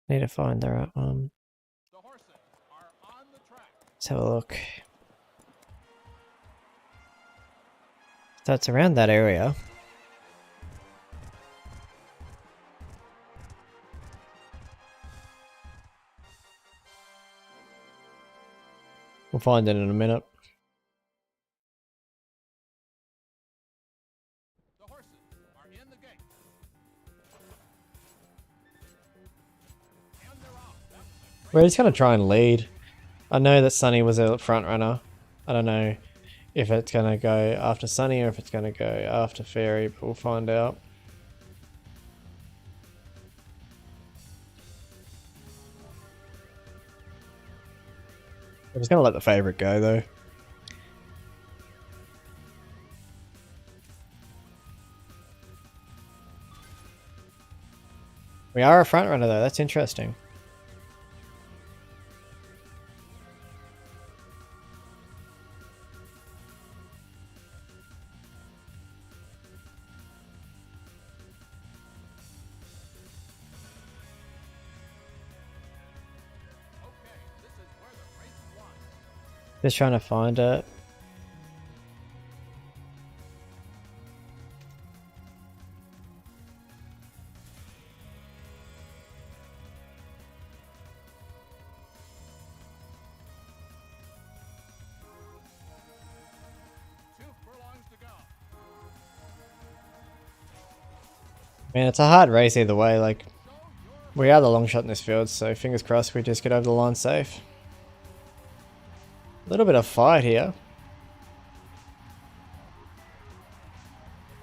Need to find the right one. The horses are on the track. Let's have a look. So it's around that area. We'll find it in a minute. The horses are in the gate. And they're off. That's We're just gonna try and lead. I know that Sunny was a front runner. I don't know if it's gonna go after Sunny or if it's gonna go after Fairy, but we'll find out. I'm just gonna let the favourite go though. We are a front runner though, that's interesting. Just trying to find it. Man, it's a hard race either way, like, we are the long shot in this field, so fingers crossed we just get over the line safe. A little bit of fight here.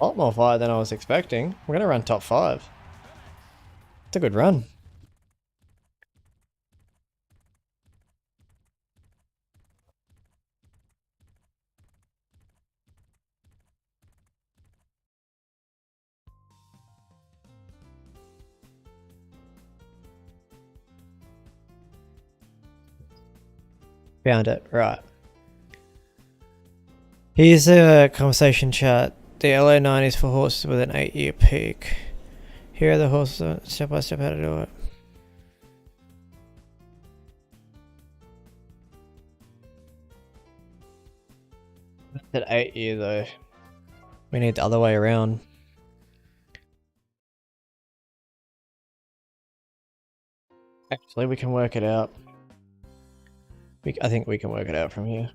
A lot more fight than I was expecting. We're gonna run top 5. It's a good run. Found it, right. Here's a conversation chat. The LA9 is for horses with an 8-year peak. Here are the horses, step by step how to do it. At 8 year though. We need the other way around. Actually, we can work it out. I think we can work it out from here.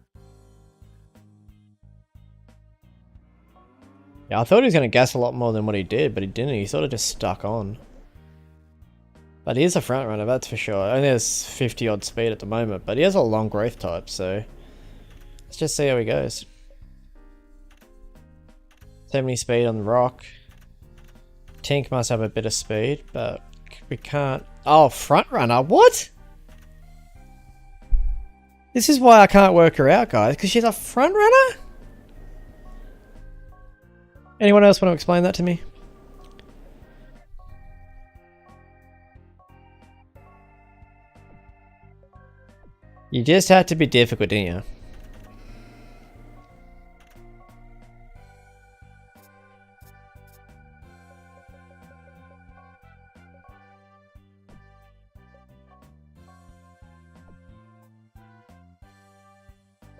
Yeah, I thought he was going to gas a lot more than what he did, but he didn't. He sort of just stuck on. But he is a front runner, that's for sure. Only has 50 odd speed at the moment, but he has a long growth type, so let's just see how he goes. 70 speed on the rock. Tink must have a bit of speed, but we can't. Oh, front runner, what? This is why I can't work her out, guys, because she's a front runner? Anyone else want to explain that to me? You just had to be difficult, didn't you?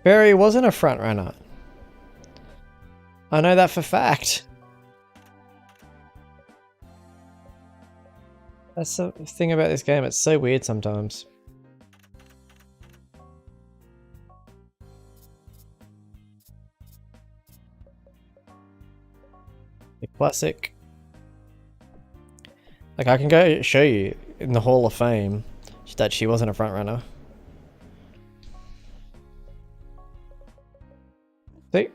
Barry wasn't a front runner. I know that for fact. That's the thing about this game, it's so weird sometimes. The classic. Like, I can go show you in the Hall of Fame that she wasn't a front runner. See?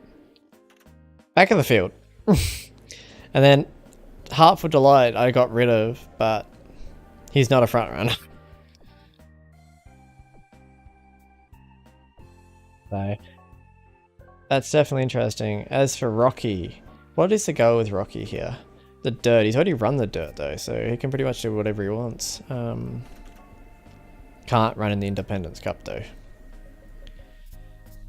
Back of the field. And then Heartful Delight I got rid of, but he's not a front runner. So that's definitely interesting. As for Rocky, what is the goal with Rocky here? The dirt. He's already run the dirt though, so he can pretty much do whatever he wants. Can't run in the Independence Cup though.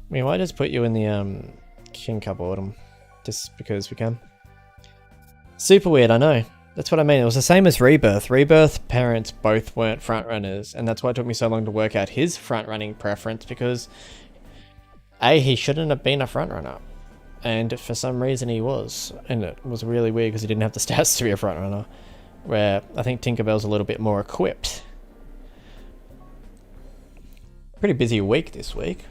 We might just put you in the King Cup Autumn, just because we can. Super weird, I know. That's what I mean. It was the same as Rebirth. Rebirth parents both weren't front runners, and that's why it took me so long to work out his front running preference, because A, he shouldn't have been a front runner, and for some reason he was, and it was really weird because he didn't have the stats to be a front runner, where I think Tinkerbell's a little bit more equipped. Pretty busy week this week.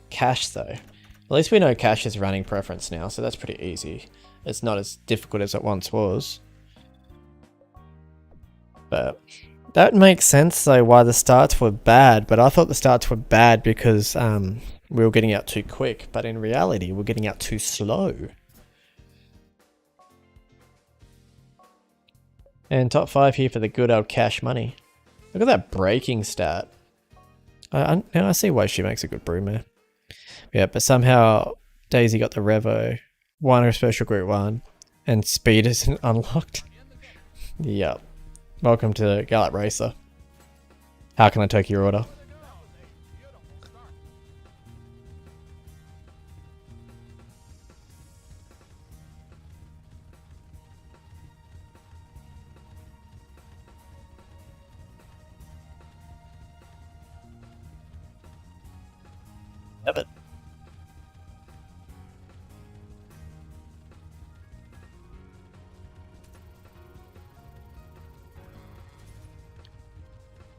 Cash though. At least we know Cash is running preference now, so that's pretty easy. It's not as difficult as it once was. But that makes sense though why the starts were bad, but I thought the starts were bad because we were getting out too quick, but in reality we're getting out too slow. And top 5 here for the good old Cash money. Look at that braking stat. Now I see why she makes a good broodmare. Yeah, but somehow Daisy got the Revo, won her special group 1, and speed isn't unlocked. Yep. Welcome to Gallop Racer. How can I take your order? Have it.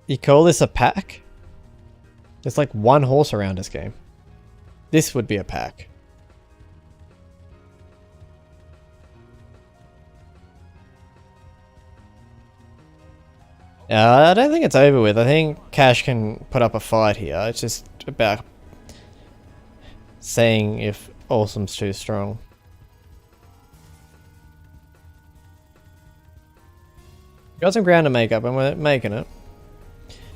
You call this a pack? There's like one horse around this game. This would be a pack. I don't think it's over with. I think Cash can put up a fight here. It's just about seeing if Awesome's too strong. Got some ground to make up and we're making it.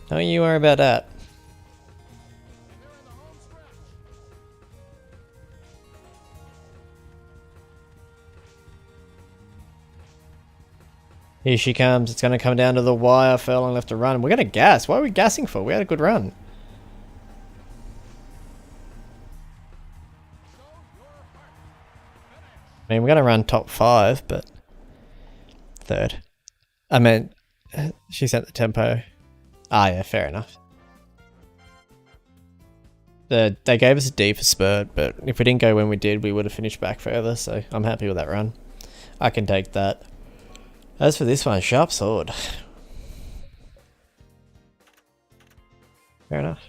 Don't you worry about that. Here she comes. It's going to come down to the wire. Furlong left to run. We're going to gas. What are we gassing for? We had a good run. I mean, we're going to run top 5, but 3rd. I meant, she set the tempo. Ah, yeah, fair enough. They gave us a D for spurt, but if we didn't go when we did, we would have finished back further, so I'm happy with that run. I can take that. As for this one, sharp sword. Fair enough.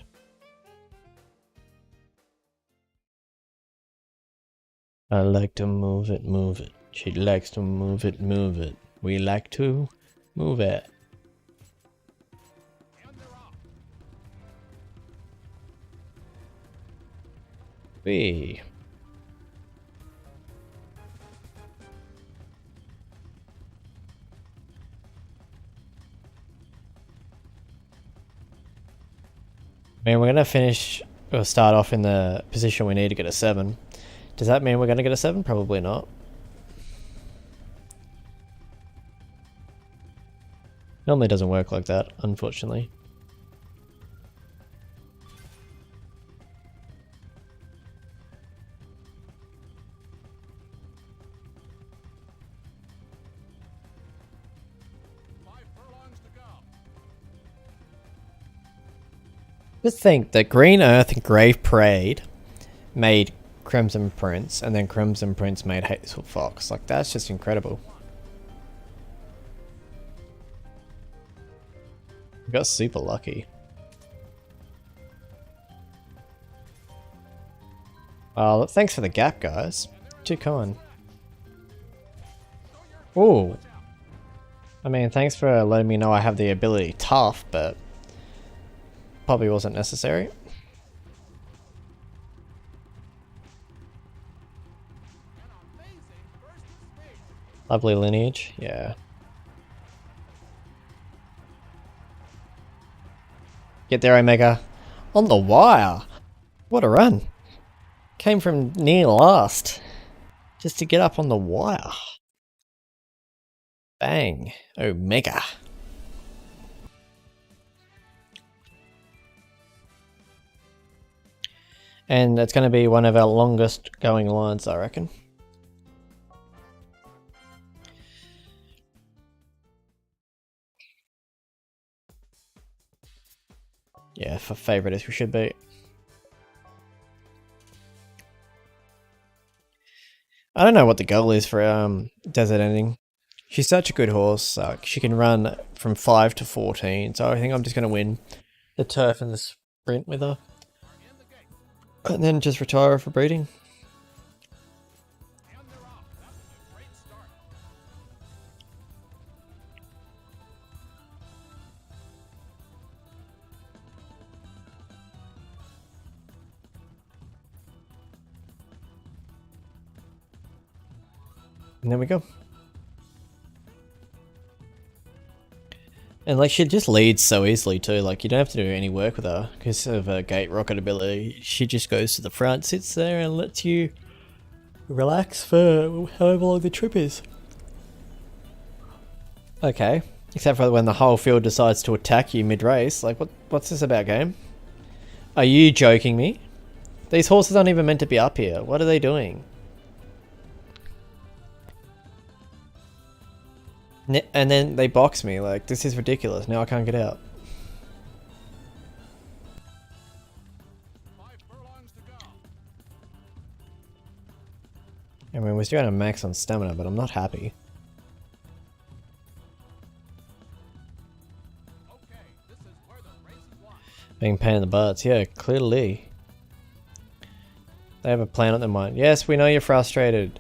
I like to move it, move it. She likes to move it, move it. We like to move it. Wee. I mean, we're going to finish, or start off in the position we need to get a 7. Does that mean we're going to get a 7? Probably not. Normally doesn't work like that, unfortunately. Just think that Green Earth and Grave Parade made Crimson Prince, and then Crimson Prince made Hazel Fox. Like, that's just incredible. We got super lucky. Oh, thanks for the gap, guys. Too kind. Ooh. I mean, thanks for letting me know I have the ability Tough, but probably wasn't necessary. Lovely lineage, yeah. Get there, Omega. On the wire. What a run. Came from near last. Just to get up on the wire. Bang. Omega. And that's going to be one of our longest going lines, I reckon. Yeah, for favourite as we should be. I don't know what the goal is for Desert Ending. She's such a good horse. She can run from 5 to 14, so I think I'm just going to win the turf and the sprint with her. And then just retire her for breeding. And there we go. And like she just leads so easily too, like you don't have to do any work with her because of her gate rocket ability. She just goes to the front, sits there and lets you relax for however long the trip is. Okay, except for when the whole field decides to attack you mid-race. Like what's this about, game? Are you joking me? These horses aren't even meant to be up here. What are they doing? And then they box me, like, this is ridiculous. Now I can't get out. 5 furlongs to go. I mean, we're still going to max on stamina, but I'm not happy. Okay, this is where the race is won. Being pain in the butts, yeah, clearly. They have a plan on their mind. Yes, we know you're frustrated,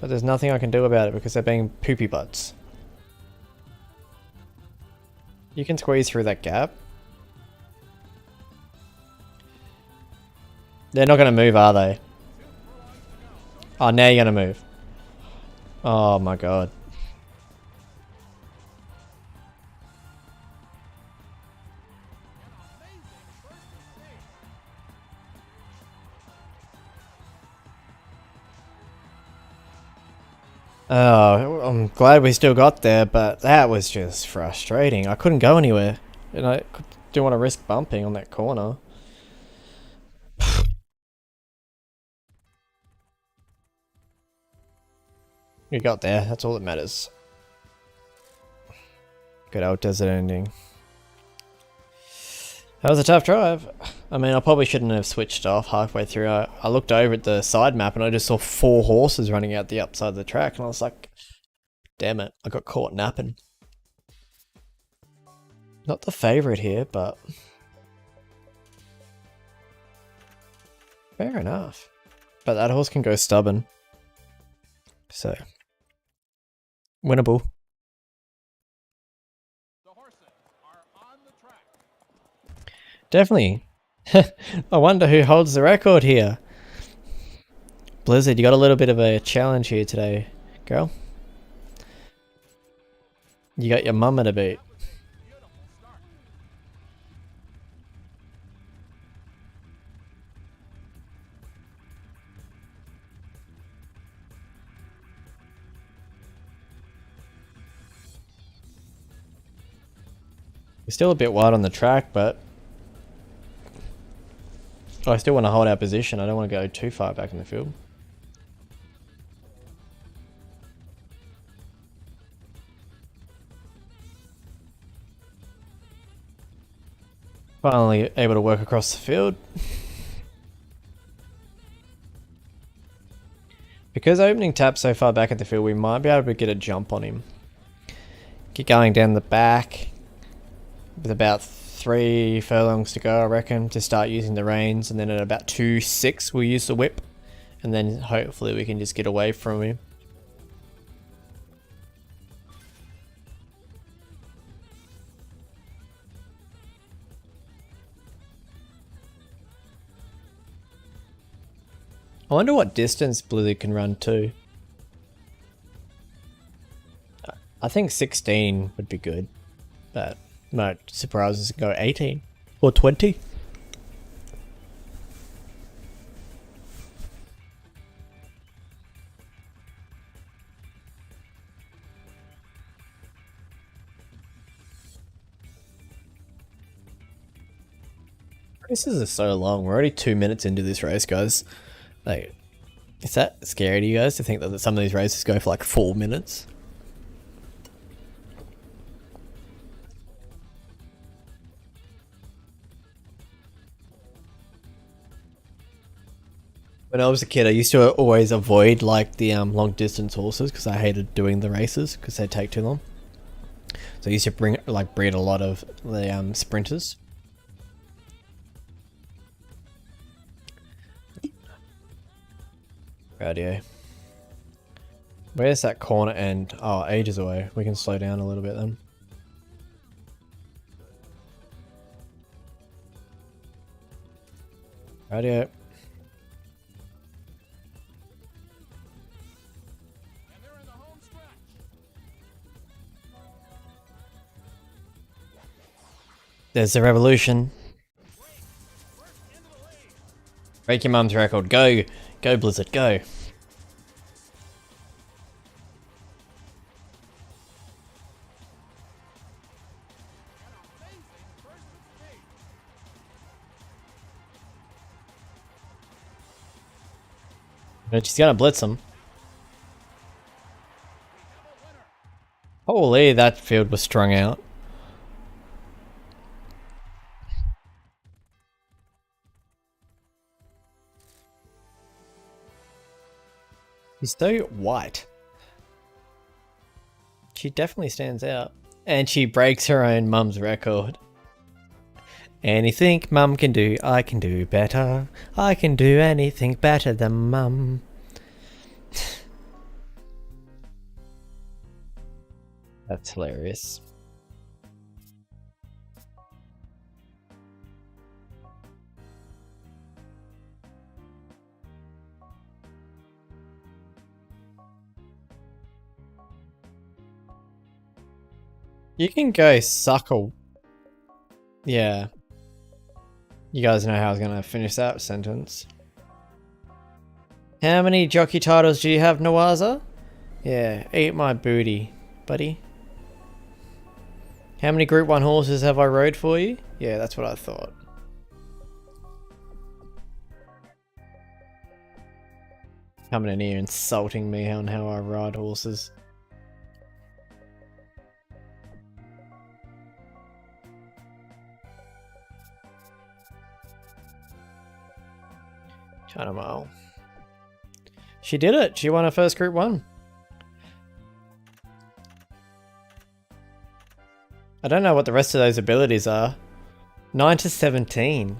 but there's nothing I can do about it because they're being poopy butts. You can squeeze through that gap. They're not going to move, are they? Oh, now you're going to move. Oh my god. Oh, I'm glad we still got there, but that was just frustrating. I couldn't go anywhere, and I didn't want to risk bumping on that corner. We got there, that's all that matters. Good old desert ending. That was a tough drive. I mean, I probably shouldn't have switched off halfway through. I looked over at the side map and I just saw 4 horses running out the upside of the track, and I was like, damn it, I got caught napping. Not the favourite here, but fair enough. But that horse can go stubborn. So, winnable. The horses are on the track. Definitely. I wonder who holds the record here. Blizzard, you got a little bit of a challenge here today, girl. You got your mama to beat. Beautiful start. We're still a bit wide on the track, but I still want to hold our position. I don't want to go too far back in the field. Finally able to work across the field. Because opening tap so far back at the field, we might be able to get a jump on him. Get going down the back with about 3 furlongs to go, I reckon, to start using the reins, and then at about 2.6 we'll use the whip, and then hopefully we can just get away from him. I wonder what distance Blizzard can run to. I think 16 would be good, but might surprise us and go 18 or 20. Races are so long. We're already 2 minutes into this race, guys. Like, is that scary to you guys to think that some of these races go for like 4 minutes? When I was a kid, I used to always avoid like the long distance horses because I hated doing the races because they take too long. So I used to breed a lot of the sprinters. Radio. Where's that corner end? Oh, ages away. We can slow down a little bit then. Radio. And they're in the home stretch. There's the revolution. Break your mum's record. Go. Go, Blizzard. Go. But she's gonna blitz him. Holy, that field was strung out. She's so white. She definitely stands out. And she breaks her own mum's record. Anything mum can do, I can do better. I can do anything better than mum. That's hilarious. You can go suckle. Yeah. You guys know how I was gonna finish that sentence. How many jockey titles do you have, Nawaza? Yeah, eat my booty, buddy. How many Group 1 horses have I rode for you? Yeah, that's what I thought. Coming in here insulting me on how I ride horses. China Mile. She did it! She won her first Group 1. I don't know what the rest of those abilities are. 9 to 17.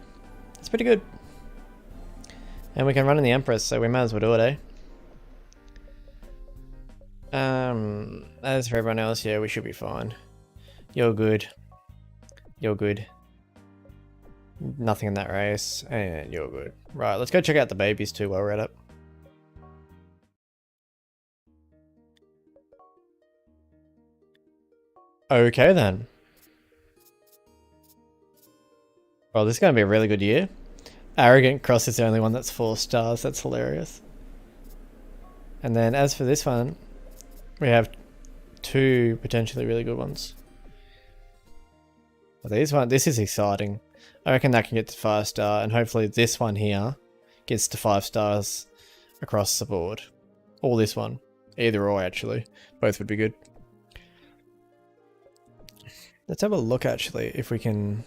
That's pretty good. And we can run in the Empress, so we might as well do it, eh? As for everyone else, yeah, we should be fine. You're good. You're good. Nothing in that race, and you're good. Right, let's go check out the babies too while we're at it. Okay then. Well, this is going to be a really good year. Arrogant Cross is the only one that's 4 stars. That's hilarious. And then as for this one, we have 2 potentially really good ones. Well, this is exciting. I reckon that can get to 5 star, and hopefully this one here gets to 5 stars across the board. Or this one. Either or, actually. Both would be good. Let's have a look, actually, if we can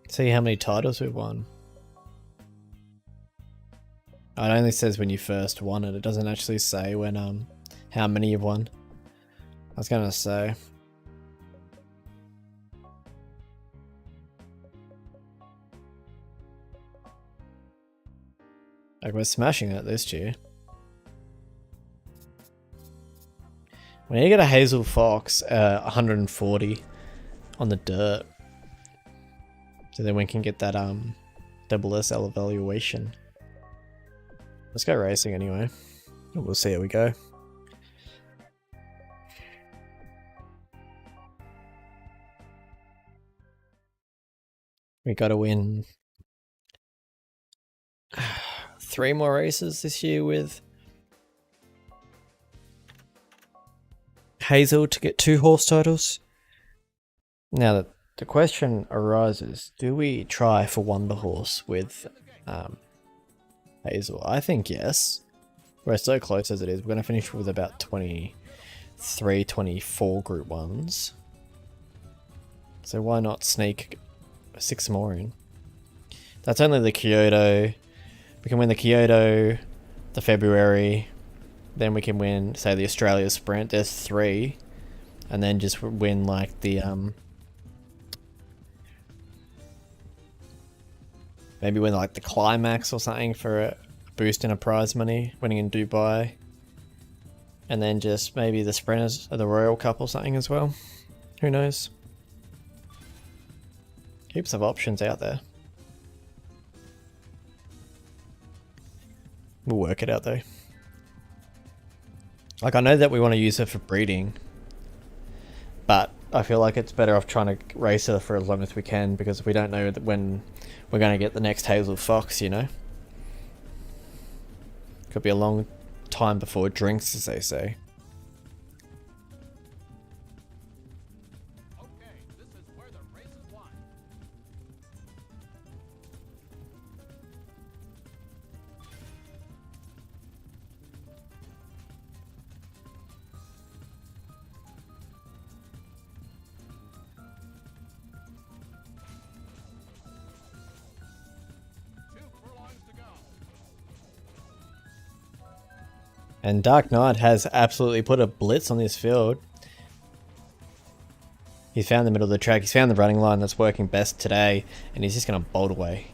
see how many titles we've won. Oh, it only says when you first won it. It doesn't actually say when how many you've won. I was gonna say. Like, we're smashing it this year. We need to get a Hazel Fox 140 on the dirt. So then we can get that double SL evaluation. Let's go racing anyway. We'll see how we go. We gotta win 3 more races this year with Hazel to get 2 horse titles. Now the question arises, do we try for Wonder Horse with Hazel? I think yes. We're so close as it is. We're going to finish with about 23, 24 Group 1s. So why not sneak 6 more in? That's only the Kyoto. We can win the Kyoto, the February, then we can win, say, the Australia Sprint. There's 3. And then just win, like, the, maybe win, like, the Climax or something for a boost in a prize money, winning in Dubai. And then just maybe the Sprinters or the Royal Cup or something as well. Who knows? Heaps of options out there. We'll work it out though. Like, I know that we want to use her for breeding, but I feel like it's better off trying to race her for as long as we can, because we don't know when we're going to get the next Hazel Fox, you know? Could be a long time before it drinks, as they say. Okay, this is where the race is won. Two furlongs to go. And Dark Knight has absolutely put a blitz on this field. He's found the middle of the track, he's found the running line that's working best today, and he's just going to bolt away.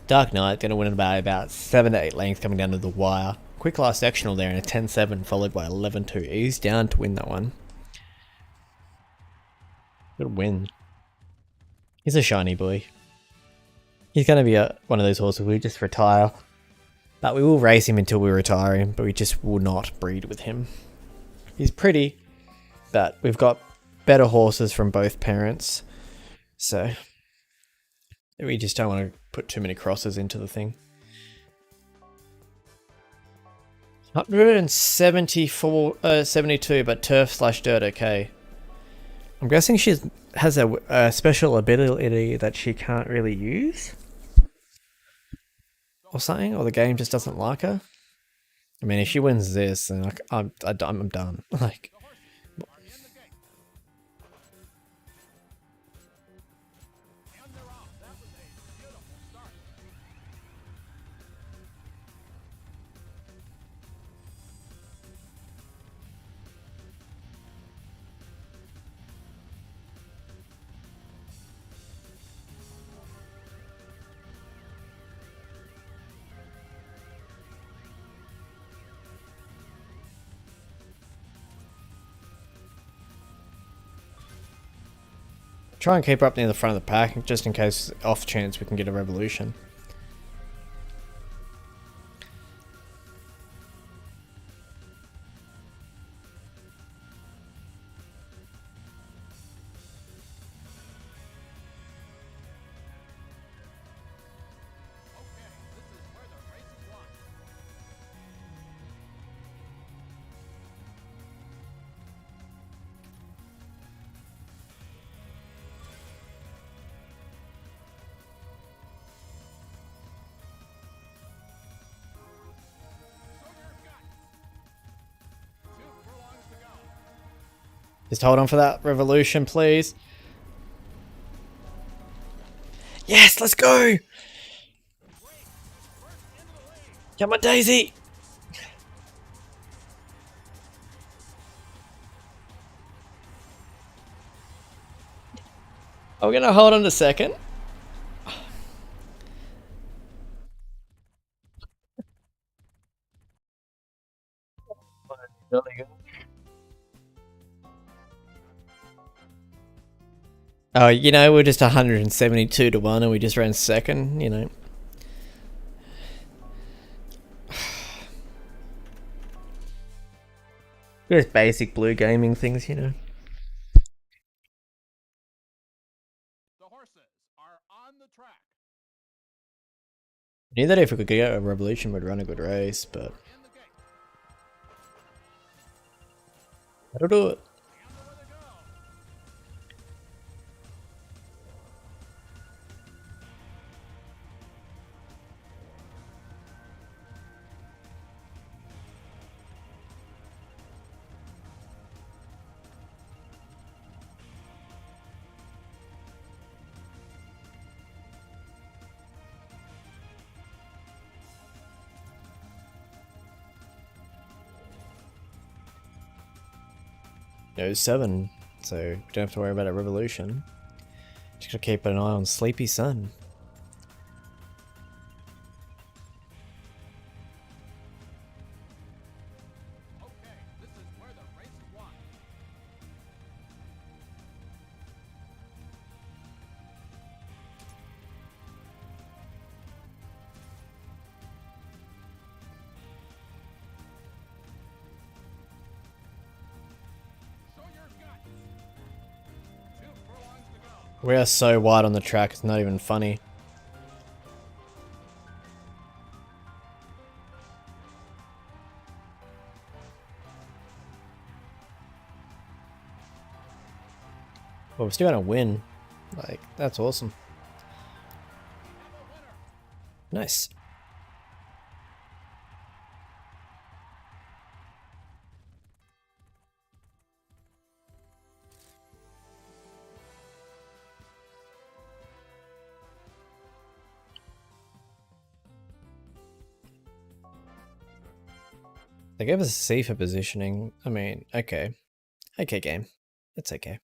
Dark Knight going to win by about 7 to 8 lengths coming down to the wire. Quick last sectional there in a 10-7 followed by 11-2. He's down to win that one. Good win. He's a shiny boy. He's going to be one of those horses we just retire. But we will race him until we retire him, but we just will not breed with him. He's pretty, but we've got better horses from both parents. So we just don't want to put too many crosses into the thing. 172, but turf/dirt, okay. I'm guessing she has a special ability that she can't really use? Or something? Or the game just doesn't like her? I mean, if she wins this, then I'm done. Like, The horses are in the gate. And they're off. That was a beautiful start. try and keep her up near the front of the pack, just in case, off chance, we can get a revolution. Okay, this is where the race is won. Show your guts. Two furlongs to go. Just hold on for that revolution, please. Yes, let's go! Come on, Daisy! Are we gonna hold on a second? Oh, you know, we're just 172 to 1 and we just ran second, you know. Just basic blue gaming things, you know. The horses are on the track. I knew that if we could get a revolution, we'd run a good race, but In the gate. I don't do it. And away they go. No, 7, so we don't have to worry about a revolution. Just gotta keep an eye on Sleepy Sun. Okay, this is where the race is won. Show your guts. We are so wide on the track, it's not even funny. But we're still gonna win. Like, that's awesome. Nice. They gave us a C for positioning. I mean, okay. Okay, game. It's okay.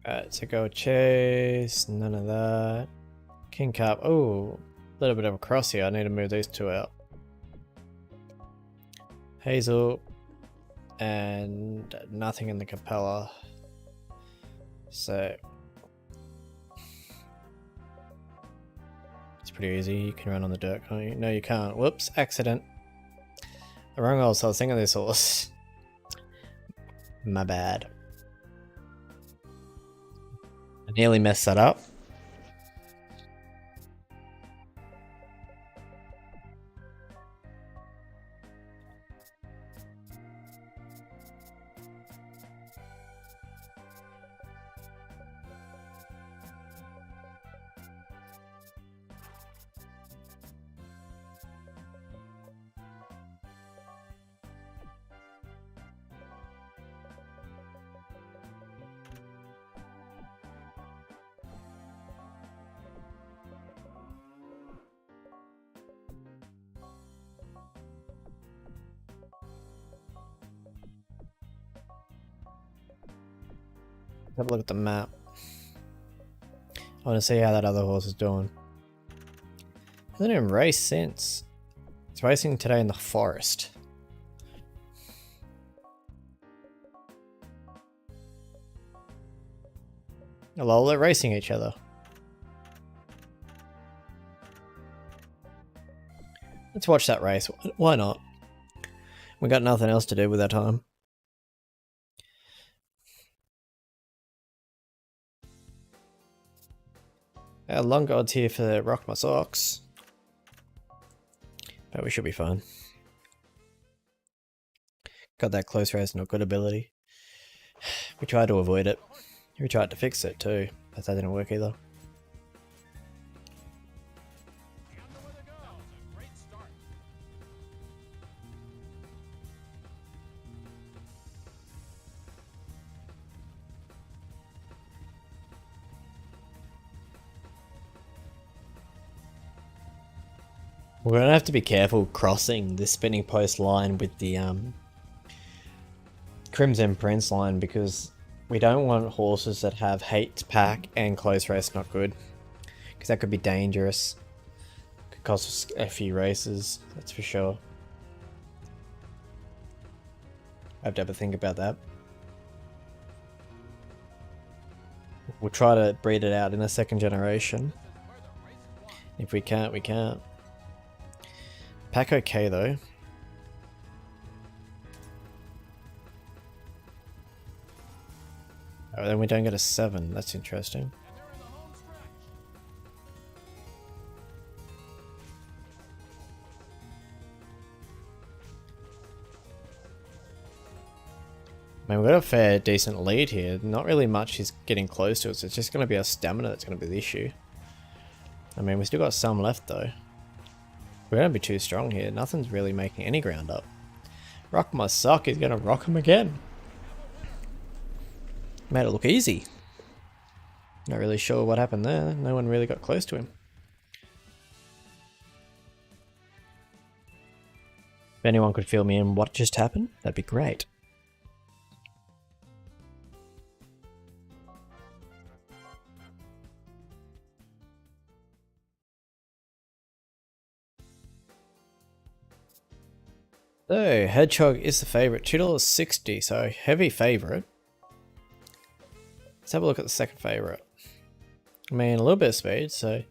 Alright, so go chase, none of that. King Cup, oh, a little bit of a cross here. I need to move these two out. Hazel, and nothing in the Capella. So, it's pretty easy. You can run on the dirt, can't you? No, you can't. Whoops, accident. The wrong horse. I was thinking of this horse. My bad. I nearly messed that up. Have a look at the map. I want to see how that other horse is doing. Hasn't even raced since. It's racing today in the forest. Lol, they're racing each other. Let's watch that race. Why not? We got nothing else to do with our time. Long odds here for Rock My Socks. But we should be fine. Got that close race, not good ability. We tried to avoid it. We tried to fix it too, but that didn't work either. We're gonna have to be careful crossing the spinning post line with the Crimson Prince line, because we don't want horses that have hate pack and close race not good, because that could be dangerous. Could cost us a few races, that's for sure. I have to have a think about that. We'll try to breed it out in a second generation. If we can't, we can't. Pack okay though. Oh, then we don't get a 7. That's interesting. I mean, we've got a fair, decent lead here. Not really much is getting close to us. It's just going to be our stamina that's going to be the issue. I mean, we still got some left though. We're going to be too strong here. Nothing's really making any ground up. Rock My Sock is going to rock him again. Made it look easy. Not really sure what happened there. No one really got close to him. If anyone could fill me in what just happened, that'd be great. So, Hedgehog is the favourite, $2.60, so heavy favourite. Let's have a look at the second favourite. I mean, a little bit of speed, so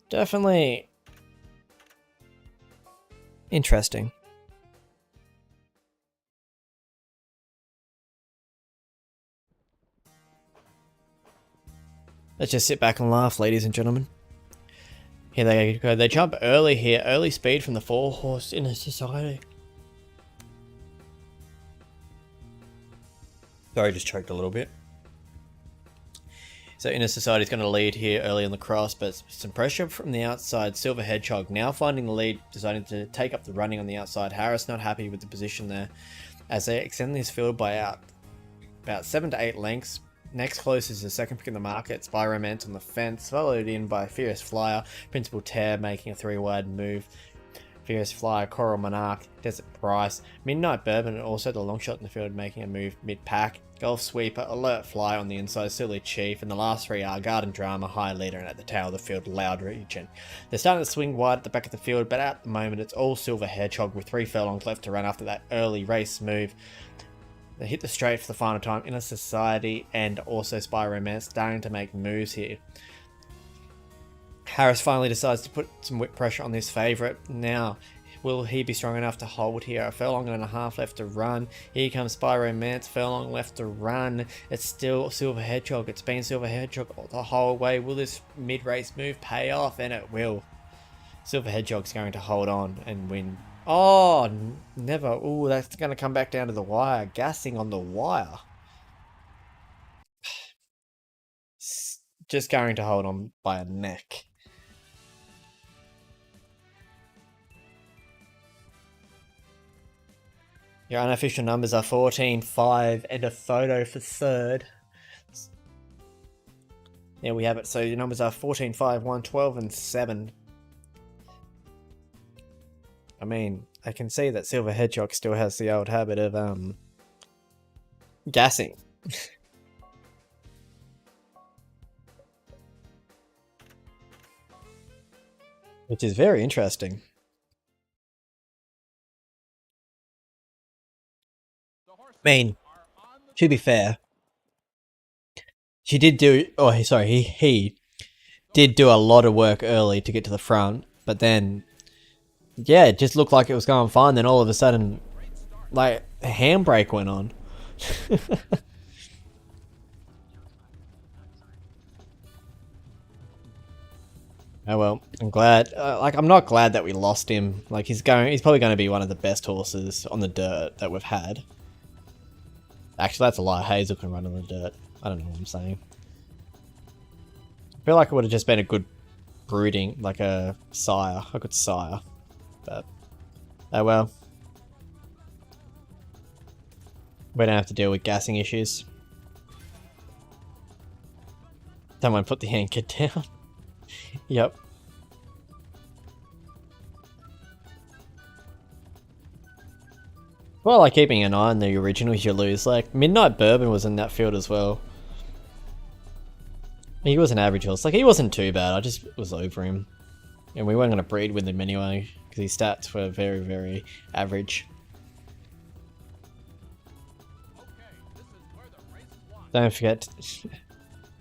definitely Interesting. Let's just sit back and laugh, ladies and gentlemen. Here they go. They jump early here. Early speed from the 4-horse Inner Society. Sorry, just choked a little bit. So Inner Society is going to lead here early on the cross, but some pressure from the outside. Silver Hedgehog now finding the lead, deciding to take up the running on the outside. Harris not happy with the position there, as they extend this field by about 7 to 8 lengths. Next closest is the second pick in the market, Spyromance on the fence, followed in by Fierce Flyer, Principal Tear making a 3-wide move, Fierce Flyer, Coral Monarch, Desert Price, Midnight Bourbon, and also the long shot in the field making a move mid-pack, Golf Sweeper, Alert Fly on the inside, Silly Chief, and the last 3 are Garden Drama, High Leader, and at the tail of the field, Loud Region. They're starting to swing wide at the back of the field, but at the moment it's all Silver Hedgehog with 3 furlongs left to run after that early race move. They hit the straight for the final time. Inner Society and also Spyromance starting to make moves here. Harris finally decides to put some whip pressure on this favourite. Now, will he be strong enough to hold here? A furlong and a half left to run. Here comes Spyromance, furlong left to run. It's still Silver Hedgehog. It's been Silver Hedgehog the whole way. Will this mid-race move pay off? And it will. Silver Hedgehog's going to hold on and win. Oh, never. Oh, that's going to come back down to the wire. Gassing on the wire. Just going to hold on by a neck. Your unofficial numbers are 14, 5, and a photo for third. There we have it. So your numbers are 14, 5, 1, 12, and 7. I mean, I can see that Silver Hedgehog still has the old habit of gassing. Which is very interesting. I mean, to be fair, she did do, oh sorry, he did do a lot of work early to get to the front, but then yeah, it just looked like it was going fine. Then all of a sudden, like, a handbrake went on. Oh well, I'm glad. I'm not glad that we lost him. Like, he's probably going to be one of the best horses on the dirt that we've had. Actually, that's a lie. Hazel can run on the dirt. I don't know what I'm saying. I feel like it would have just been a good brooding, like a good sire. But, oh well. We don't have to deal with gassing issues. Someone put the anchor down. Yep. Well, like keeping an eye on the originals you lose. Like, Midnight Bourbon was in that field as well. He was an average horse. Like, he wasn't too bad. I just was over him. And we weren't going to breed with him anyway, because his stats were very, very average. Don't forget.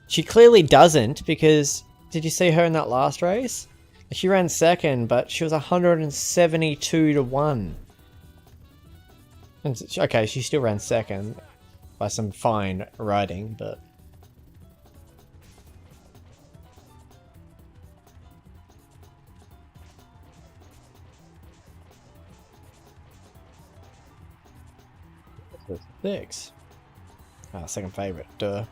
She clearly doesn't, because did you see her in that last race? She ran second, but she was 172 to 1. And, okay, she still ran second by some fine riding, but... Six. Ah, second favourite, duh.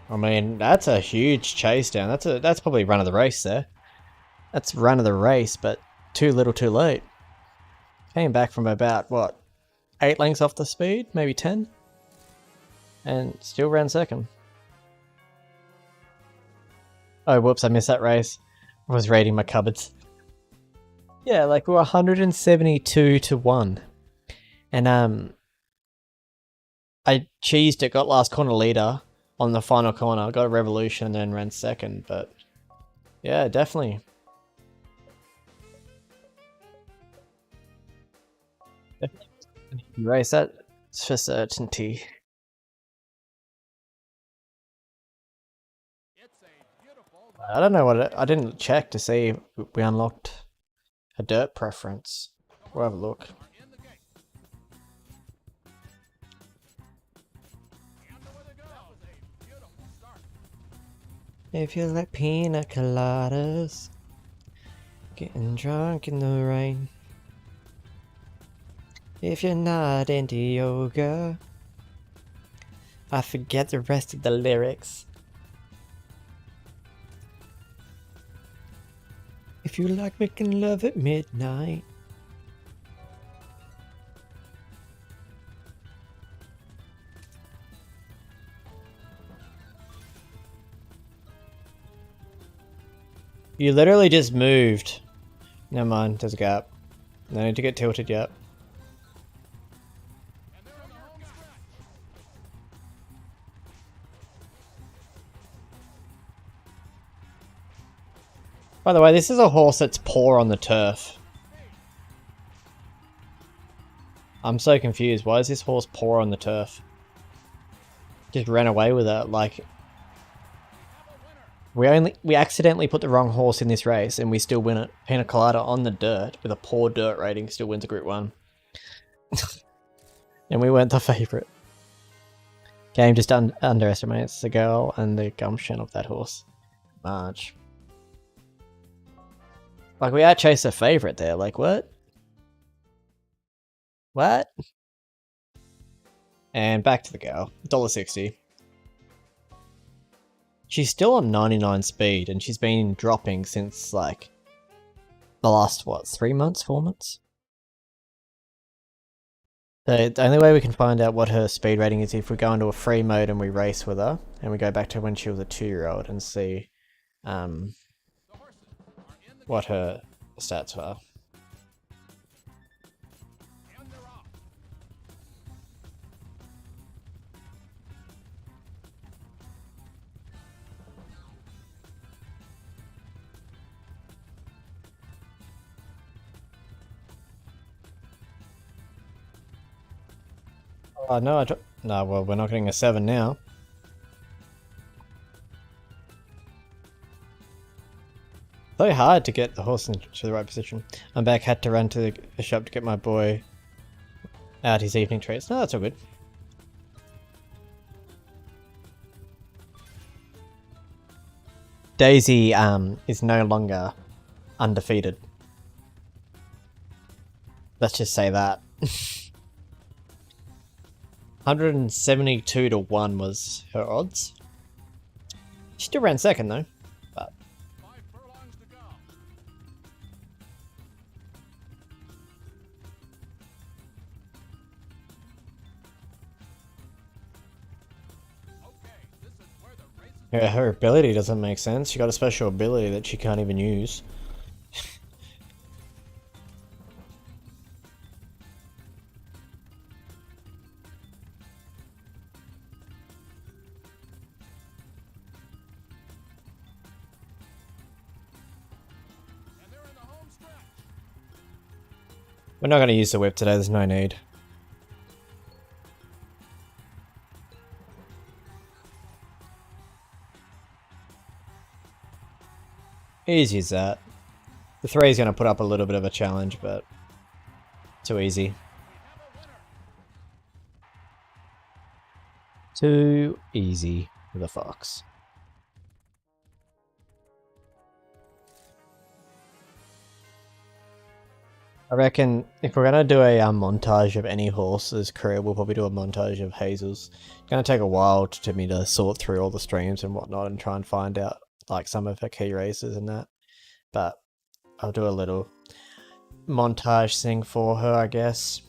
I mean, that's a huge chase down. That's probably run of the race there. That's run of the race, but too little too late. Came back from about, what, 8 lengths off the speed? Maybe 10? And still ran second. Oh, whoops, I missed that race. I was raiding my cupboards. Yeah, like we're 172 to 1. And I cheesed it, got last corner leader on the final corner, got a revolution and then ran second, but yeah, definitely. Race that for certainty. It's a beautiful I don't know what I didn't check to see if we unlocked a dirt preference. We'll have a look. If you like pina coladas, getting drunk in the rain. If you're not into yoga, I forget the rest of the lyrics. If you like making love at midnight. You literally just moved. Never mind, there's a gap. No need to get tilted yet. By the way, this is a horse that's poor on the turf. I'm so confused. Why is this horse poor on the turf? Just ran away with it. Like, we accidentally put the wrong horse in this race and we still win it. Pina Colada on the dirt with a poor dirt rating still wins a Group 1. And we weren't the favourite. Game just underestimates the girl and the gumption of that horse. Marge. Like, we outchased the favourite there. Like, what? What? And back to the girl. $1.60. She's still on 99 speed, and she's been dropping since, like, the last, what, 3 months, 4 months? The only way we can find out what her speed rating is if we go into a free mode and we race with her, and we go back to when she was a 2-year-old and see what her stats are. Oh no, no, well, we're not getting a 7 now. Very hard to get the horse into the right position. I'm back, had to run to the shop to get my boy out his evening treats. No, that's all good. Daisy is no longer undefeated. Let's just say that. 172 to 1 was her odds. She still ran second though. But yeah, her ability doesn't make sense. She got a special ability that she can't even use. We're not going to use the whip today, there's no need. Easy as that. The 3 is going to put up a little bit of a challenge, but too easy. Too easy for the fox. I reckon if we're going to do a montage of any horse's career, we'll probably do a montage of Hazel's. It's going to take a while to me to sort through all the streams and whatnot and try and find out like some of her key races and that. But I'll do a little montage thing for her, I guess.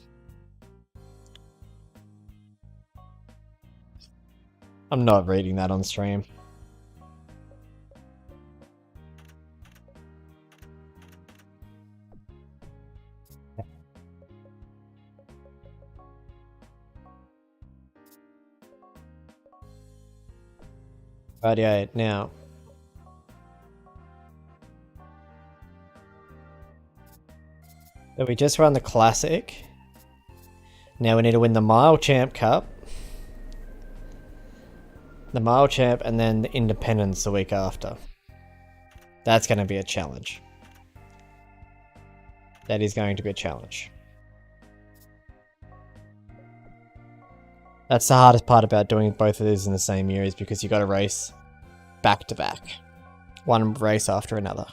I'm not reading that on stream. Rightio, now. So we just run the classic. Now we need to win the Mile Champ Cup. The Mile Champ and then the Independence the week after. That's going to be a challenge. That is going to be a challenge. That's the hardest part about doing both of these in the same year, is because you got to race back to back. One race after another.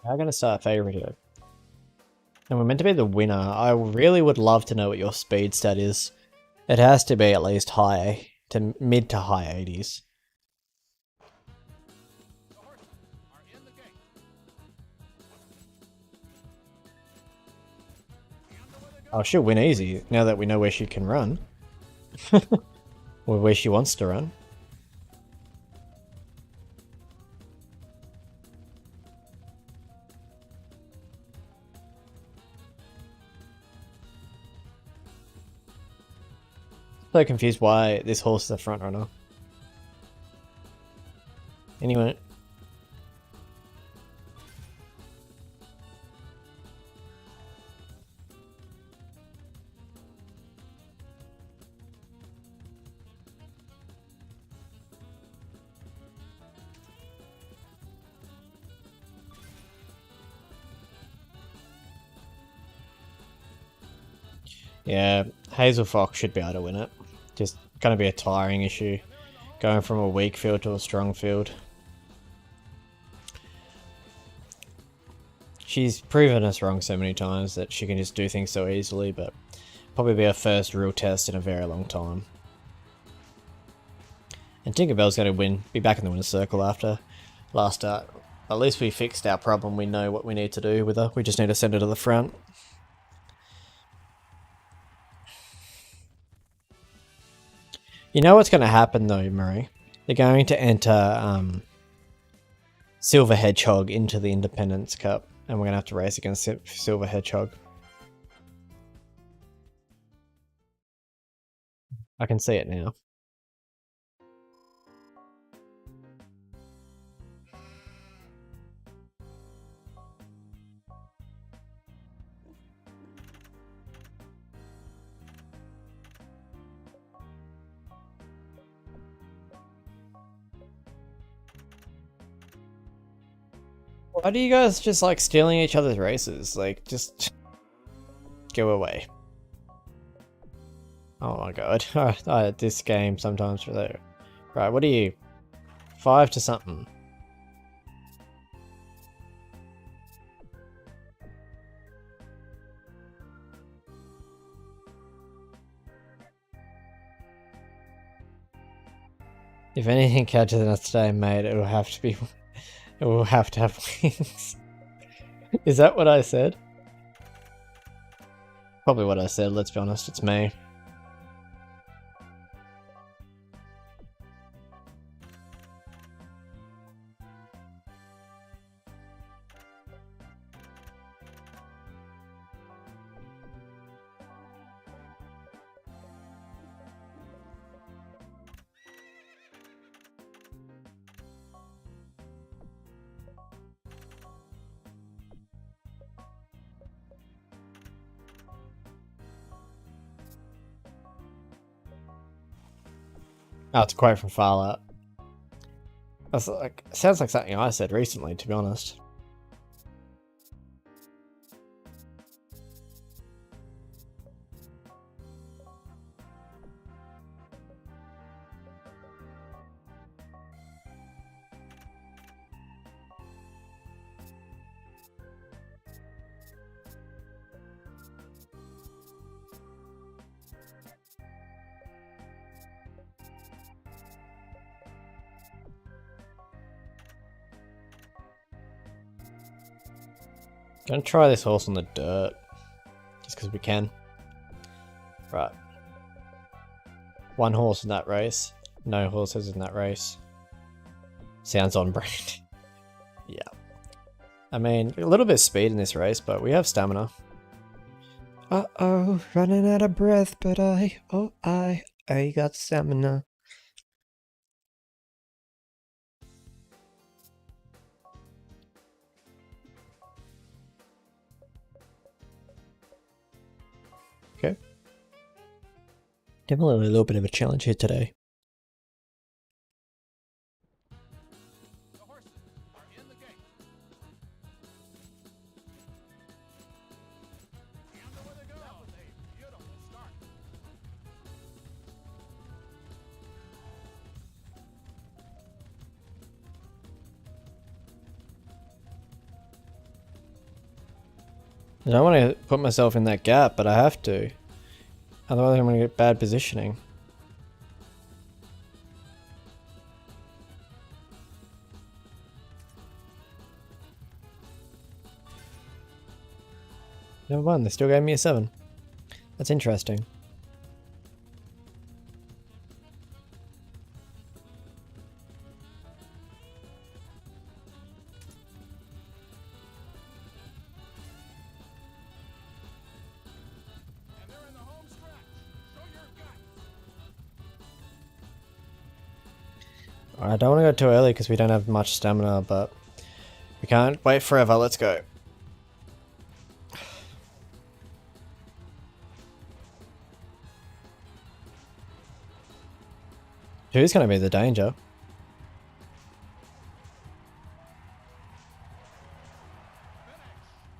I'm going to start favoriting. And we're meant to be the winner. I really would love to know what your speed stat is. It has to be at least high to mid to high 80s. The horses are in the gate. Oh, she'll win easy now that we know where she can run. Or where she wants to run. So confused why this horse is a front runner. Anyway. Yeah, Hazel Fox should be able to win it. Just gonna be a tiring issue. Going from a weak field to a strong field. She's proven us wrong so many times that she can just do things so easily, but probably be our first real test in a very long time. And Tinkerbell's going to be back in the winner's circle after last start. At least we fixed our problem. We know what we need to do with her. We just need to send her to the front. You know what's going to happen though, Murray? They're going to enter Silver Hedgehog into the Independence Cup, and we're going to have to race against Silver Hedgehog. I can see it now. Why do you guys just like stealing each other's races? Like, just go away. Oh my god. This game sometimes for that. Right, what are you? 5 to something. If anything catches us today, mate, it will have to be... It will have to have wings. Is that what I said? Probably what I said, let's be honest, it's me. Oh, it's a quote from Fallout. That's like, sounds like something I said recently, to be honest. Gonna try this horse on the dirt. Just because we can. Right. One horse in that race. No horses in that race. Sounds on brand. Yeah. I mean, a little bit of speed in this race, but we have stamina. Uh-oh, running out of breath, but I got stamina. Okay. Definitely a little bit of a challenge here today. The horses are in the gate. And away they go. That was a beautiful start. I don't want to put myself in that gap, but I have to. Otherwise I'm going to get bad positioning. Never mind, they still gave me a 7. That's interesting. And they're in the home stretch. Show your guts. I don't want to go too early because we don't have much stamina, but we can't wait forever. Let's go. Who's going to be the danger?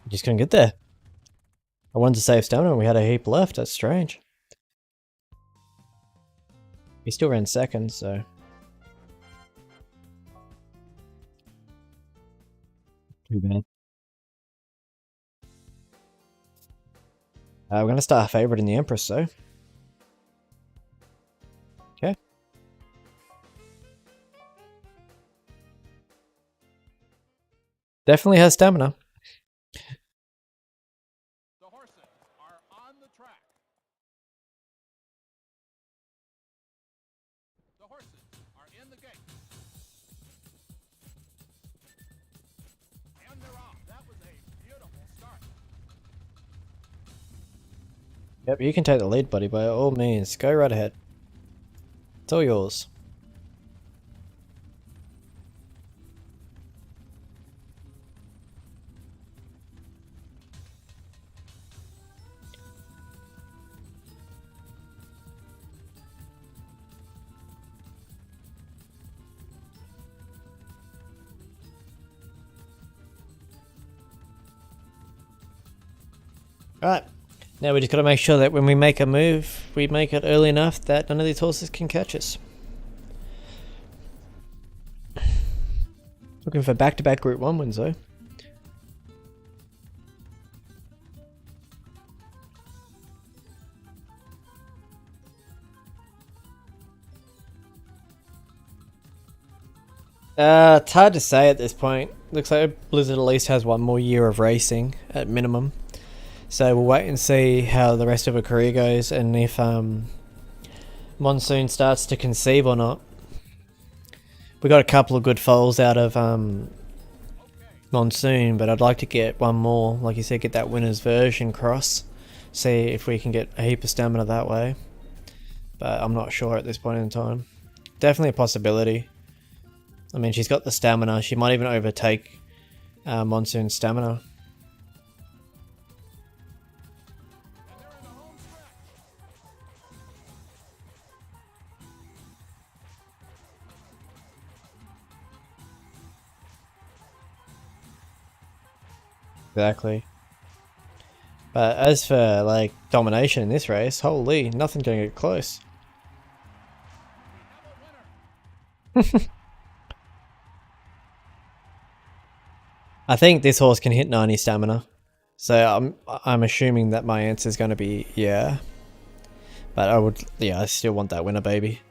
Just couldn't get there. I wanted to save stamina and we had a heap left. That's strange. He still ran second, so... Too bad. We're going to start favourite in the Empress, though. Okay. Definitely has stamina. The horses are on the track. The horses are in the gate. And they're off. That was a beautiful start. Yep, you can take the lead, buddy, by all means. Go right ahead. It's all yours. Alright, now we just gotta make sure that when we make a move, we make it early enough that none of these horses can catch us. Looking for back-to-back Group 1 wins though. It's hard to say at this point. Looks like Blizzard at least has one more year of racing at minimum. So we'll wait and see how the rest of her career goes and if Monsoon starts to conceive or not. We got a couple of good foals out of Monsoon, but I'd like to get one more, like you said, get that winner's version cross. See if we can get a heap of stamina that way. But I'm not sure at this point in time. Definitely a possibility. I mean, she's got the stamina. She might even overtake Monsoon's stamina. Exactly. But as for like domination in this race, holy, nothing's gonna get close. I think this horse can hit 90 stamina, so I'm assuming that my answer is going to be yeah. But I still want that winner, baby.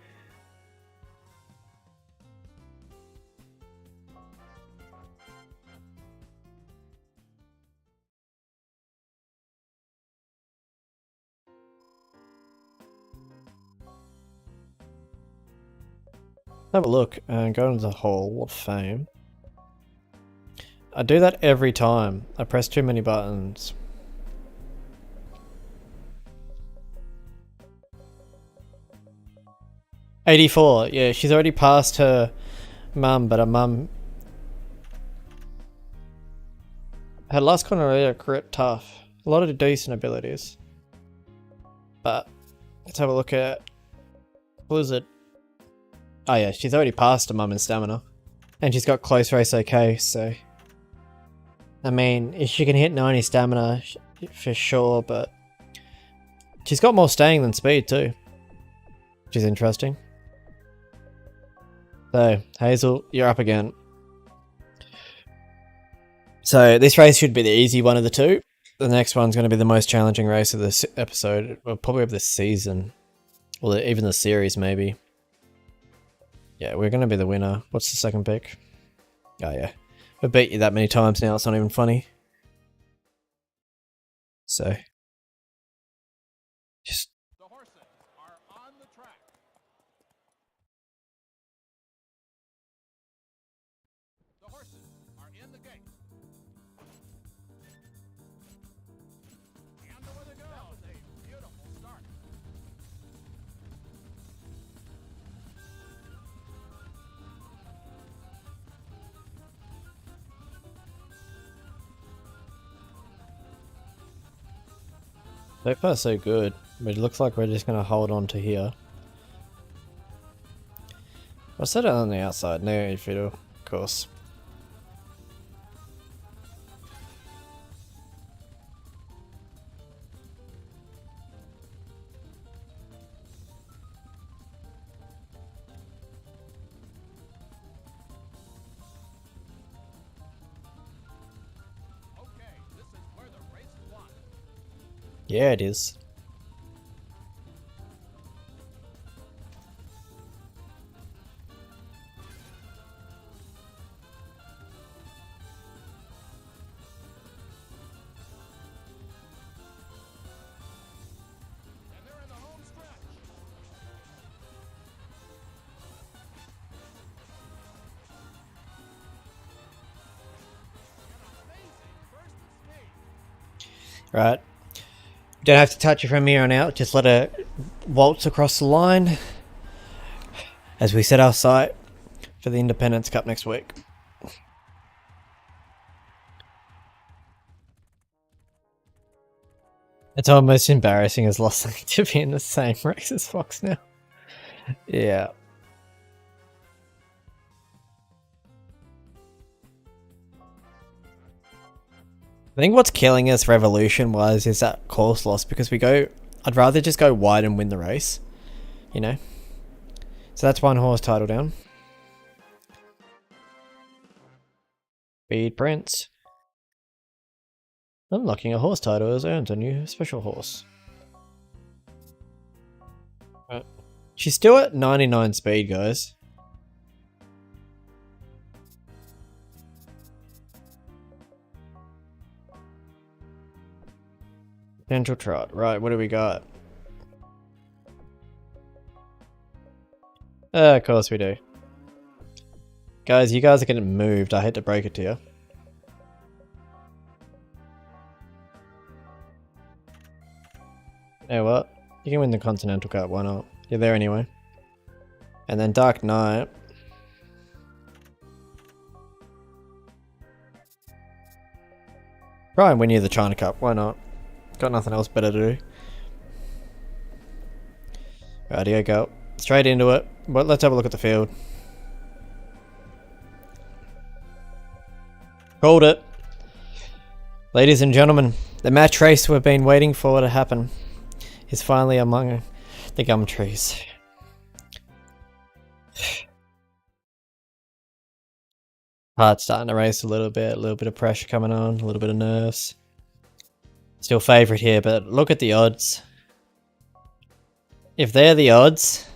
Have a look and go into the Hall of Fame. I do that every time. I press too many buttons. $84. Yeah, she's already passed her mum, but her mum... Her last corner crit tough. A lot of decent abilities. But Let's have a look at Blizzard. Oh yeah, she's already passed a mum in stamina. And she's got close race okay, so... I mean, if she can hit 90 stamina, for sure, but... She's got more staying than speed too. Which is interesting. So, Hazel, you're up again. So, this race should be the easy one of the two. The next one's going to be the most challenging race of this episode, or probably of this season. Or even the series, maybe. Yeah, we're going to be the winner. What's the second pick? Oh yeah. We've beat you that many times now, it's not even funny. So. Just... The horses are on the track. The horses are in the gate. And away they go. That was a beautiful start. So far so good, but it looks like we're just going to hold on to here. I'll set it on the outside, no fiddle, of course. Okay, this is where the race is won. Yeah, it is. And they're in the home stretch. An amazing burst of speed. Right. Don't have to touch it from here on out, just let it waltz across the line as we set our sight for the Independence Cup next week. It's almost embarrassing as Lost Link to be in the same race as Fox now. Yeah. I think what's killing us revolution-wise is that course loss, because I'd rather just go wide and win the race, you know? So that's one horse title down. Speed Prince. Unlocking a horse title has earned a new special horse. She's still at 99 speed, guys. Potential trot. Right, what do we got? Of course we do. Guys, you guys are getting moved. I hate to break it to you. You know what? You can win the Continental Cup, why not? You're there anyway. And then Dark Knight. Try and win you the China Cup, why not? Got nothing else better to do. Rightio, go. Straight into it. But let's have a look at the field. Called it. Ladies and gentlemen, the match race we've been waiting for to happen is finally among the gum trees. Heart's starting to race a little bit of pressure coming on, a little bit of nerves. Still favourite here, but look at the odds. If they're the odds,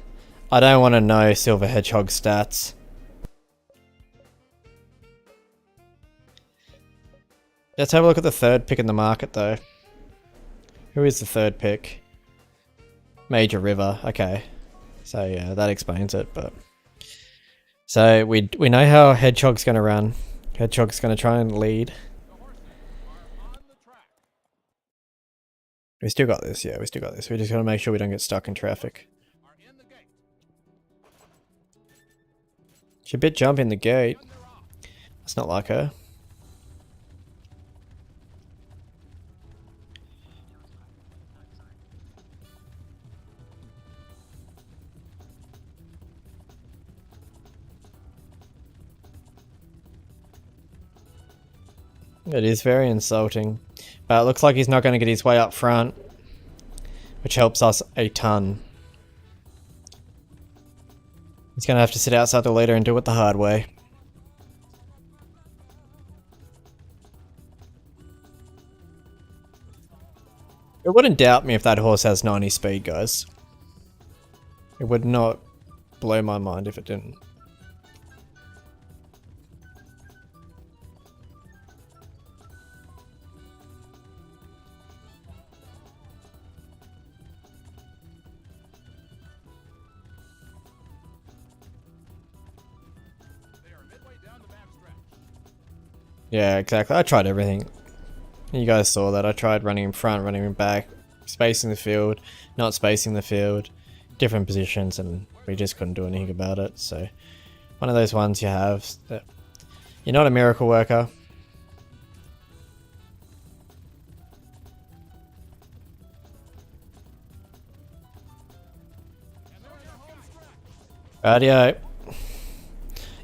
I don't want to know Silver Hedgehog stats. Let's have a look at the third pick in the market though. Who is the third pick? Major River, okay. So yeah, that explains it, but... So we know how Hedgehog's going to run. Hedgehog's going to try and lead. We still got this, yeah, we still got this. We just got to make sure we don't get stuck in traffic. She's a bit jumpy in the gate. That's not like her. It is very insulting. But it looks like he's not going to get his way up front, which helps us a ton. He's going to have to sit outside the leader and do it the hard way. It wouldn't doubt me if that horse has 90 speed, guys. It would not blow my mind if it didn't. They are midway down the back stretch. Yeah, exactly. I tried everything. You guys saw that. I tried running in front, running in back, spacing the field, not spacing the field, different positions, and we just couldn't do anything about it. So, one of those ones you have that you're not a miracle worker. Rightio.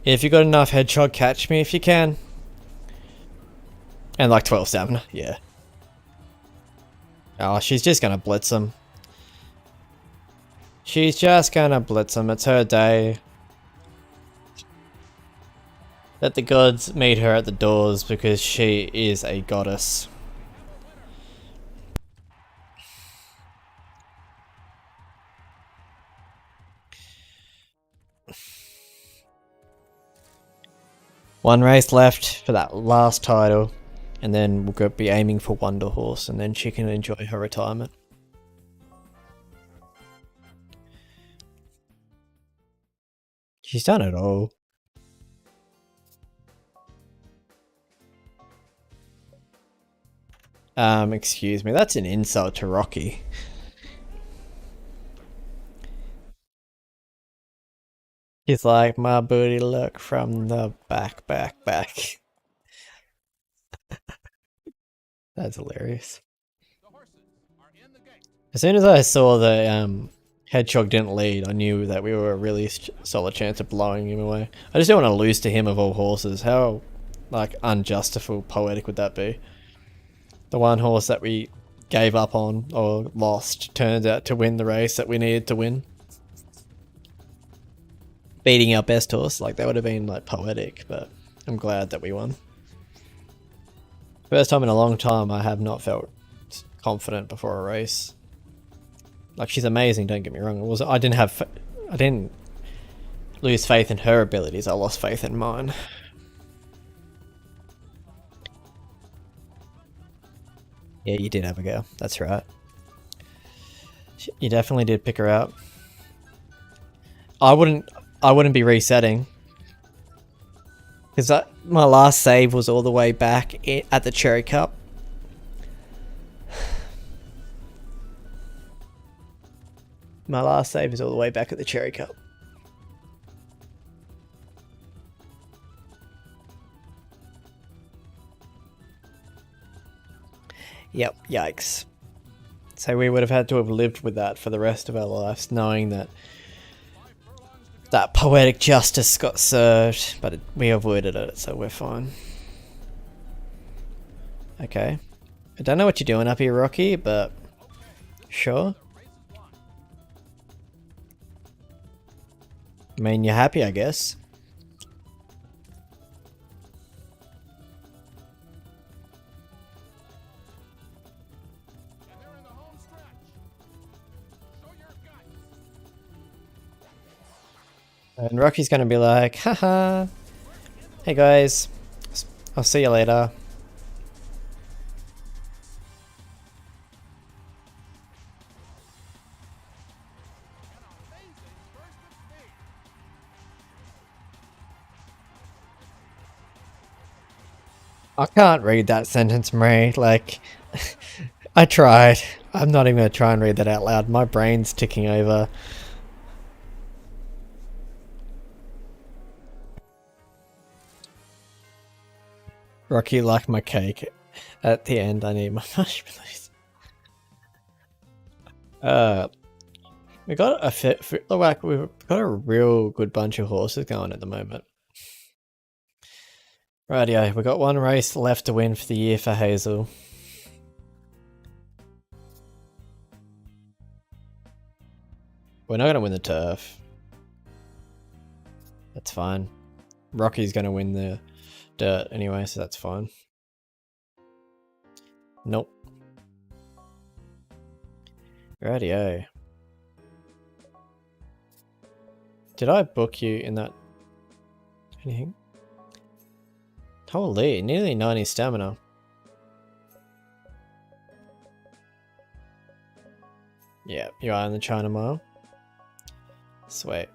If you got enough headshot, catch me if you can. And like 12 stamina, yeah. Oh, she's just gonna blitz him. She's just gonna blitz him. It's her day. Let the gods meet her at the doors because she is a goddess. One race left for that last title. And then we'll go be aiming for Wonder Horse, and then she can enjoy her retirement. She's done it all. Excuse me, that's an insult to Rocky. He's like, my booty look from the back. That's hilarious. The horses are in the gate. As soon as I saw the Hedgehog didn't lead, I knew that we were a really solid chance of blowing him away. I just don't want to lose to him of all horses. How, like, unjustifiable, poetic would that be? The one horse that we gave up on or lost turned out to win the race that we needed to win. Beating our best horse, like, that would have been, like, poetic, but I'm glad that we won. First time in a long time I have not felt confident before a race. Like, she's amazing, don't get me wrong. I didn't lose faith in her abilities, I lost faith in mine. Yeah, you did have a go. That's right. You definitely did pick her out. I wouldn't be resetting. Because my last save was all the way back at the Cherry Cup. My last save is all the way back at the Cherry Cup. Yep, yikes. So we would have had to have lived with that for the rest of our lives, knowing that that poetic justice got served, but we avoided it, so we're fine. Okay. I don't know what you're doing up here, Rocky, but sure. I mean, you're happy, I guess. And they're in the home stretch. Show your guts. And Rocky's gonna be like, haha. Hey guys, I'll see you later. I can't read that sentence, Marie. Like, I tried. I'm not even gonna try and read that out loud. My brain's ticking over. Rocky, like my cake. At the end, I need my marshmallows. We got we've got a real good bunch of horses going at the moment. Rightio, we got one race left to win for the year for Hazel. We're not going to win the turf. That's fine. Rocky's going to win the dirt anyway, so that's fine. Nope. Rightio. Did I book you in that? Anything? Holy, nearly 90 stamina. Yeah, you are in the China Mile. Sweet.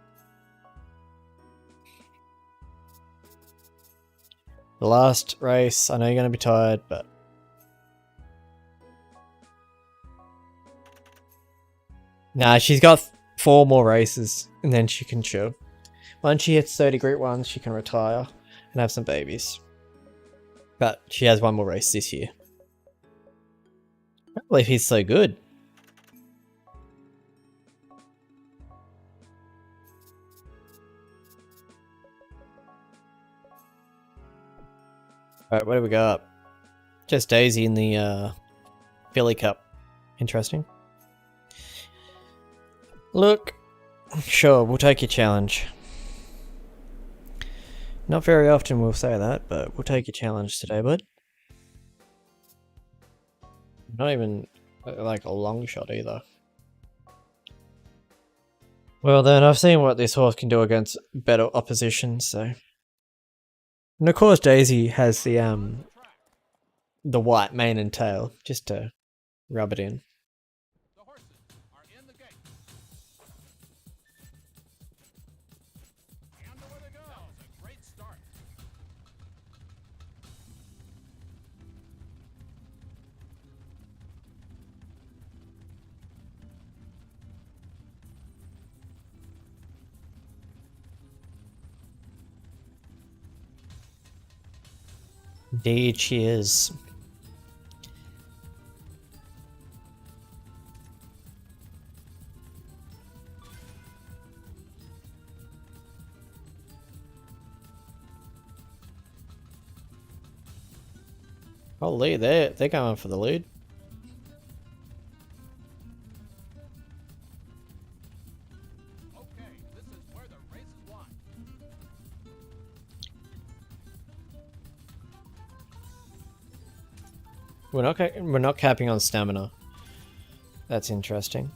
The last race, I know you're going to be tired, but... Nah, she's got 4 more races, and then she can chill. Once she hits 30 Group 1s, she can retire and have some babies. But she has 1 more race this year. I can't believe he's so good. Alright, what do we got? Just Daisy in the Philly Cup. Interesting. Look, sure, we'll take your challenge. Not very often we'll say that, but we'll take your challenge today, bud. Not even like a long shot either. Well then, I've seen what this horse can do against better opposition, so... And of course Daisy has the white mane and tail, just to rub it in. The horses are in the gate. And away they go. A great start. Indeed she is. Holy, they're going for the lead. Okay, this is where the race is won. We're not capping on stamina. That's interesting.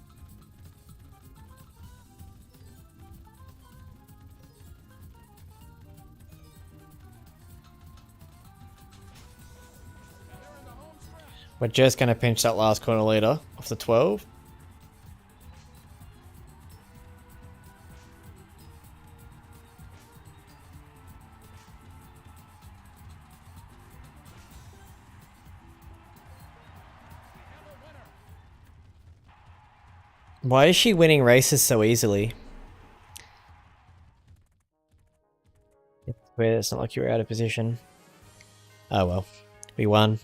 We're just going to pinch that last corner leader off the 12. Why is she winning races so easily? It's weird, it's not like you were out of position. Oh well, we won.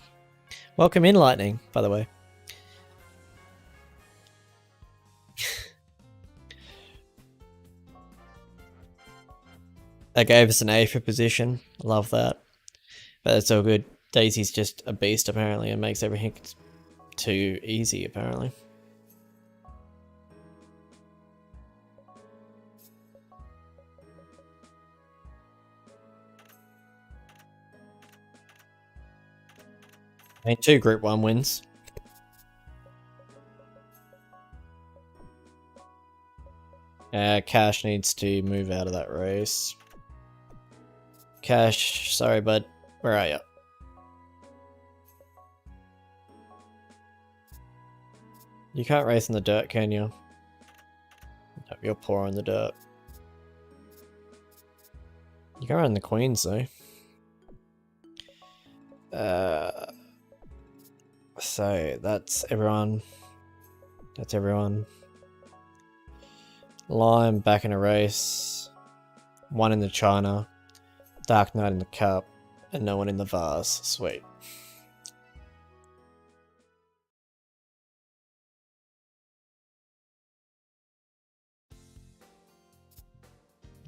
Welcome in, Lightning, by the way. That gave us an A for position. Love that. But it's all good. Daisy's just a beast, apparently, and makes everything too easy, apparently. I mean, 2 Group 1 wins. Cash needs to move out of that race. Cash, sorry bud, where are you? You can't race in the dirt, can you? No, you're poor on the dirt. You can run the Queens though. So that's everyone. That's everyone. Lime back in a race. 1 in the China. Dark Knight in the Cup. And no one in the Vase. Sweet.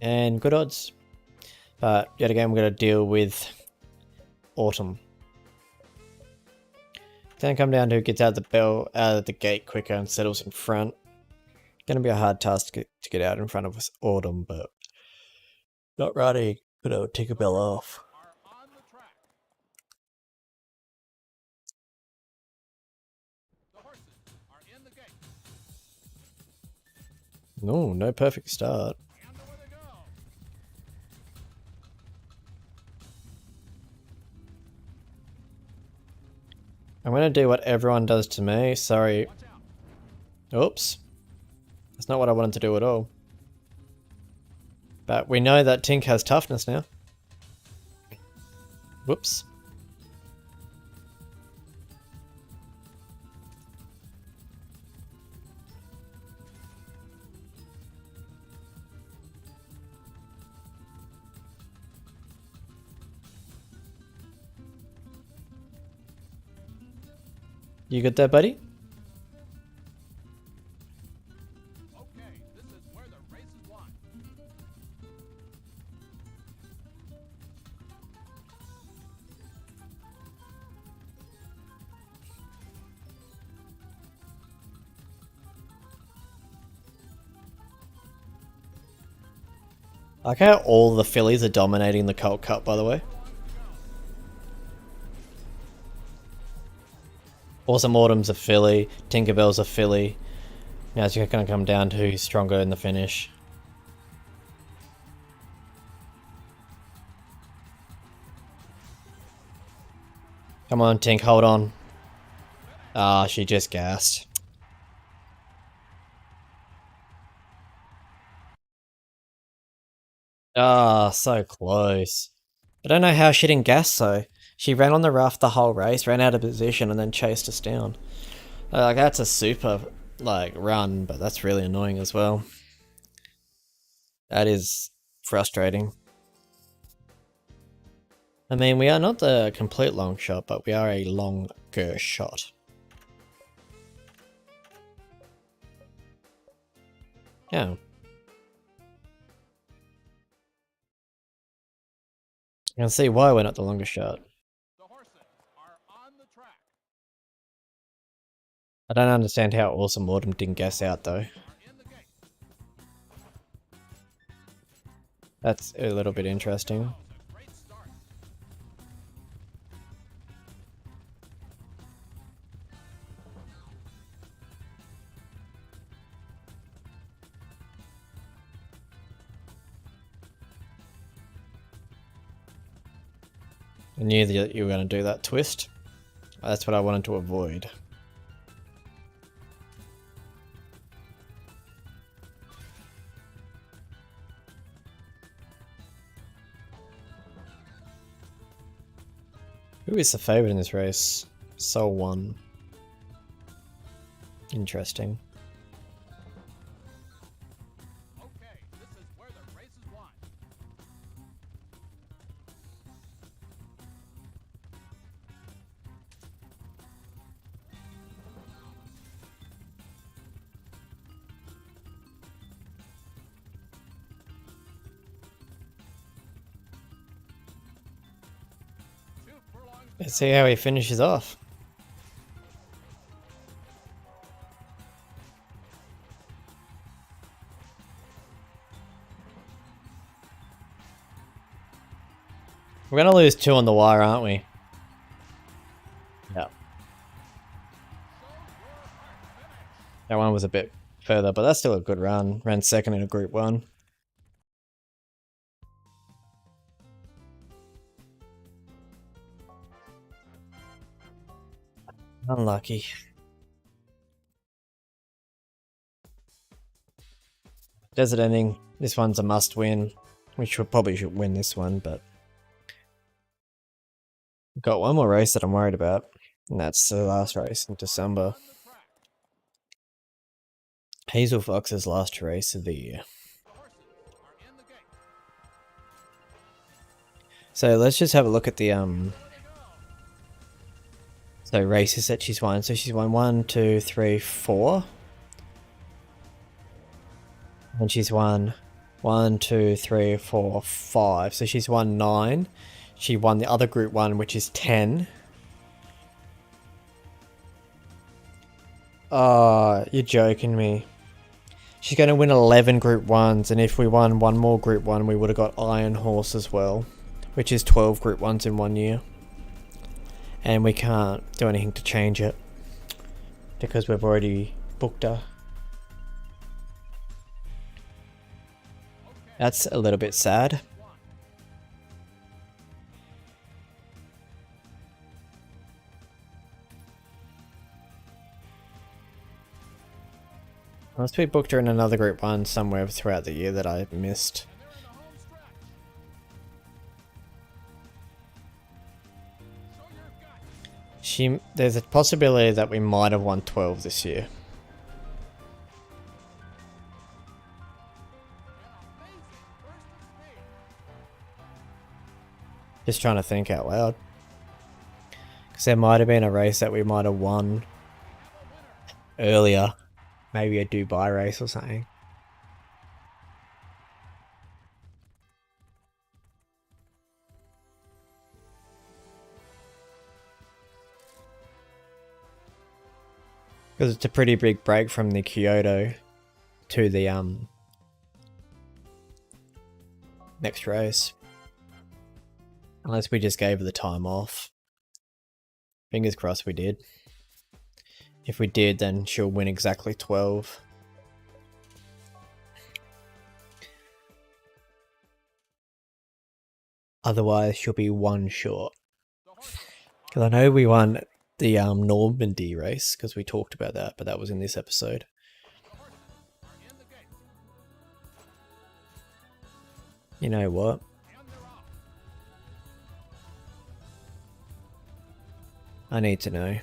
And good odds. But yet again, we're going to deal with Autumn. Then come down to who gets out of the gate quicker and settles in front. Gonna be a hard task to get out in front of us, Autumn, but not ready. Gonna Tinkerbell off. Are on the track. The horses are in the gate. No perfect start. And away they go. I'm gonna do what everyone does to me. Sorry. Watch out. Oops. That's not what I wanted to do at all. But we know that Tink has toughness now. Whoops. You good there, buddy? Okay, this is where the race is won. I like how all the fillies are dominating the Colt Cup, by the way. Awesome Autumn's a filly, Tinkerbell's a filly. Now it's going to come down to who's stronger in the finish. Come on, Tink, hold on. Ah, she just gassed. Ah, so close. I don't know how she didn't gas though. She ran on the rough the whole race, ran out of position, and then chased us down. Like, that's a super, like, run, but that's really annoying as well. That is frustrating. I mean, we are not the complete long shot, but we are a longer shot. Yeah. I can see why we're not the longest shot. The horses are on the track. I don't understand how Awesome Autumn didn't guess out though. Are in the gate. That's a little bit interesting. That was a great start. I knew that you were going to do that twist. That's what I wanted to avoid. Who is the favourite in this race? Soul 1. Interesting. Okay, this is where the race is won. Two furlongs to Let's see how he finishes off. We're going to lose 2 on the wire, aren't we? Yeah. That one was a bit further, but that's still a good run. Ran second in a Group 1. Unlucky. Desert Ending. This one's a must win. We probably should win this one, but... Got one more race that I'm worried about. And that's the last race in December. on the track. Hazel Fox's last race of the year. The horses are in the gate. So let's just have a look at the There they go. so races that she's won. So she's won 1, 2, 3, 4. And she's won 1, 2, 3, 4, 5. So she's won 9. She won the other Group 1, which is 10. Oh, you're joking me. She's going to win 11 Group 1s, and if we won one more Group 1, we would have got Iron Horse as well, which is 12 Group 1s in 1 year. And we can't do anything to change it, because we've already booked her. That's a little bit sad. Unless we booked her in another Group 1 somewhere throughout the year that I missed. There's a possibility that we might have won 12 this year. Just trying to think out loud. Because there might have been a race that we might have won earlier. Maybe a Dubai race or something. Because it's a pretty big break from the Kyoto to the next race. Unless we just gave her the time off. Fingers crossed we did. If we did, then she'll win exactly 12. Otherwise, she'll be 1 short. Because I know we won the Normandy race, because we talked about that, but that was in this episode. You know what? I need to know.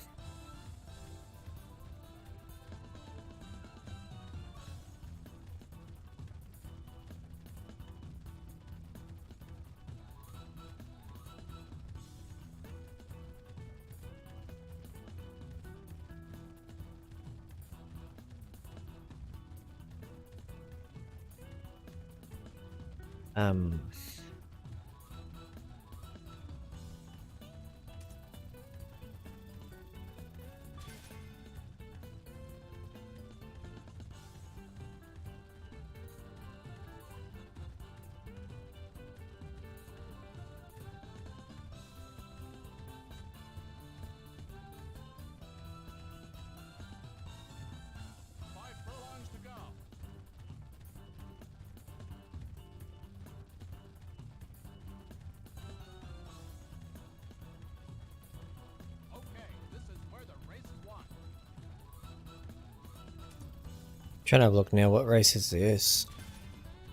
Trying to look now, what race is this?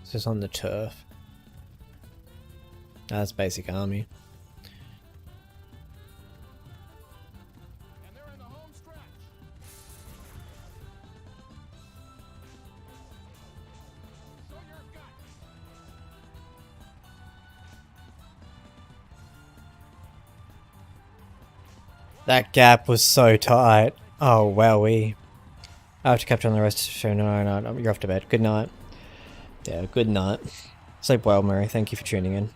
This is on the turf. That's basic army. And they're in the home stretch. Show your guts. That gap was so tight. Oh, wowee. I have to capture on the rest of the show. No, you're off to bed. Good night. Yeah, good night. Sleep well, Murray. Thank you for tuning in.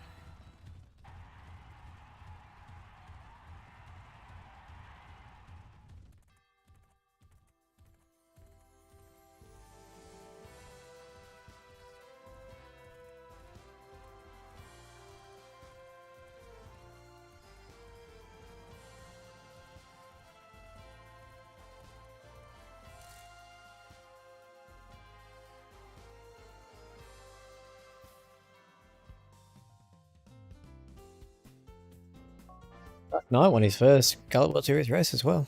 Night won his first Gallop World Series race as well.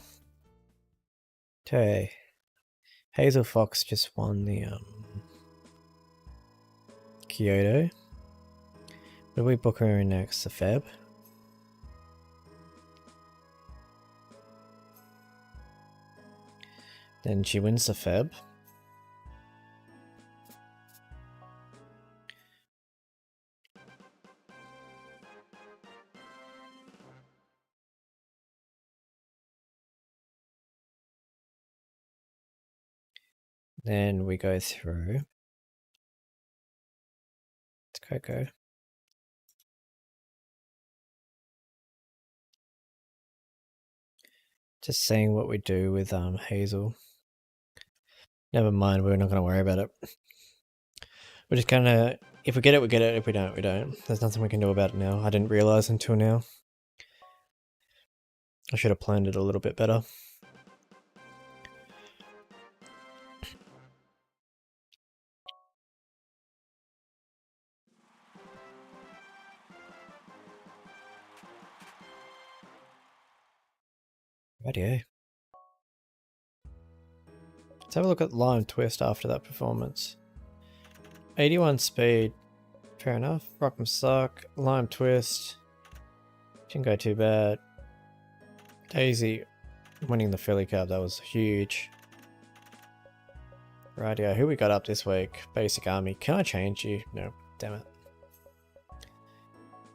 Okay. Hazel Fox just won the Kyoto. What do we book her in next? The Feb? Then she wins the Feb. Then we go through. It's Coco. Just seeing what we do with Hazel. Never mind, we're not going to worry about it. We're just kind of, if we get it, we get it. If we don't, we don't. There's nothing we can do about it now. I didn't realize until now. I should have planned it a little bit better. Radio. Let's have a look at Lime Twist after that performance. 81 speed. Fair enough. Rock'em Sock. Lime Twist. Didn't go too bad. Daisy winning the Philly Cup. That was huge. Radio. Who we got up this week? Basic Army. Can I change you? No. Damn it.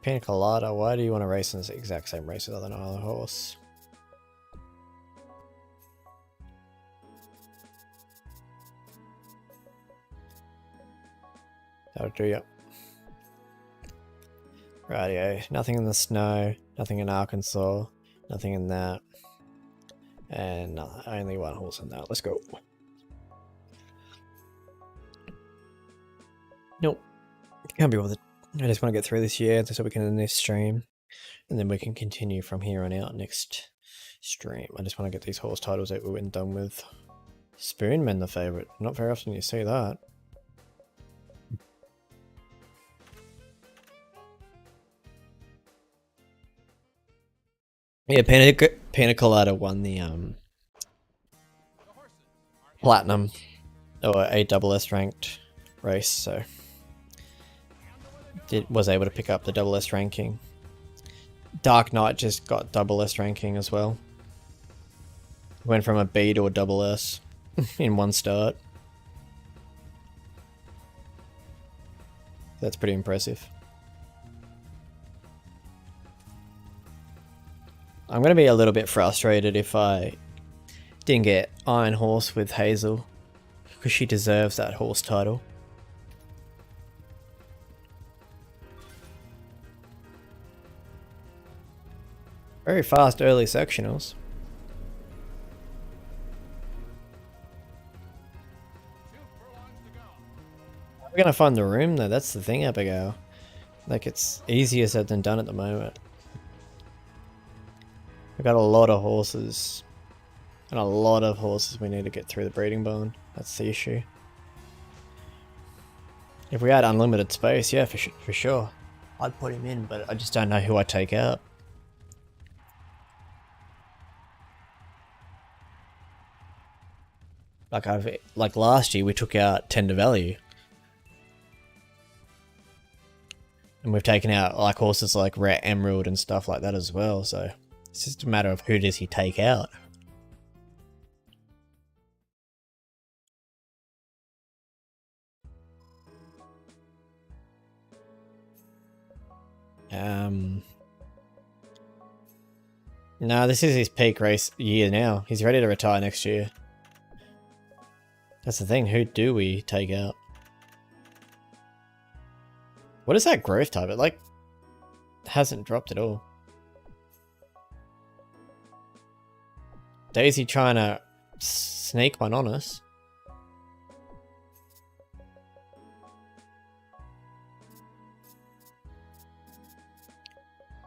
Pina Colada. Why do you want to race in the exact same race with another horse? That'll do ya. Radio. Nothing in the snow. Nothing in Arkansas. Nothing in that. And only one horse in that. Let's go. Nope. Can't be bothered. I just want to get through this year so we can end this stream. And then we can continue from here on out next stream. I just want to get these horse titles out we're done with. Spoonman the favourite. Not very often you see that. Yeah, Pina Colada won the Platinum or ASS ranked race, so was able to pick up the SS ranking. Dark Knight just got SS ranking as well. Went from a B to a SS in one start. That's pretty impressive. I'm going to be a little bit frustrated if I didn't get Iron Horse with Hazel, because she deserves that horse title. Very fast early sectionals. We're going to find the room though, that's the thing, Abigail. Like, it's easier said than done at the moment. We've got a lot of horses, and a lot of horses we need to get through the breeding barn. That's the issue. If we had unlimited space, yeah, for sure. I'd put him in, but I just don't know who I take out. Like last year, we took out Tender Value. And we've taken out like horses like Rare Emerald and stuff like that as well, so it's just a matter of who does he take out. No, this is his peak race year now. He's ready to retire next year. That's the thing, who do we take out? What is that growth type? It like hasn't dropped at all. Daisy trying to sneak one on us.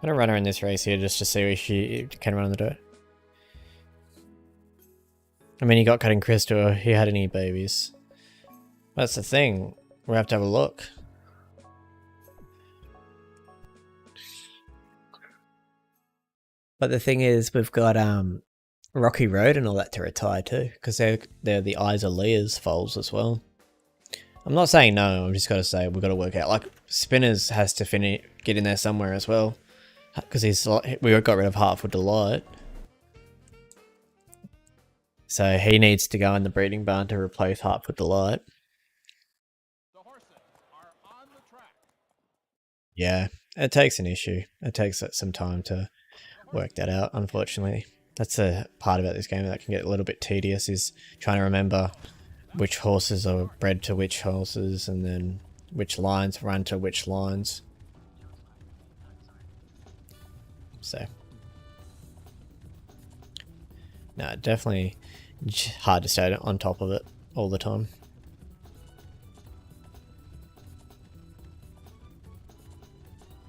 I'm gonna run her in this race here just to see if she can run on the dirt. I mean, he got Cutting Crystal, he had any babies. That's the thing, we'll have to have a look. But the thing is, we've got Rocky Road and all that to retire too, because they're the Eyes of Leah's foals as well. I'm not saying no, I'm just got to say we've got to work out. Like, Spinners has to get in there somewhere as well, because we got rid of Heartful Delight. So he needs to go in the breeding barn to replace Heartful Delight. The horses are on the track. Yeah, it takes an issue. It takes some time to work that out, unfortunately. That's a part about this game that can get a little bit tedious, is trying to remember which horses are bred to which horses and then which lines run to which lines. So No, definitely hard to stay on top of it all the time.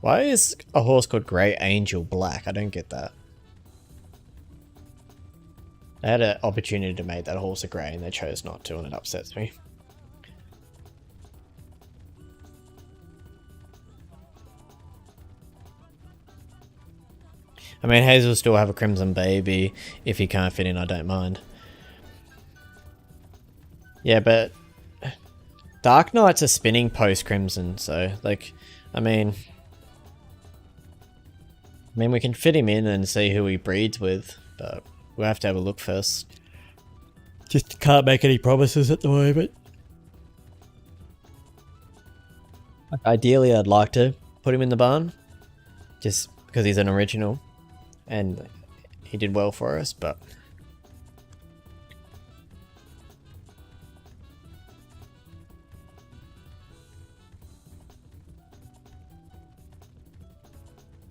Why is a horse called Grey Angel black? I don't get that. They had an opportunity to make that horse a grey and they chose not to, and it upsets me. I mean, Hazel still have a Crimson Baby. If he can't fit in, I don't mind. Yeah, but Dark Knight's a spinning post Crimson, so like, I mean, we can fit him in and see who he breeds with, but we'll have to have a look first. Just can't make any promises at the moment. Ideally, I'd like to put him in the barn, just because he's an original, and he did well for us, but...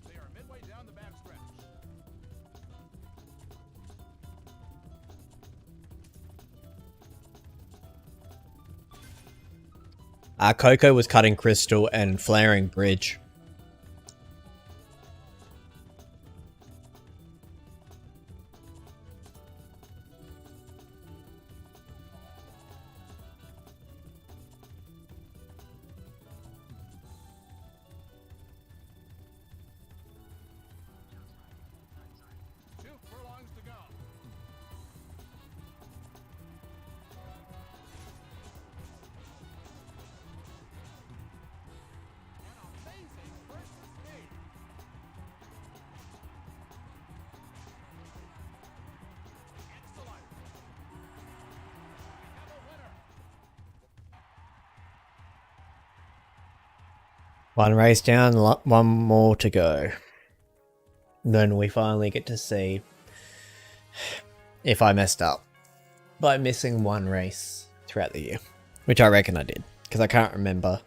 They are midway down the back stretch. Coco was cutting crystal and flaring bridge. One race down, one more to go. Then we finally get to see if I messed up by missing one race throughout the year. Which I reckon I did, because I can't remember.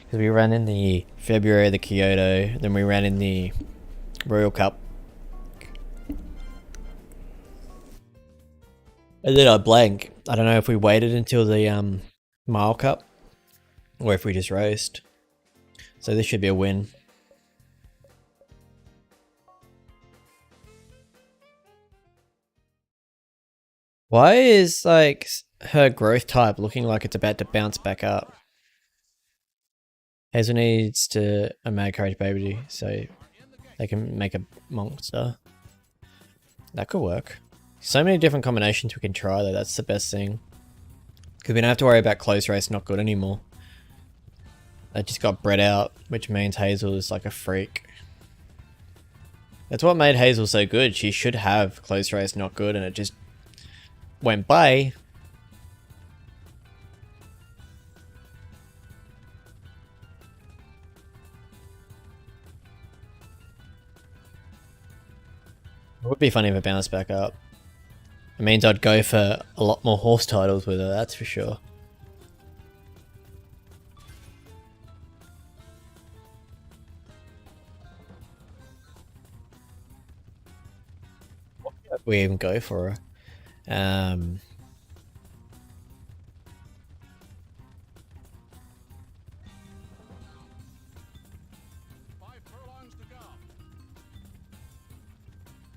Because we ran in the February, the Kyoto, then we ran in the Royal Cup. And then I blank. I don't know if we waited until the Mile Cup, or if we just raced. So this should be a win. Why is like her growth type looking like it's about to bounce back up? Hazel needs to a Mad Courage Baby so they can make a monster. That could work. So many different combinations we can try though, that's the best thing. Because we don't have to worry about close race not good anymore. I just got bred out, which means Hazel is like a freak. That's what made Hazel so good. She should have close race not good, and it just went by. It would be funny if it bounced back up. It means I'd go for a lot more horse titles with her, that's for sure. We even go for her. I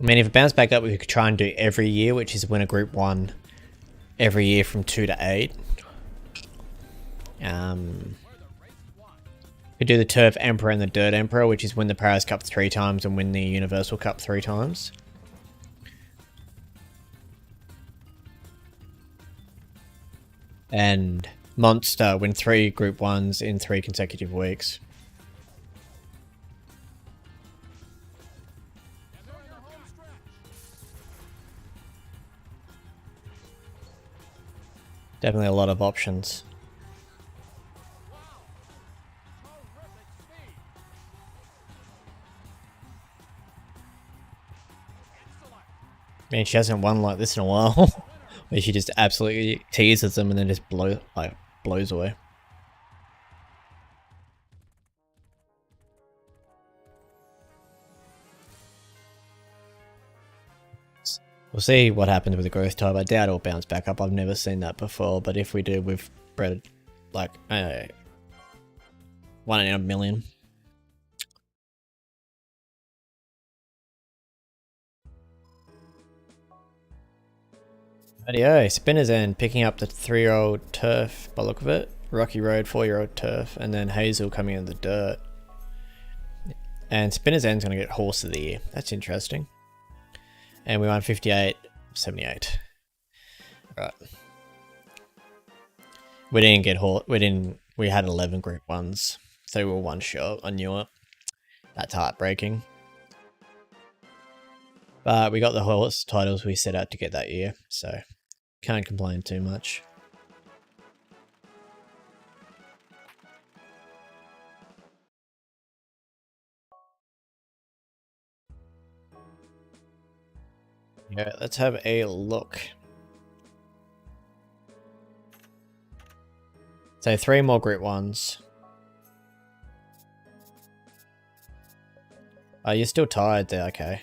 mean, if it bounced back up, we could try and do every year, which is win a Group 1 every year from 2 to 8. Could do the Turf Emperor and the Dirt Emperor, which is win the Paris Cup 3 times and win the Universal Cup 3 times. And Monster win 3 Group 1s in 3 consecutive weeks. Definitely a lot of options. Man, she hasn't won like this in a while. Where she just absolutely teases them and then just blows away. We'll see what happens with the growth type. I doubt it'll bounce back up. I've never seen that before, but if we do, we've bred like 1 in a million. Rightio, Spinner's End picking up the 3-year-old turf by the look of it. Rocky Road 4-year-old turf, and then Hazel coming in the dirt. And Spinner's End's going to get Horse of the Year. That's interesting. And we won 58-78. Right. We didn't get horse. We had 11 group 1s, so we were 1 short. I knew it. That's heartbreaking. But we got the horse titles we set out to get that year, so can't complain too much. Yeah, let's have a look. So 3 more group 1s. Oh, you're still tired there, okay.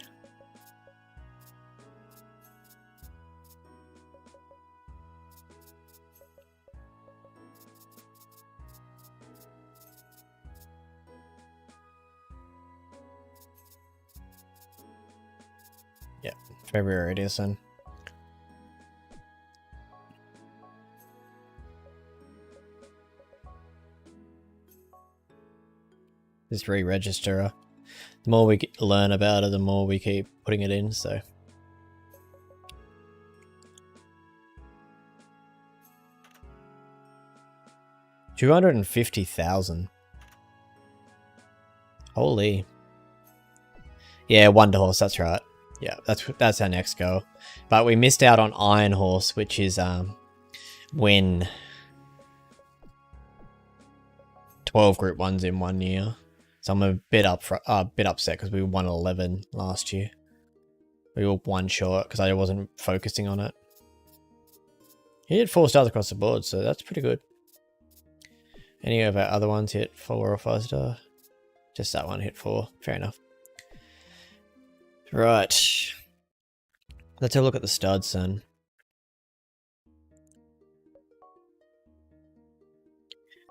Yep, February it is then. Just re-register her. The more we learn about it, the more we keep putting it in, so. $250,000. Holy. Yeah, Wonder Horse, that's right. Yeah, that's our next goal. But we missed out on Iron Horse, which is win 12 group 1s in 1 year. So I'm a bit upset because we won 11 last year. We were 1 short because I wasn't focusing on it. He hit 4 stars across the board, so that's pretty good. Any of our other ones hit 4 or 5 star? Just that one hit 4. Fair enough. Right. Let's have a look at the studs then.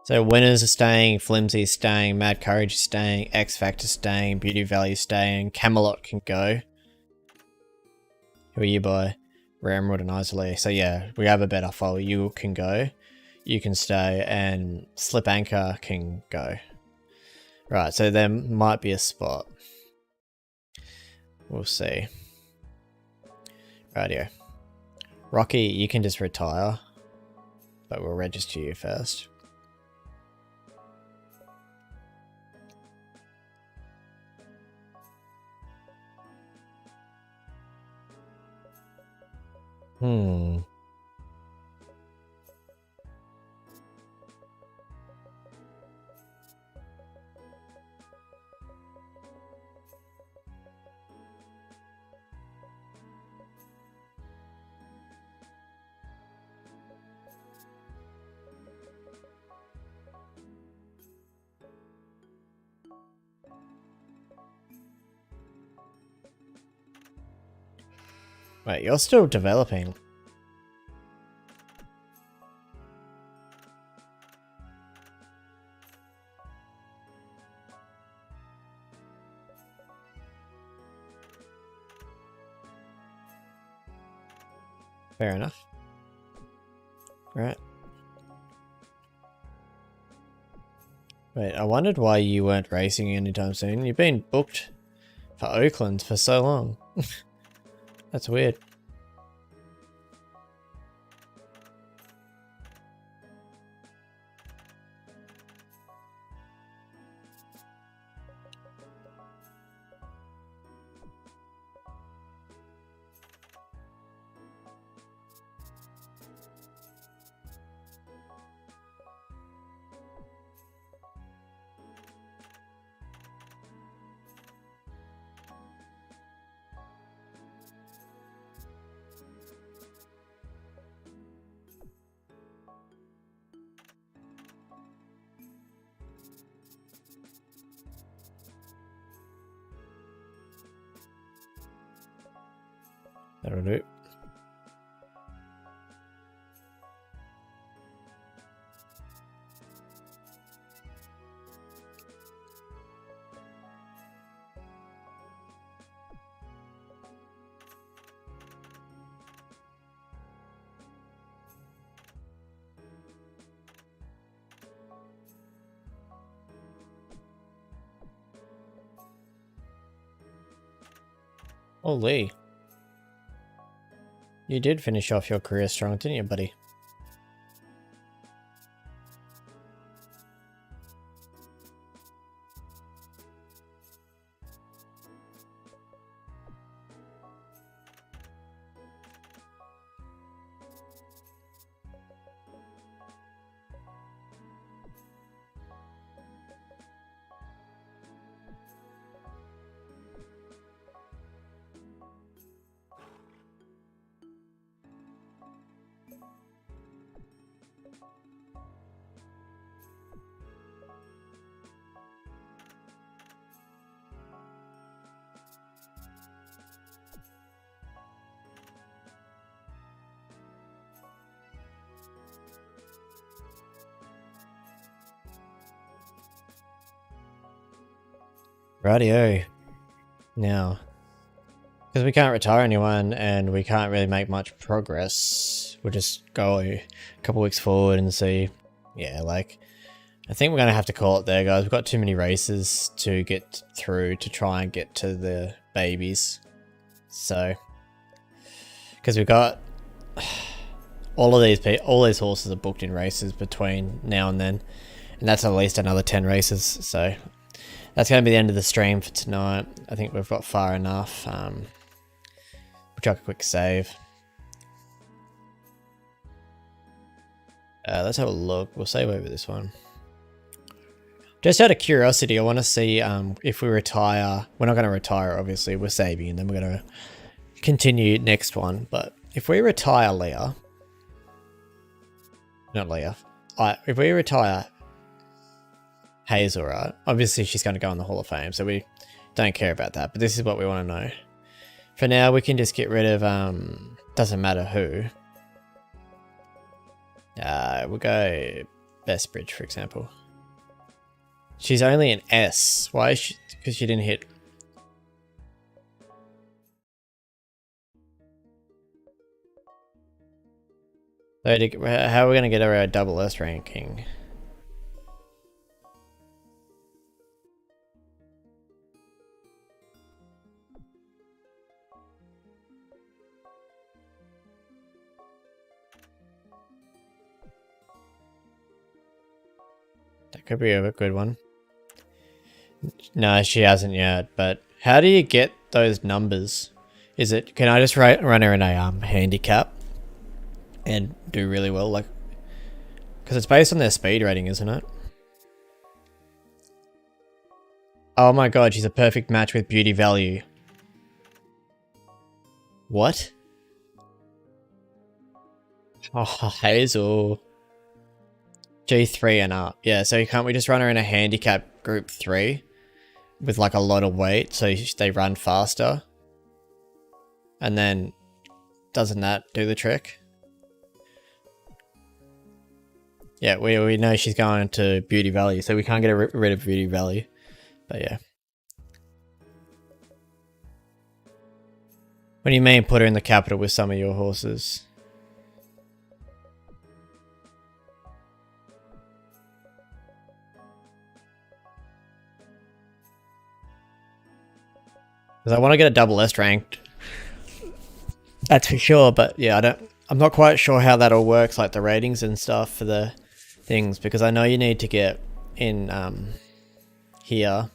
So winners are staying, Flimsy is staying, Mad Courage is staying, X Factor is staying, Beauty Valley is staying, Camelot can go. Who are you by? Ramrod and Isley. So yeah, we have a better fold. You can go, you can stay, and Slip Anchor can go. Right, so there might be a spot. We'll see. Rightio. Rocky, you can just retire, but we'll register you first. Wait, you're still developing. Fair enough. Right. Wait, I wondered why you weren't racing anytime soon. You've been booked for Oakland for so long. That's weird. That'll do. Holy. You did finish off your career strong, didn't you, buddy? Rightio. Now, because we can't retire anyone and we can't really make much progress, we'll just go a couple weeks forward and see. Yeah, like, I think we're going to have to call it there, guys. We've got too many races to get through to try and get to the babies. So, because we've got all these horses are booked in races between now and then, and that's at least another 10 races. So that's going to be the end of the stream for tonight. I think we've got far enough. We'll chuck a quick save. Let's have a look. We'll save over this one. Just out of curiosity, I want to see if we retire. We're not going to retire, obviously. We're saving, and then we're going to continue next one. But if we retire Leah, not Leah. If we retire Hazel, right? Obviously, she's going to go in the Hall of Fame, so we don't care about that. But this is what we want to know. For now, we can just get rid of doesn't matter who. We'll go Best Bridge, for example. She's only an S. Why is she? Because she didn't hit. How are we going to get her a double S ranking? That could be a good one. No, she hasn't yet, but how do you get those numbers? Is it, can I just run her in a handicap and do really well? Like, because it's based on their speed rating, isn't it? Oh my god, she's a perfect match with beauty value. What? Oh, Hazel. G3 and up. Yeah, so can't we just run her in a handicap group 3 with like a lot of weight so they run faster? And then doesn't that do the trick? Yeah, we know she's going to beauty value, so we can't get rid of beauty value. But yeah. What do you mean put her in the capital with some of your horses? Because I want to get a double S ranked. That's for sure, but yeah, I'm not quite sure how that all works, like the ratings and stuff for the things, because I know you need to get in here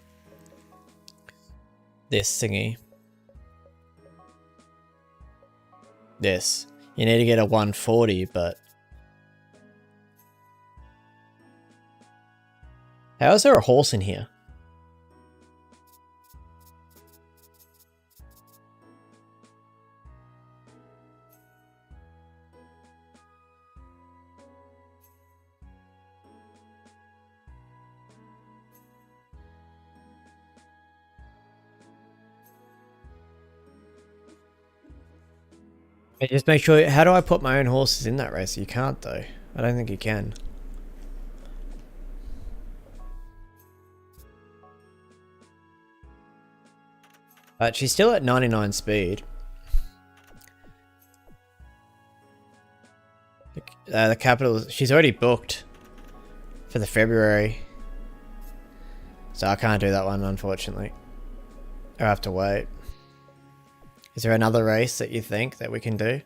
this thingy. This. You need to get a 140, but how is there a horse in here? Just make sure. How do I put my own horses in that race? You can't though. I don't think you can. But she's still at 99 speed. The capital. She's already booked for the February, so I can't do that one unfortunately. I have to wait. Is there another race that you think that we can do?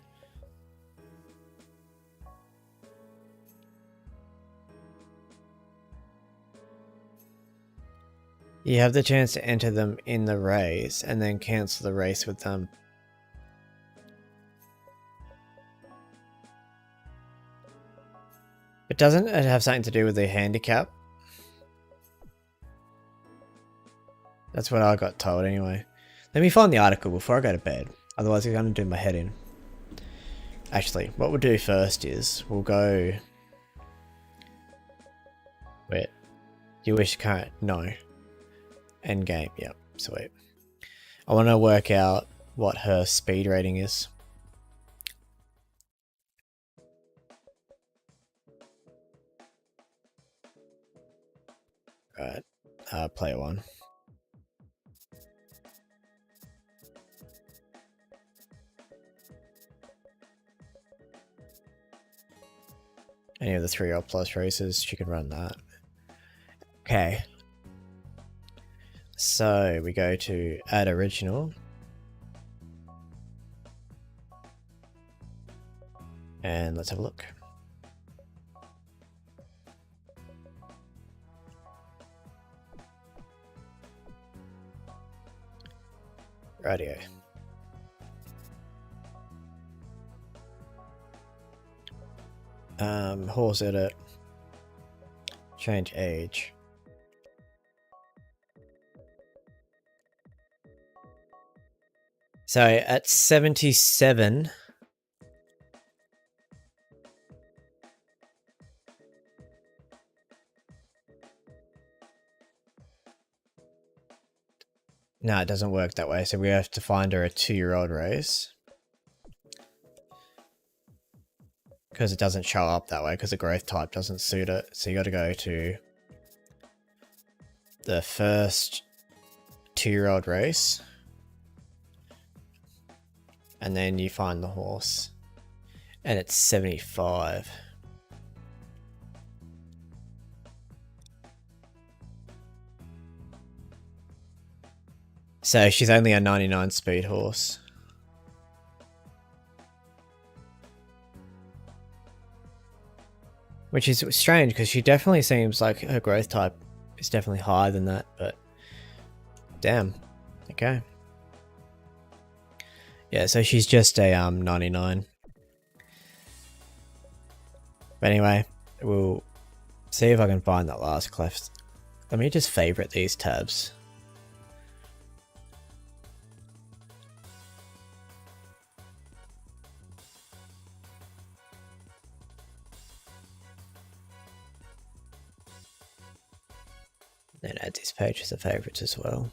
You have the chance to enter them in the race and then cancel the race with them. But doesn't it have something to do with their handicap? That's what I got told anyway. Let me find the article before I go to bed. Otherwise I'm going to do my head in. Actually, what we'll do first is we'll go... Wait. You wish to current? No. End game. Yep. Sweet. I want to work out what her speed rating is. Right. Player 1. Any of the 3-year-old plus races, she can run that. Okay. So we go to add original. And let's have a look. Radio. Horse edit. Change age. So at 77, no, it doesn't work that way. So we have to find her a 2-year-old race. Because it doesn't show up that way, because the growth type doesn't suit it. So you got to go to the first 2-year-old race. And then you find the horse. And it's 75. So she's only a 99 speed horse. Which is strange because she definitely seems like her growth type is definitely higher than that, but damn. Okay. Yeah, so she's just a 99. But anyway, we'll see if I can find that last cleft. Let me just favorite these tabs. Then add this page as a favorites as well.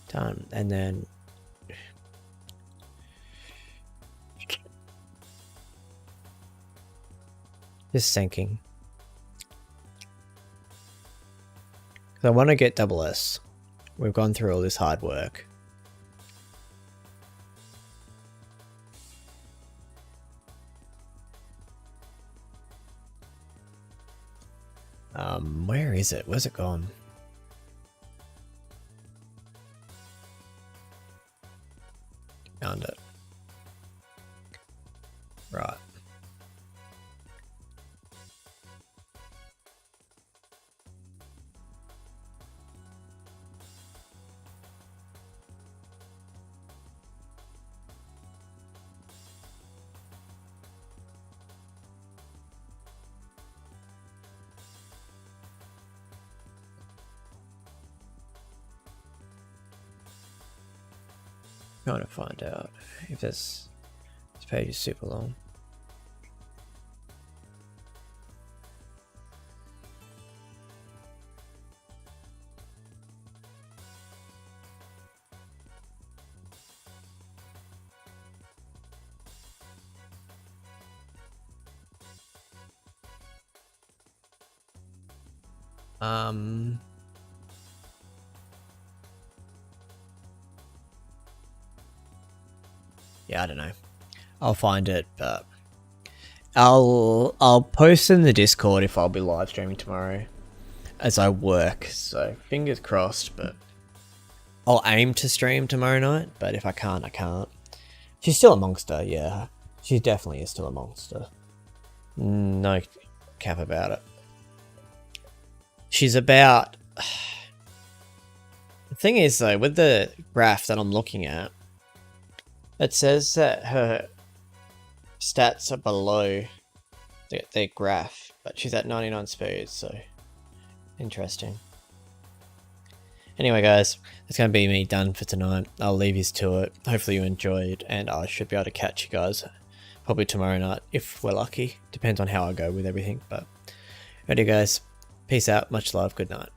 Done. And then just syncing. Because I want to get double S. We've gone through all this hard work. Where is it? Where's it gone? Found it. Right. Trying to find out if this page is super long. Yeah, I don't know. I'll find it, but I'll post in the Discord if I'll be live streaming tomorrow as I work. So fingers crossed, but I'll aim to stream tomorrow night. But if I can't, I can't. She's still a monster, yeah. She definitely is still a monster. No cap about it. She's about... The thing is, though, with the graph that I'm looking at, it says that her stats are below their graph, but she's at 99 speed, so... Interesting. Anyway, guys, that's going to be me done for tonight. I'll leave you to it. Hopefully you enjoyed, and I should be able to catch you guys probably tomorrow night, if we're lucky. Depends on how I go with everything, but... Alrighty, guys. Peace out. Much love. Good night.